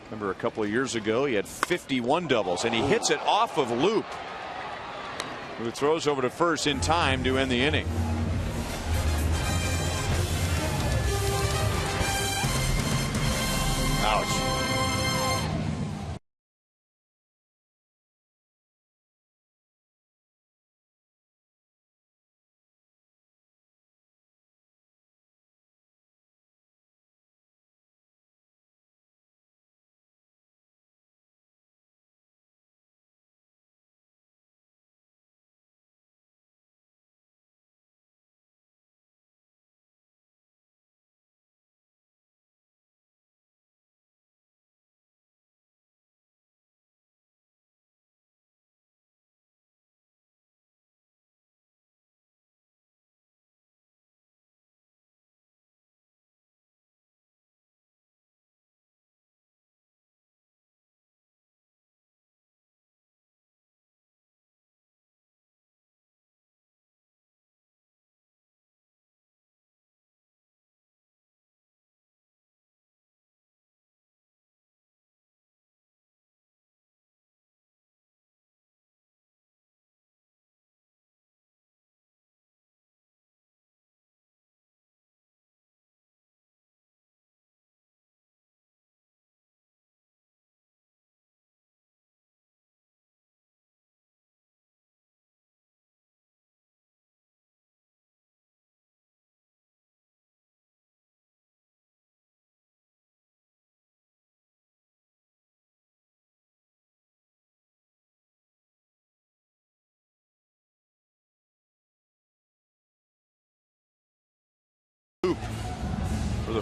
S1: Remember a couple of years ago he had 51 doubles, and he hits it off of Loop, who throws over to first in time to end the inning. Ouch.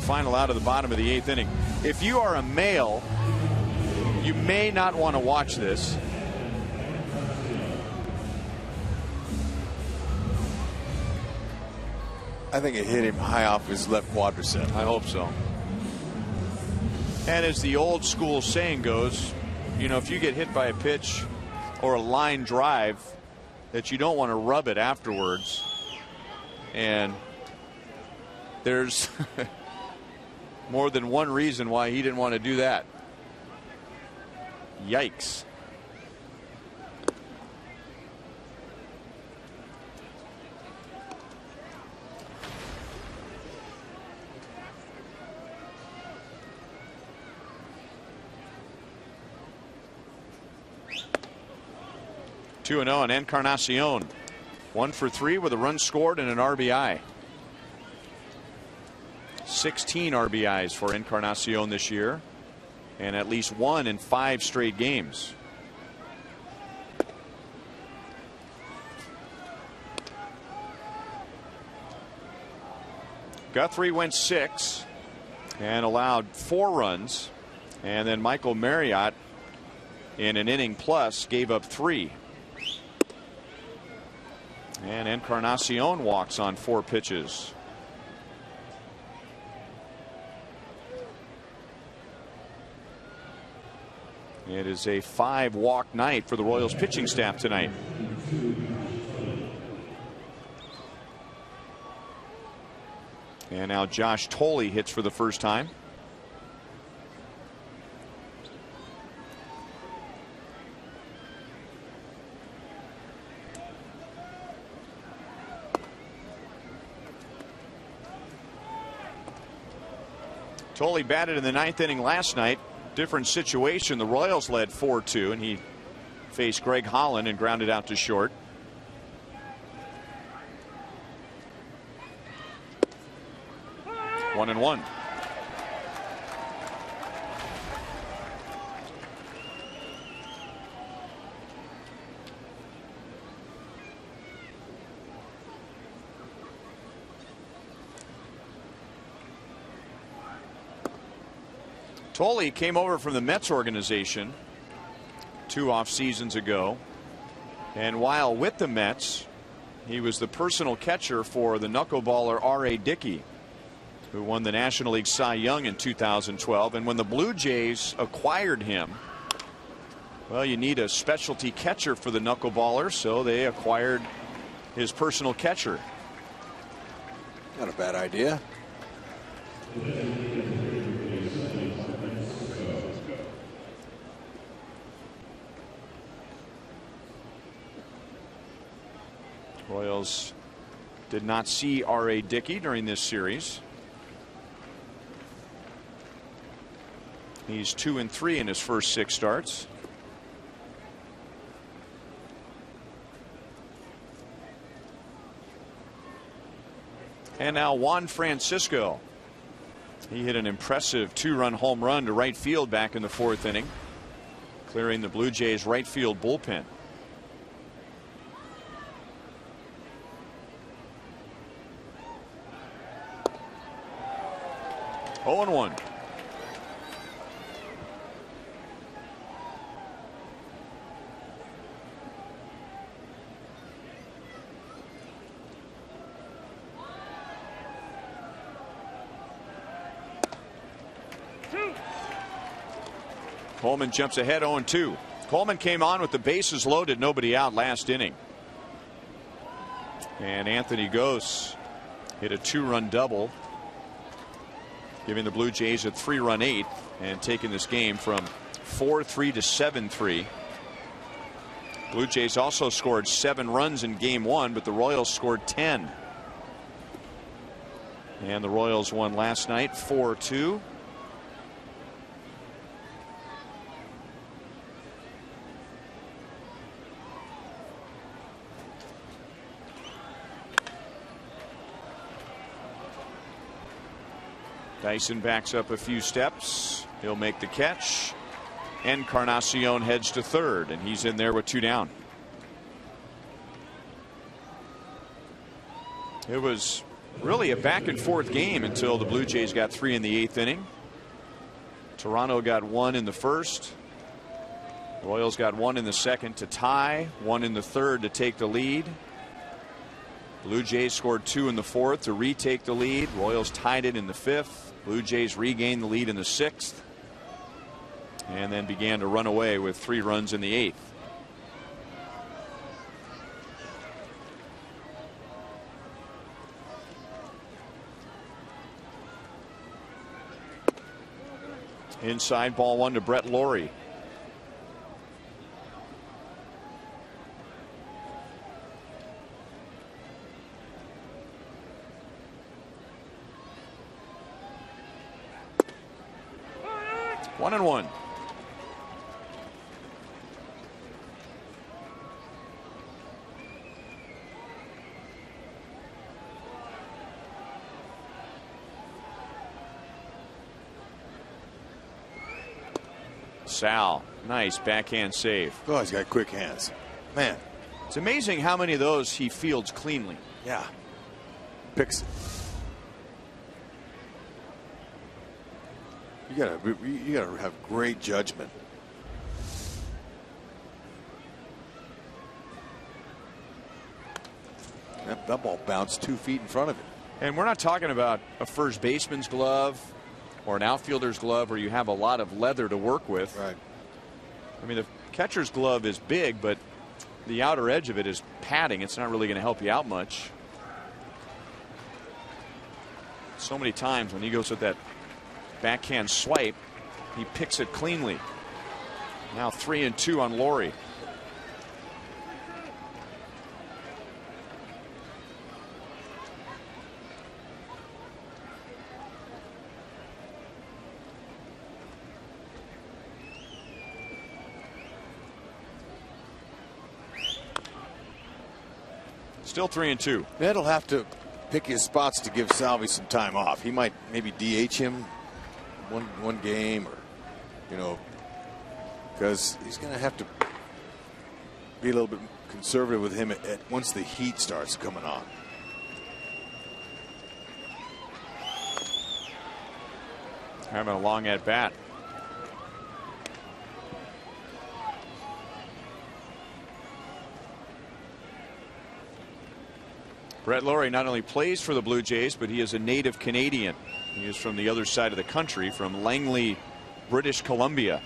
S1: final out of the bottom of the 8th inning. If you are a male, you may not want to watch this.
S4: I think it hit him high off his left quadricep.
S1: I hope so. And as the old school saying goes, you know, if you get hit by a pitch or a line drive, that you don't want to rub it afterwards. And there's more than one reason why he didn't want to do that. Yikes. Two and 0 on Encarnacion. 1 for 3 with a run scored and an RBI. 16 RBIs for Encarnacion this year, and at least 1 in 5 straight games. Guthrie went 6 and allowed 4 runs, and then Michael Marriott in an inning plus gave up 3. And Encarnacion walks on 4 pitches. It is a 5-walk night for the Royals pitching staff tonight. And now Josh Thole hits for the first time. Thole batted in the 9th inning last night. Different situation. The Royals led 4-2, and he faced Greg Holland and grounded out to short. One and one. Thole came over from the Mets organization 2 off seasons ago, and while with the Mets, he was the personal catcher for the knuckleballer R.A. Dickey, who won the National League Cy Young in 2012. And when the Blue Jays acquired him, well, you need a specialty catcher for the knuckleballer, so they acquired his personal catcher.
S4: Not a bad idea.
S1: Royals did not see R.A. Dickey during this series. He's 2-3 in his first 6 starts. And now Juan Francisco. He hit an impressive 2-run home run to right field back in the 4th inning, clearing the Blue Jays right field bullpen. Oh and 1. Coleman jumps ahead 0-2. Coleman came on with the bases loaded, nobody out last inning. And Anthony Gose hit a 2-run double, giving the Blue Jays a 3-run 8th and taking this game from 4-3 to 7-3. Blue Jays also scored 7 runs in game 1, but the Royals scored 10. And the Royals won last night 4-2. Dyson backs up a few steps. He'll make the catch. Encarnacion heads to third, and he's in there with 2 down. It was really a back and forth game until the Blue Jays got 3 in the 8th inning. Toronto got 1 in the first. Royals got 1 in the second to tie, 1 in the third to take the lead. Blue Jays scored 2 in the fourth to retake the lead. Royals tied it in the fifth. Blue Jays regained the lead in the sixth, and then began to run away with 3 runs in the eighth. Inside, ball 1 to Brett Lawrie. One and one. Sal, nice backhand save.
S4: Oh, he's got quick hands. Man,
S1: it's amazing how many of those he fields cleanly.
S4: Yeah. Picks it. You gotta have great judgment. That ball bounced 2 feet in front of him.
S1: And we're not talking about a first baseman's glove or an outfielder's glove where you have a lot of leather to work with.
S4: Right.
S1: I mean, the catcher's glove is big, but the outer edge of it is padding. It's not really going to help you out much. So many times when he goes with that backhand swipe, he picks it cleanly. Now 3-2 on Lawrie. Still 3-2.
S4: Ned'll have to pick his spots to give Salvi some time off. He might maybe DH him one game, or because he's going to have to be a little bit conservative with him once the heat starts coming on.
S1: Having a long at bat. Brett Lawrie not only plays for the Blue Jays, but he is a native Canadian. He is from the other side of the country, from Langley, British Columbia.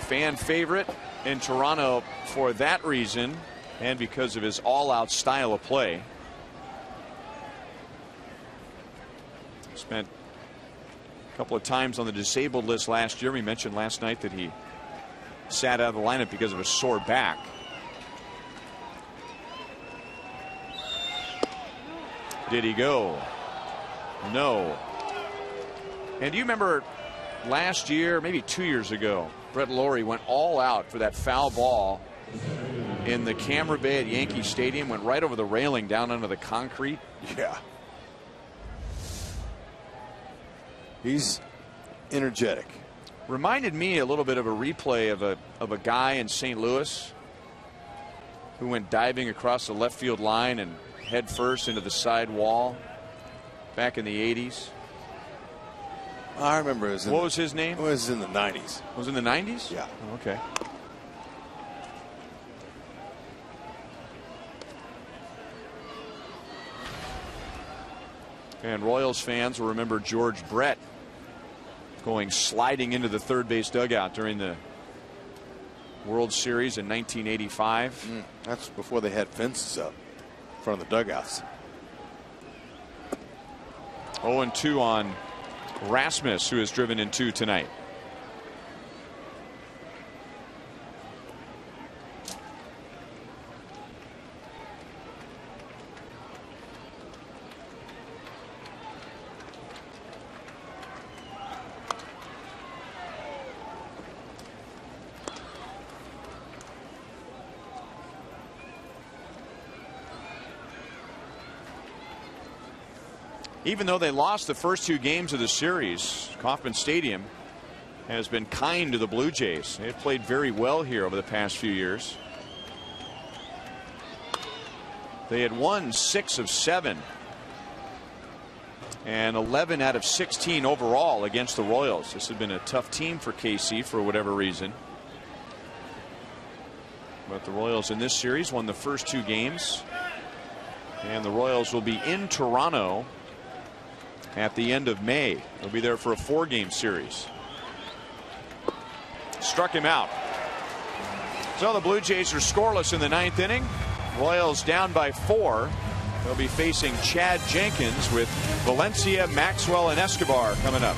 S1: Fan favorite in Toronto for that reason, and because of his all-out style of play. Spent a couple of times on the disabled list last year. We mentioned last night that he sat out of the lineup because of a sore back. Did he go? No. And do you remember last year, maybe 2 years ago, Brett Lawrie went all out for that foul ball in the camera bay at Yankee Stadium, went right over the railing down under the concrete.
S4: Yeah. He's energetic.
S1: Reminded me a little bit of a replay of a guy in St. Louis who went diving across the left field line and head first into the side wall back in the 80s.
S4: I remember it was
S1: what was his name?
S4: It was in the 90s.
S1: Was it in the 90s?
S4: Yeah.
S1: Oh, okay. And Royals fans will remember George Brett going sliding into the third base dugout during the World Series in 1985.
S4: That's before they had fences up in front of the dugouts.
S1: 0-2 on Rasmus, who has driven in 2 tonight. Even though they lost the first 2 games of the series, Kauffman Stadium has been kind to the Blue Jays. They've played very well here over the past few years. They had won 6 of 7 and 11 out of 16 overall against the Royals. This had been a tough team for KC for whatever reason. But the Royals in this series won the first 2 games. And the Royals will be in Toronto at the end of May. They'll be there for a 4-game series. Struck him out. So the Blue Jays are scoreless in the 9th inning. Royals down by 4. They'll be facing Chad Jenkins with Valencia, Maxwell, and Escobar coming up.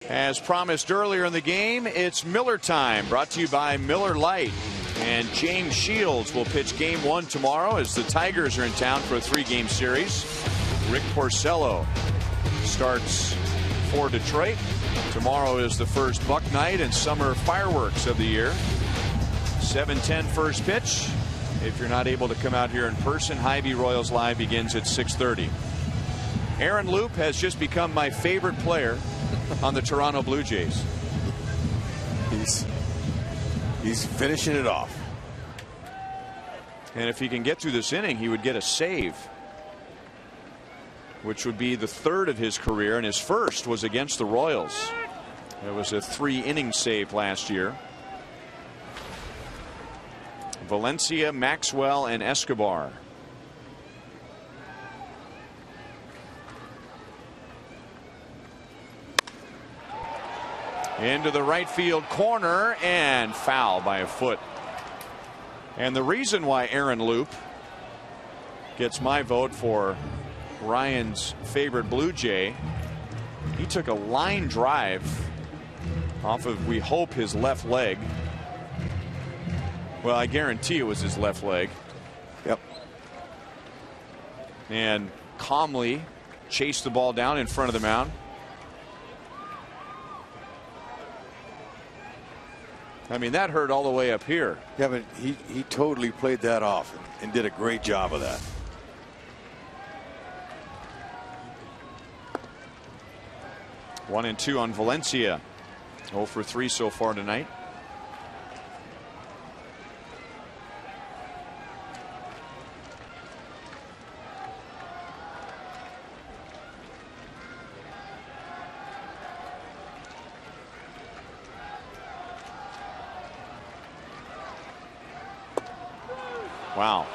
S1: As promised earlier in the game, it's Miller time, brought to you by Miller Lite. And James Shields will pitch game 1 tomorrow as the Tigers are in town for a 3-game series. Rick Porcello starts for Detroit. Tomorrow is the first Buck Night and summer fireworks of the year. 7:10 first pitch. If you're not able to come out here in person, Hy-Vee Royals Live begins at 6:30. Aaron Loup has just become my favorite player on the Toronto Blue Jays.
S4: He's finishing it off.
S1: And if he can get through this inning, he would get a save, which would be the 3rd of his career, and his first was against the Royals. It was a 3-inning save last year. Valencia, Maxwell, and Escobar. Into the right field corner and foul by a foot. And the reason why Aaron Loup gets my vote for Ryan's favorite Blue Jay, he took a line drive off of, we hope, his left leg. Well, I guarantee it was his left leg.
S4: Yep.
S1: And calmly chased the ball down in front of the mound. I mean, that hurt all the way up here.
S4: Yeah, but he totally played that off and did a great job of that.
S1: One and 2 on Valencia. 0 for 3 so far tonight. Wow.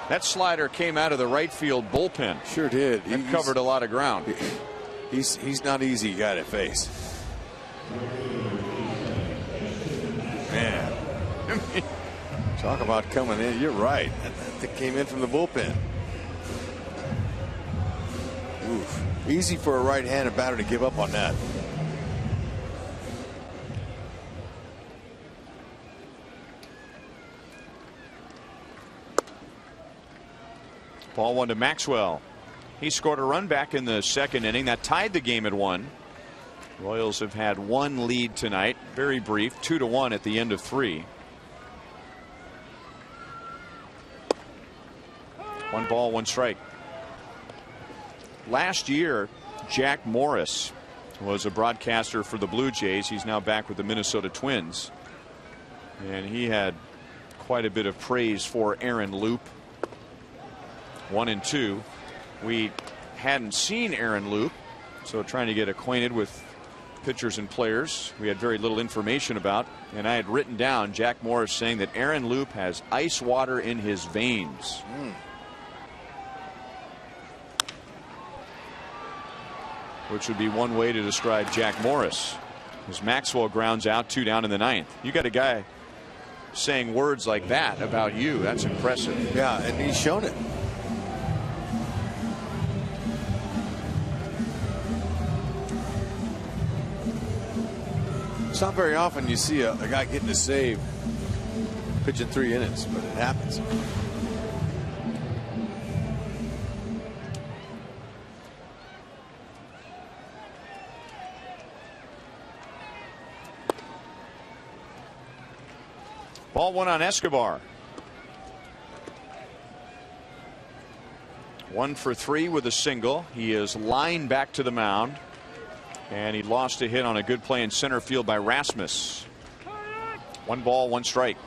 S1: That slider came out of the right field bullpen.
S4: Sure did.
S1: He covered a lot of ground.
S4: He's not easy guy to face. Man. Talk about coming in. You're right. That came in from the bullpen. Oof. Easy for a right-handed batter to give up on that.
S1: Ball 1 to Maxwell. He scored a run back in the second inning that tied the game at 1. Royals have had one lead tonight, very brief, 2-1 at the end of 3. 1 ball, 1 strike. Last year, Jack Morris was a broadcaster for the Blue Jays. He's now back with the Minnesota Twins. And he had quite a bit of praise for Aaron Loup. 1 and 2. We hadn't seen Aaron Loup, so trying to get acquainted with pitchers and players we had very little information about. And I had written down Jack Morris saying that Aaron Loup has ice water in his veins. Which would be one way to describe Jack Morris. As Maxwell grounds out, 2 down in the 9th. You got a guy saying words like that about you. That's impressive.
S4: Yeah, and he's shown it. It's not very often you see a guy getting a save pitching 3 innings, but it happens.
S1: Ball 1 on Escobar. 1 for 3 with a single. He is lined back to the mound. And he lost a hit on a good play in center field by Rasmus. 1 ball, 1 strike.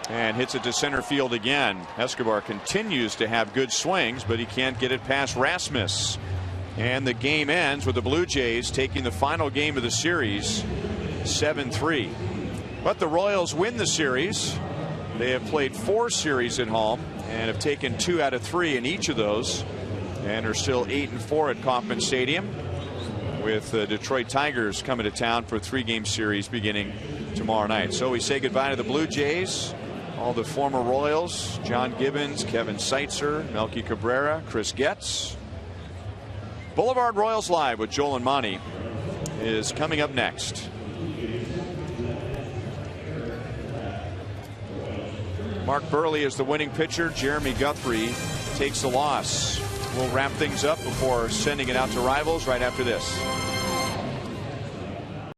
S1: And hits it to center field again. Escobar continues to have good swings, but he can't get it past Rasmus. And the game ends with the Blue Jays taking the final game of the series 7-3. But the Royals win the series. They have played 4 series at home and have taken 2 out of 3 in each of those, and are still 8-4 at Kauffman Stadium, with the Detroit Tigers coming to town for a 3-game series beginning tomorrow night. So we say goodbye to the Blue Jays, all the former Royals, John Gibbons, Kevin Seitzer, Melky Cabrera, Chris Getz. Boulevard Royals Live with Joel and Monty is coming up next. Mark Burley is the winning pitcher. Jeremy Guthrie takes the loss. We'll wrap things up before sending it out to rivals right after this.